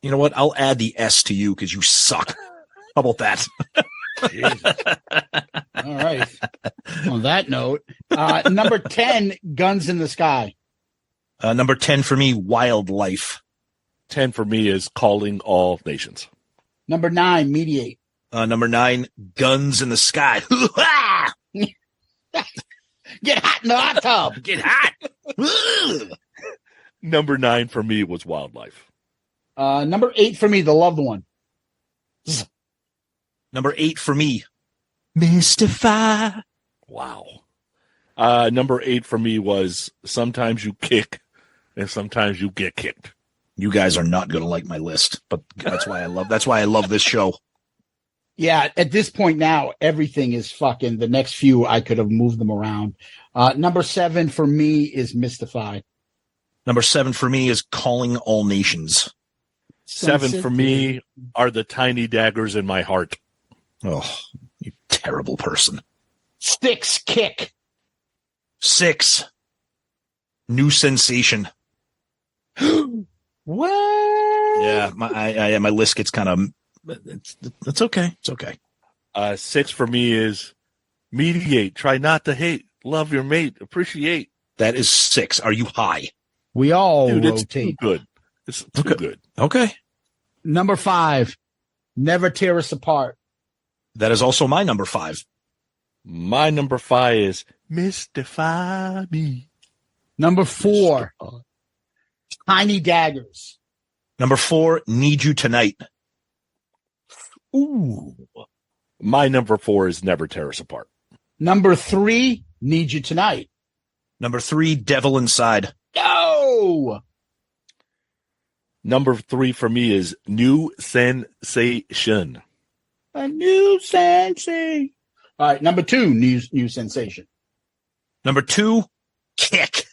[SPEAKER 3] You know what? I'll add the S to you because you suck. How about that?
[SPEAKER 4] All right. On that note, number 10, Guns in the Sky.
[SPEAKER 3] Number 10 for me, Wildlife.
[SPEAKER 2] 10 for me is Calling All Nations.
[SPEAKER 4] Number 9, Mediate.
[SPEAKER 3] Number 9, Guns in the Sky.
[SPEAKER 4] Get hot in the hot tub.
[SPEAKER 3] Get hot.
[SPEAKER 2] Number 9 for me was Wildlife.
[SPEAKER 4] Number 8 for me, The Loved One.
[SPEAKER 3] Number 8 for me, Mystify.
[SPEAKER 2] Wow. Number 8 for me was Sometimes You Kick and Sometimes You Get Kicked.
[SPEAKER 3] You guys are not going to like my list, but that's why I love this show.
[SPEAKER 4] Yeah, at this point now, everything is fucking, the next few, I could have moved them around. Number 7 for me is Mystify.
[SPEAKER 3] Number 7 for me is Calling All Nations.
[SPEAKER 2] 7 for me are the tiny daggers in my heart.
[SPEAKER 3] Oh, you terrible person.
[SPEAKER 4] Styx, Kick.
[SPEAKER 3] 6, New Sensation.
[SPEAKER 4] What?
[SPEAKER 3] Yeah, my list gets kind of. It's okay. It's okay.
[SPEAKER 2] 6 for me is Mediate. Try not to hate. Love your mate. Appreciate.
[SPEAKER 3] That is 6. Are you high?
[SPEAKER 4] We all
[SPEAKER 2] Dude, it's
[SPEAKER 4] rotate.
[SPEAKER 2] too good. It's too good.
[SPEAKER 3] Okay.
[SPEAKER 4] Number 5, Never Tear Us Apart.
[SPEAKER 3] That is also my number 5.
[SPEAKER 2] My number 5 is Mystify Me.
[SPEAKER 4] Number 4, Tiny Daggers.
[SPEAKER 3] Number 4, Need You Tonight.
[SPEAKER 4] Ooh.
[SPEAKER 2] My number 4 is Never Tear Us Apart.
[SPEAKER 4] Number 3, Need You Tonight.
[SPEAKER 3] Number 3, Devil Inside.
[SPEAKER 4] No!
[SPEAKER 2] Number 3 for me is New Sensation.
[SPEAKER 4] A new sensation. All right, number 2, new sensation.
[SPEAKER 3] Number 2, Kick.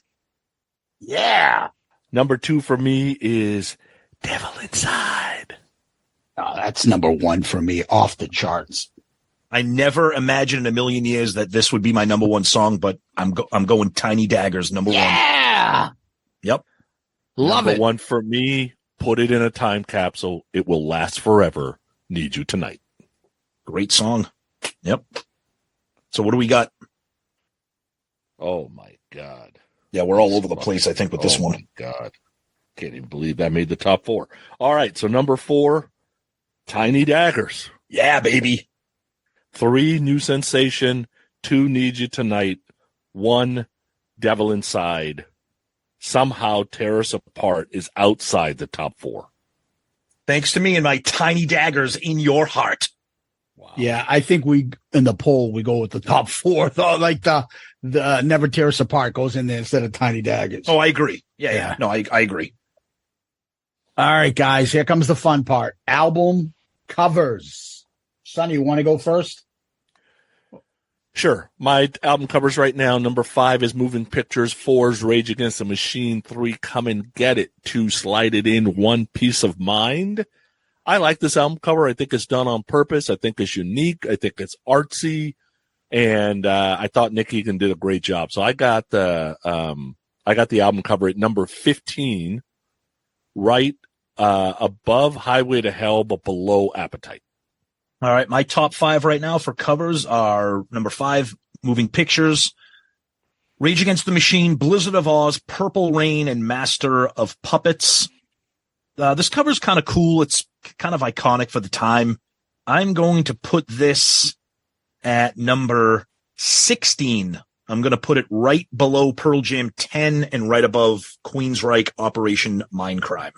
[SPEAKER 4] Yeah.
[SPEAKER 2] Number 2 for me is Devil Inside.
[SPEAKER 4] Oh, that's number 1 for me, off the charts.
[SPEAKER 3] I never imagined in a million years that this would be my number 1 song, but I'm going Tiny Daggers, number 1.
[SPEAKER 4] Yeah.
[SPEAKER 3] Yep.
[SPEAKER 4] Love
[SPEAKER 2] number
[SPEAKER 4] it.
[SPEAKER 2] 1 for me, put it in a time capsule. It will last forever. Need You Tonight.
[SPEAKER 3] Great song. Yep. So what do we got?
[SPEAKER 2] Oh, my God.
[SPEAKER 3] Yeah, we're all over the place, I think, with this one.
[SPEAKER 2] Oh, my God. Can't even believe that made the top 4. All right, so number 4, Tiny Daggers.
[SPEAKER 3] Yeah, baby.
[SPEAKER 2] 3, New Sensation. 2, Need You Tonight. 1, Devil Inside. Somehow Tear Us Apart is outside the top 4.
[SPEAKER 3] Thanks to me and my Tiny Daggers in your heart.
[SPEAKER 2] Wow.
[SPEAKER 4] Yeah, I think in the poll, we go with the top 4. Though, like the Never Tear Us Apart goes in there instead of Tiny Daggers.
[SPEAKER 3] Oh, I agree. Yeah. No, I agree.
[SPEAKER 4] All right, guys, here comes the fun part. Album covers. Sonny, you want to go first?
[SPEAKER 2] Sure. My album covers right now. Number 5 is Moving Pictures. 4 is Rage Against the Machine. 3, Come and Get It. 2, Slide It In. 1, Peace of Mind. I like this album cover. I think it's done on purpose. I think it's unique. I think it's artsy. And I thought Nick Egan did a great job. So I got the album cover at number 15, right above Highway to Hell, but below Appetite.
[SPEAKER 3] All right, my top 5 right now for covers are number 5, Moving Pictures, Rage Against the Machine, Blizzard of Oz, Purple Rain, and Master of Puppets. This cover's kind of cool. It's kind of iconic for the time. I'm going to put this at number 16. I'm going to put it right below Pearl Jam 10 and right above Queensryche Operation Mindcrime.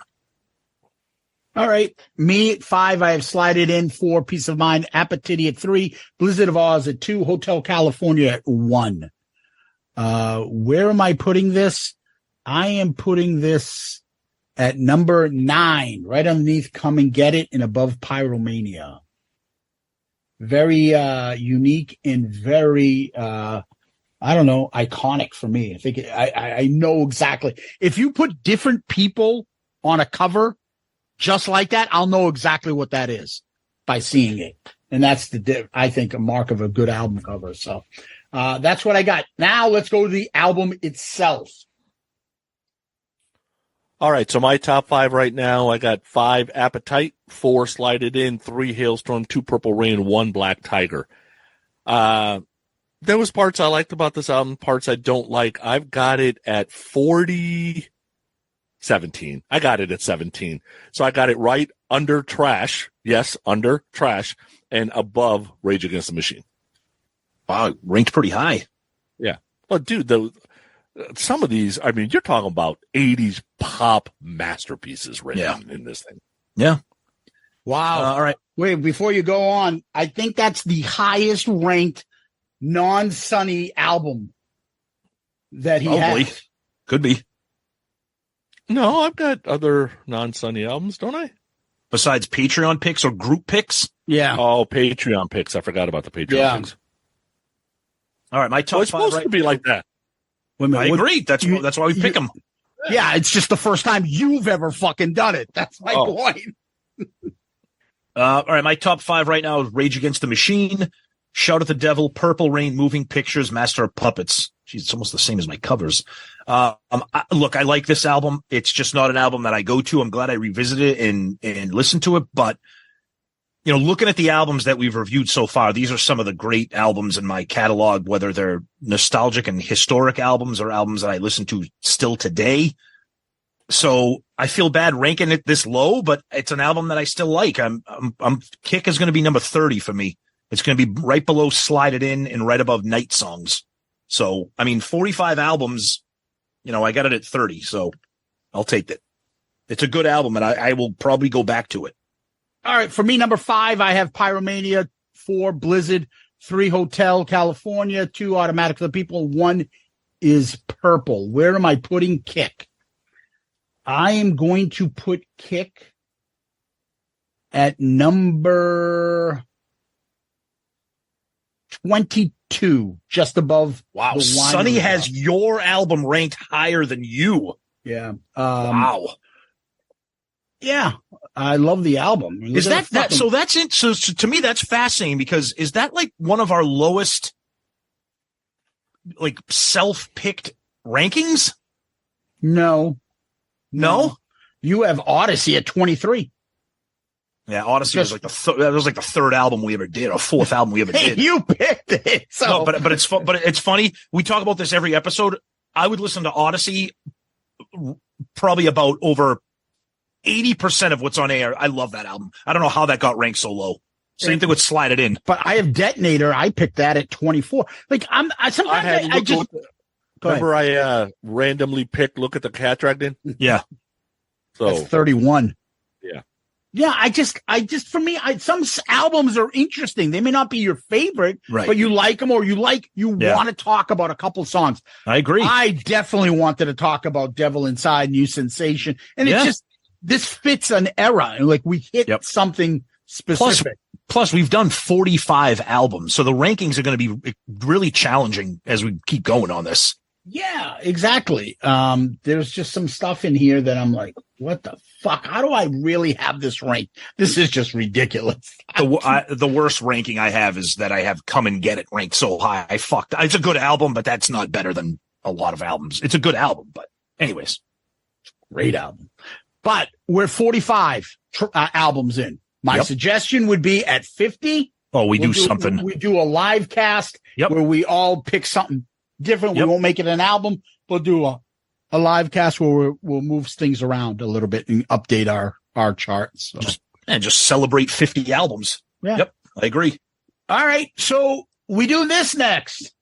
[SPEAKER 4] All right. Me at 5, I have Slide It In. 4, Peace of Mind. Appetite at 3, Blizzard of Oz at 2, Hotel California at 1. Where am I putting this? I am putting this at number 9, right underneath Come and Get It and above Pyromania. Very unique and very iconic for me. I think I know exactly. If you put different people on a cover, just like that, I'll know exactly what that is by seeing it. And that's I think, a mark of a good album cover. So that's what I got. Now let's go to the album itself.
[SPEAKER 2] All right, so my top 5 right now, I got 5 Appetite, 4 Slide It In, 3 Hailstorm, 2 Purple Rain, 1 Black Tiger. There was parts I liked about this album, parts I don't like. I've got it at 17. I got it at 17. So I got it right under Trash. Yes, under Trash, and above Rage Against the Machine.
[SPEAKER 3] Wow, ranked pretty high.
[SPEAKER 2] Yeah. Well, dude, some of these, I mean, you're talking about 80s pop masterpieces written in this thing.
[SPEAKER 3] Yeah.
[SPEAKER 4] Wow.
[SPEAKER 3] All right.
[SPEAKER 4] Wait, before you go on, I think that's the highest ranked non-Sonny album that he has.
[SPEAKER 3] Could be.
[SPEAKER 2] No, I've got other non-Sonny albums, don't I?
[SPEAKER 3] Besides Patreon picks or group picks?
[SPEAKER 4] Yeah.
[SPEAKER 2] Oh, Patreon picks. I forgot about the Patreon picks.
[SPEAKER 3] All right, my top 5.
[SPEAKER 2] It's supposed to be like that.
[SPEAKER 3] I agree. That's why we pick them.
[SPEAKER 4] Yeah, it's just the first time you've ever fucking done it. That's my point.
[SPEAKER 3] All right, my top 5 right now is Rage Against the Machine, Shout at the Devil, Purple Rain, Moving Pictures, Master of Puppets. Jeez, it's almost the same as my covers. Look, I like this album. It's just not an album that I go to. I'm glad I revisited it and listened to it. But, looking at the albums that we've reviewed so far, these are some of the great albums in my catalog, whether they're nostalgic and historic albums or albums that I listen to still today. So I feel bad ranking it this low, but it's an album that I still like. Kick is going to be number 30 for me. It's going to be right below Slide It In and right above Night Songs. So, 45 albums, I got it at 30. So I'll take that. It's a good album and I will probably go back to it.
[SPEAKER 4] All right. For me, number 5, I have Pyromania, 4 Blizzard, 3 Hotel California, 2 Automatic for the People, 1 is Purple. Where am I putting Kick? I am going to put Kick at number 22, just above.
[SPEAKER 3] Wow. Sonny has your album ranked higher than you.
[SPEAKER 4] Yeah.
[SPEAKER 3] Wow.
[SPEAKER 4] Yeah. I love the album.
[SPEAKER 3] Is that so that's it. So to me, that's fascinating because is that like one of our lowest, like self-picked rankings?
[SPEAKER 4] No. You have Odyssey at 23.
[SPEAKER 3] Yeah, Odyssey was like the third album we ever did, or fourth album we ever did.
[SPEAKER 4] You picked it. So.
[SPEAKER 3] No, but it's funny. We talk about this every episode. I would listen to Odyssey probably about over 80% of what's on air. I love that album. I don't know how that got ranked so low. Same thing with Slide It In.
[SPEAKER 4] But I have Detonator. I picked that at 24. Like
[SPEAKER 2] Remember I randomly picked Look at the Cat Dragged In?
[SPEAKER 3] Yeah.
[SPEAKER 2] So
[SPEAKER 4] that's 31.
[SPEAKER 2] Yeah.
[SPEAKER 4] Yeah, I just for me, some albums are interesting. They may not be your favorite, right, but you like them or you want to talk about a couple songs.
[SPEAKER 3] I agree.
[SPEAKER 4] I definitely wanted to talk about Devil Inside, New Sensation. And it's just, this fits an era. Like we hit something specific.
[SPEAKER 3] Plus, we've done 45 albums. So the rankings are going to be really challenging as we keep going on this.
[SPEAKER 4] Yeah, exactly. There's just some stuff in here that I'm like, what the fuck? How do I really have this ranked? This is just ridiculous.
[SPEAKER 3] The worst ranking I have is that I have Come and Get It ranked so high. It's a good album, but that's not better than a lot of albums. It's a good album, but anyways.
[SPEAKER 4] Great album. But we're 45 albums in. My suggestion would be at 50.
[SPEAKER 3] Oh, we'll do something.
[SPEAKER 4] We do a live cast where we all pick something different. We won't make it an album. We'll do a live cast where we'll move things around a little bit and update our charts. So.
[SPEAKER 3] Just celebrate 50 albums.
[SPEAKER 4] Yeah.
[SPEAKER 3] Yep. I agree.
[SPEAKER 4] All right. So we do this next.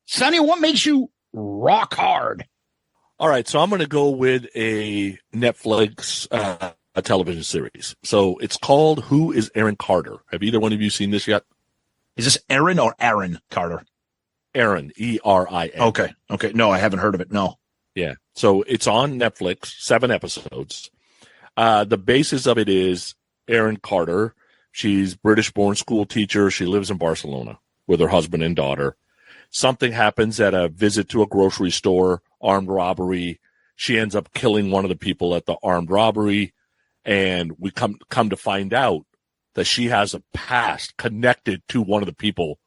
[SPEAKER 4] Sonny, what makes you rock hard?
[SPEAKER 2] All right. So I'm going to go with a Netflix a television series. So it's called Who is Aaron Carter? Have either one of you seen this yet?
[SPEAKER 3] Is this Aaron or Aaron Carter?
[SPEAKER 2] Aaron, E-R-I-N.
[SPEAKER 3] Okay. No, I haven't heard of it. No.
[SPEAKER 2] Yeah. So it's on Netflix, 7 episodes. The basis of it is Aaron Carter. She's British-born school teacher. She lives in Barcelona with her husband and daughter. Something happens at a visit to a grocery store. armed robbery. She ends up killing one of the people at the armed robbery. And we come to find out that she has a past connected to one of the people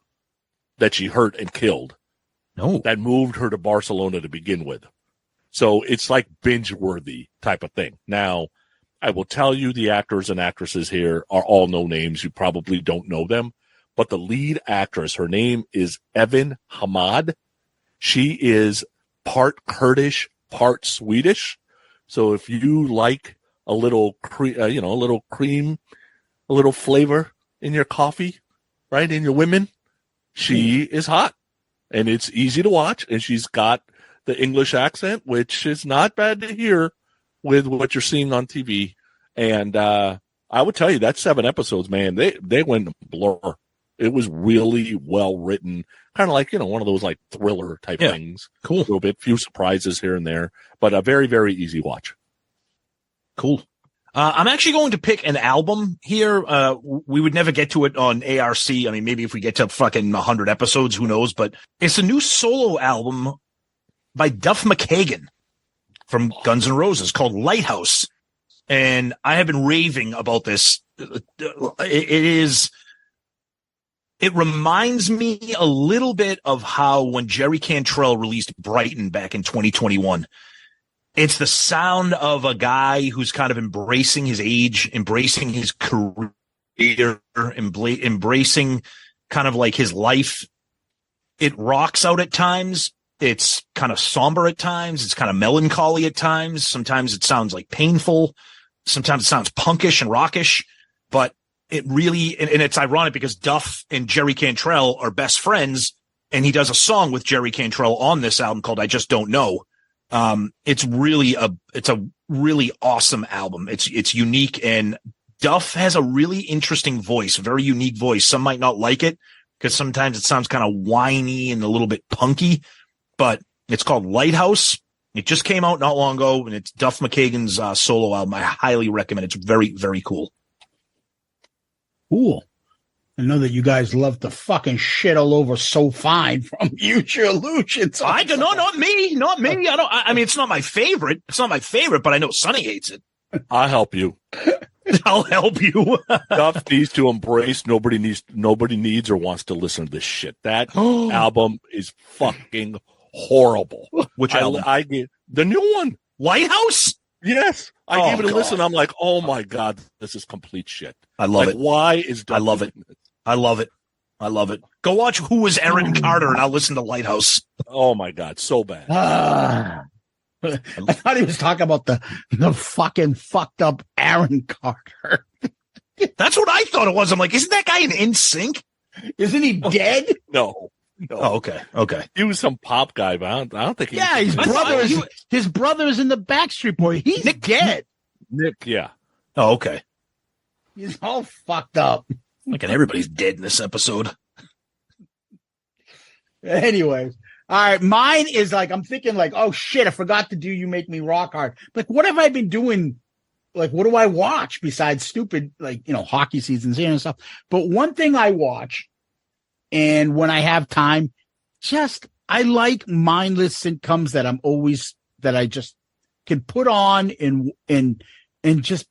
[SPEAKER 2] that she hurt and killed.
[SPEAKER 3] No.
[SPEAKER 2] That moved her to Barcelona to begin with. So it's like binge-worthy type of thing. Now, I will tell you the actors and actresses here are all no names. You probably don't know them. But the lead actress, her name is Evan Hamad. She is part Kurdish, part Swedish. So if you like a little cream, a little flavor in your coffee, right, in your women, she is hot. And it's easy to watch. And she's got the English accent, which is not bad to hear with what you're seeing on TV. And I would tell you that 7 episodes, man, they went blur. It was really well written, kind of like, one of those like thriller type things.
[SPEAKER 3] Cool.
[SPEAKER 2] A little bit, few surprises here and there, but a very, very easy watch.
[SPEAKER 3] Cool. I'm actually going to pick an album here. We would never get to it on ARC. I mean, maybe if we get to fucking 100 episodes, who knows? But it's a new solo album by Duff McKagan from Guns N' Roses called Lighthouse. And I have been raving about this. It reminds me a little bit of how when Jerry Cantrell released Brighton back in 2021, it's the sound of a guy who's kind of embracing his age, embracing his career, embracing kind of like his life. It rocks out at times. It's kind of somber at times. It's kind of melancholy at times. Sometimes it sounds like painful. Sometimes it sounds punkish and rockish, but it really, and it's ironic because Duff and Jerry Cantrell are best friends, and he does a song with Jerry Cantrell on this album called I Just Don't Know. It's a really awesome album. It's unique, and Duff has a really interesting voice, a very unique voice. Some might not like it because sometimes it sounds kind of whiny and a little bit punky, but it's called Lighthouse. It just came out not long ago, and it's Duff McKagan's solo album. I highly recommend it. It's very, very cool.
[SPEAKER 4] Cool. I know that you guys love to fucking shit all over So Fine from Future Illusions.
[SPEAKER 3] I don't know, not me. I mean, it's not my favorite. But I know Sonny hates it.
[SPEAKER 2] I'll help you.
[SPEAKER 3] I'll help you.
[SPEAKER 2] Duff needs to embrace. Nobody needs or wants to listen to this shit. That album is fucking horrible.
[SPEAKER 3] Which album?
[SPEAKER 2] I gave the new one,
[SPEAKER 3] Lighthouse.
[SPEAKER 2] Yes, I gave it a listen. I'm like, oh my god, this is complete shit.
[SPEAKER 3] I love it.
[SPEAKER 2] Why is Duff?
[SPEAKER 3] I love it. I love it. Go watch Who Was Aaron Carter, and I'll listen to Lighthouse.
[SPEAKER 2] Oh my god, so bad.
[SPEAKER 4] I thought he was talking about the fucking fucked up Aaron Carter.
[SPEAKER 3] That's what I thought it was. I'm like, isn't that guy in NSYNC?
[SPEAKER 4] Isn't he dead?
[SPEAKER 2] No.
[SPEAKER 3] Oh, okay.
[SPEAKER 2] He was some pop guy, but I don't think he.
[SPEAKER 4] Yeah, his brother's in the Backstreet Boy. He's dead.
[SPEAKER 2] Nick, yeah.
[SPEAKER 3] Oh, okay.
[SPEAKER 4] He's all fucked up.
[SPEAKER 3] Like, everybody's dead in this episode.
[SPEAKER 4] Anyways, all right. Mine is like, I'm thinking like, oh shit, I forgot to do You Make Me Rock Hard. Like, what have I been doing? Like, what do I watch besides stupid, like, hockey seasons here and stuff? But one thing I watch, and when I have time, I like mindless sitcoms that I just can put on and just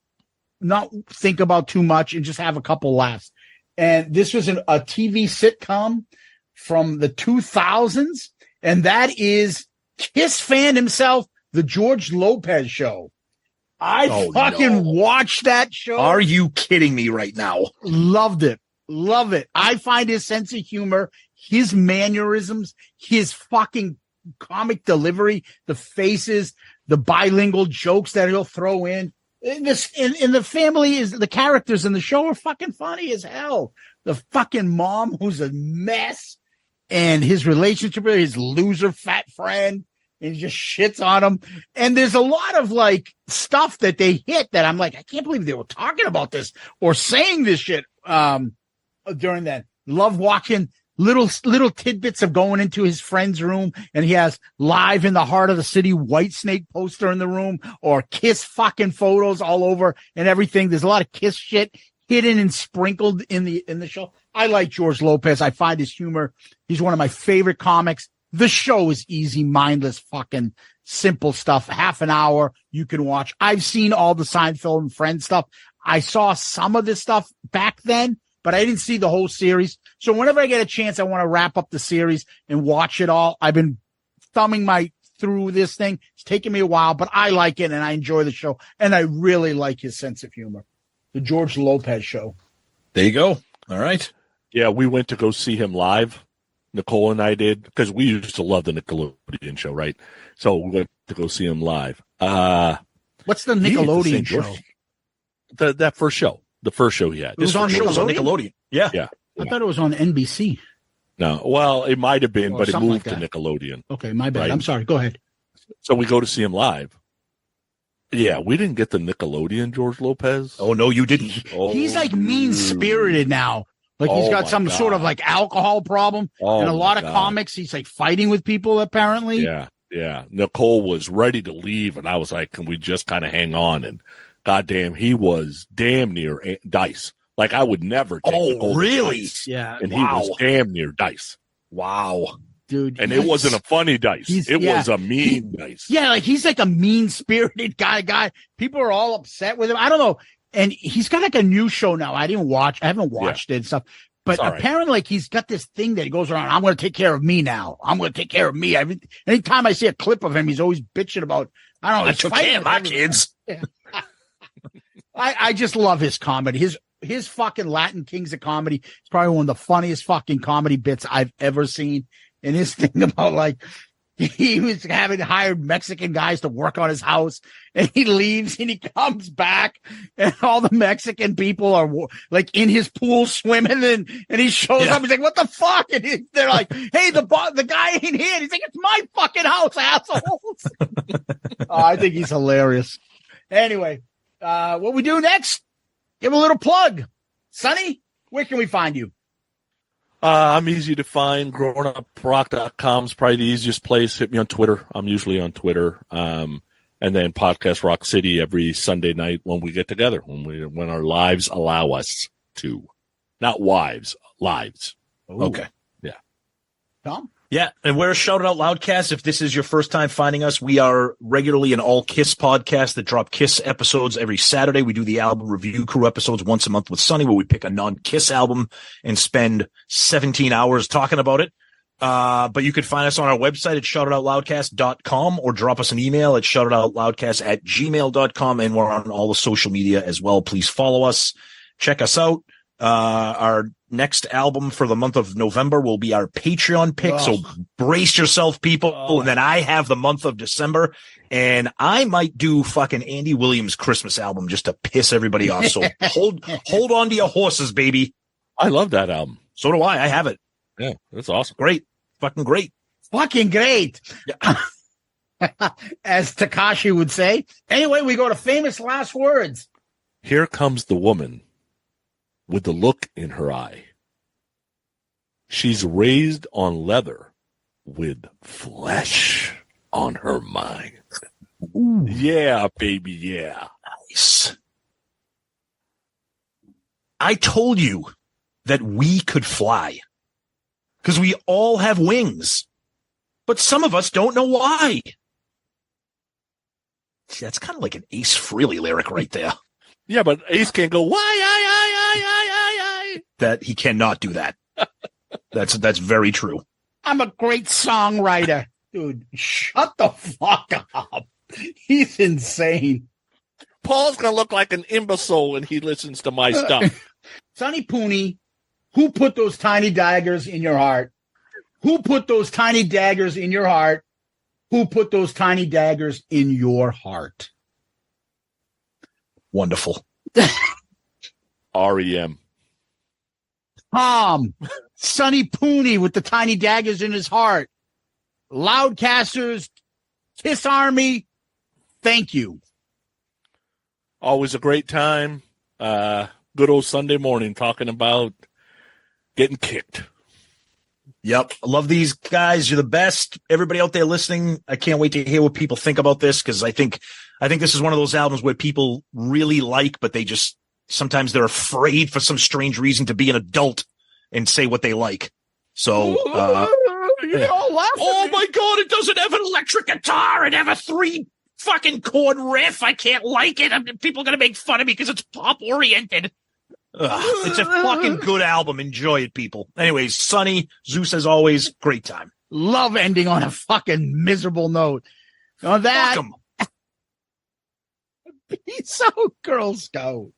[SPEAKER 4] not think about too much and just have a couple laughs. And this was a TV sitcom from the 2000s, and that is Kiss fan himself, The George Lopez Show. I watched that show.
[SPEAKER 3] Are you kidding me right now?
[SPEAKER 4] Loved it. Love it. I find his sense of humor, his mannerisms, his fucking comic delivery, the faces, the bilingual jokes that he'll throw in. The family the characters in the show are fucking funny as hell. The fucking mom who's a mess, and his relationship with his loser fat friend, and he just shits on him. And there's a lot of like stuff that they hit that I'm like, I can't believe they were talking about this or saying this shit during that. Love watching little tidbits of going into his friend's room, and he has Live in the Heart of the City Whitesnake poster in the room, or Kiss fucking photos all over and everything. There's a lot of Kiss shit hidden and sprinkled in the show. I like George Lopez. I find his humor. He's one of my favorite comics. The show is easy, mindless fucking simple stuff, half an hour you can watch. I've seen all the Seinfeld and Friends stuff. I saw some of this stuff back then, but I didn't see the whole series. So whenever I get a chance, I want to wrap up the series and watch it all. I've been thumbing through this thing. It's taken me a while, but I like it and I enjoy the show. And I really like his sense of humor. The George Lopez Show.
[SPEAKER 3] There you go. All right.
[SPEAKER 2] Yeah, we went to go see him live. Nicole and I did, because we used to love the Nickelodeon show, right? So we went to go see him live.
[SPEAKER 4] What's the Nickelodeon show?
[SPEAKER 2] That first show. The first show he had.
[SPEAKER 3] It was on Nickelodeon. Yeah.
[SPEAKER 4] I thought it was on NBC.
[SPEAKER 2] No, well, it might have been, but it moved
[SPEAKER 4] like
[SPEAKER 2] to Nickelodeon.
[SPEAKER 4] Okay, my bad.
[SPEAKER 2] Right?
[SPEAKER 4] I'm sorry. Go ahead.
[SPEAKER 2] So we go to see him live. Yeah, we didn't get the Nickelodeon George Lopez.
[SPEAKER 3] Oh, no, you didn't.
[SPEAKER 4] He's like mean-spirited now. Like he's got some sort of like alcohol problem. And a lot of comics, he's like fighting with people apparently.
[SPEAKER 2] Yeah. Nicole was ready to leave, and I was like, can we just kind of hang on? And goddamn, he was damn near Dice. Like I would never take Nicole
[SPEAKER 3] really?
[SPEAKER 2] Dice.
[SPEAKER 4] Yeah.
[SPEAKER 2] And he was damn near Dice.
[SPEAKER 3] Wow.
[SPEAKER 4] Dude.
[SPEAKER 2] And it wasn't a funny Dice. It was a mean Dice.
[SPEAKER 4] Yeah, like he's like a mean-spirited guy. People are all upset with him. I don't know. And he's got like a new show now. I haven't watched it and stuff. But apparently, like he's got this thing that he goes around. I'm going to take care of me now. I'm going to take care of me. Anytime I see a clip of him, he's always bitching about. I don't know.
[SPEAKER 3] I took care of my kids.
[SPEAKER 4] Yeah. I just love his comedy. His fucking Latin Kings of Comedy is probably one of the funniest fucking comedy bits I've ever seen. And his thing about like. He was having hired Mexican guys to work on his house, and he leaves and he comes back, and all the Mexican people are like in his pool swimming, and he shows up. He's like, "What the fuck?" And they're like, "Hey, the guy ain't here." And he's like, "It's my fucking house, assholes." I think he's hilarious. Anyway, what we do next? Give him a little plug, Sonny. Where can we find you?
[SPEAKER 2] I'm easy to find. GrownUpRock.com is probably the easiest place. Hit me on Twitter. I'm usually on Twitter. And then Podcast Rock City every Sunday night when we get together, when our lives allow us to. Not wives, lives.
[SPEAKER 4] Ooh.
[SPEAKER 3] Okay.
[SPEAKER 2] Yeah.
[SPEAKER 4] Tom?
[SPEAKER 3] Yeah, and we're Shout It Out Loudcast. If this is your first time finding us, we are regularly an all Kiss podcast that drop Kiss episodes every Saturday. We do the album review crew episodes once a month with Sonny, where we pick a non-Kiss album and spend 17 hours talking about it. But you can find us on our website at shoutitoutloudcast.com or drop us an email at shoutitoutloudcast@gmail.com. And we're on all the social media as well. Please follow us. Check us out. Our next album for the month of November will be our Patreon pick. So brace yourself, people. And then I have the month of December, and I might do fucking Andy Williams' Christmas album just to piss everybody off. So hold on to your horses, baby.
[SPEAKER 2] I love that album.
[SPEAKER 3] So do I. I have it.
[SPEAKER 2] Yeah, that's awesome.
[SPEAKER 3] Great. Fucking great.
[SPEAKER 4] Fucking great. Yeah. As Takashi would say. Anyway, we go to famous last words.
[SPEAKER 2] Here comes the woman with the look in her eye. She's raised on leather with flesh on her mind.
[SPEAKER 4] Ooh.
[SPEAKER 2] Yeah, baby, yeah.
[SPEAKER 3] Nice. I told you that we could fly because we all have wings, but some of us don't know why. See, that's kind of like an Ace Frehley lyric right there.
[SPEAKER 2] Yeah, but Ace can't go, why, I.
[SPEAKER 3] That he cannot do that. That's very true.
[SPEAKER 4] I'm a great songwriter. Dude, shut the fuck up. He's insane.
[SPEAKER 2] Paul's going to look like an imbecile when he listens to my stuff.
[SPEAKER 4] Sonny Pooney, who put those tiny daggers in your heart? Who put those tiny daggers in your heart? Who put those tiny daggers in your heart?
[SPEAKER 3] Wonderful.
[SPEAKER 2] REM.
[SPEAKER 4] Sonny Pooney with the tiny daggers in his heart. Loudcasters, Kiss Army, thank you.
[SPEAKER 2] Always a great time. Good old Sunday morning talking about getting kicked.
[SPEAKER 3] Yep. I love these guys. You're the best. Everybody out there listening, I can't wait to hear what people think about this, because I think this is one of those albums where people really like, but they just sometimes they're afraid for some strange reason to be an adult and say what they like. So
[SPEAKER 4] They all laugh.
[SPEAKER 3] Oh my God, it doesn't have an electric guitar. It have a 3 fucking chord riff. I can't like it. People are going to make fun of me because it's pop oriented. It's a fucking good album. Enjoy it, people. Anyways, Sonny, Zeus, as always, great time.
[SPEAKER 4] Love ending on a fucking miserable note. On that,
[SPEAKER 3] Fuck 'em.
[SPEAKER 4] be so Girl Scout.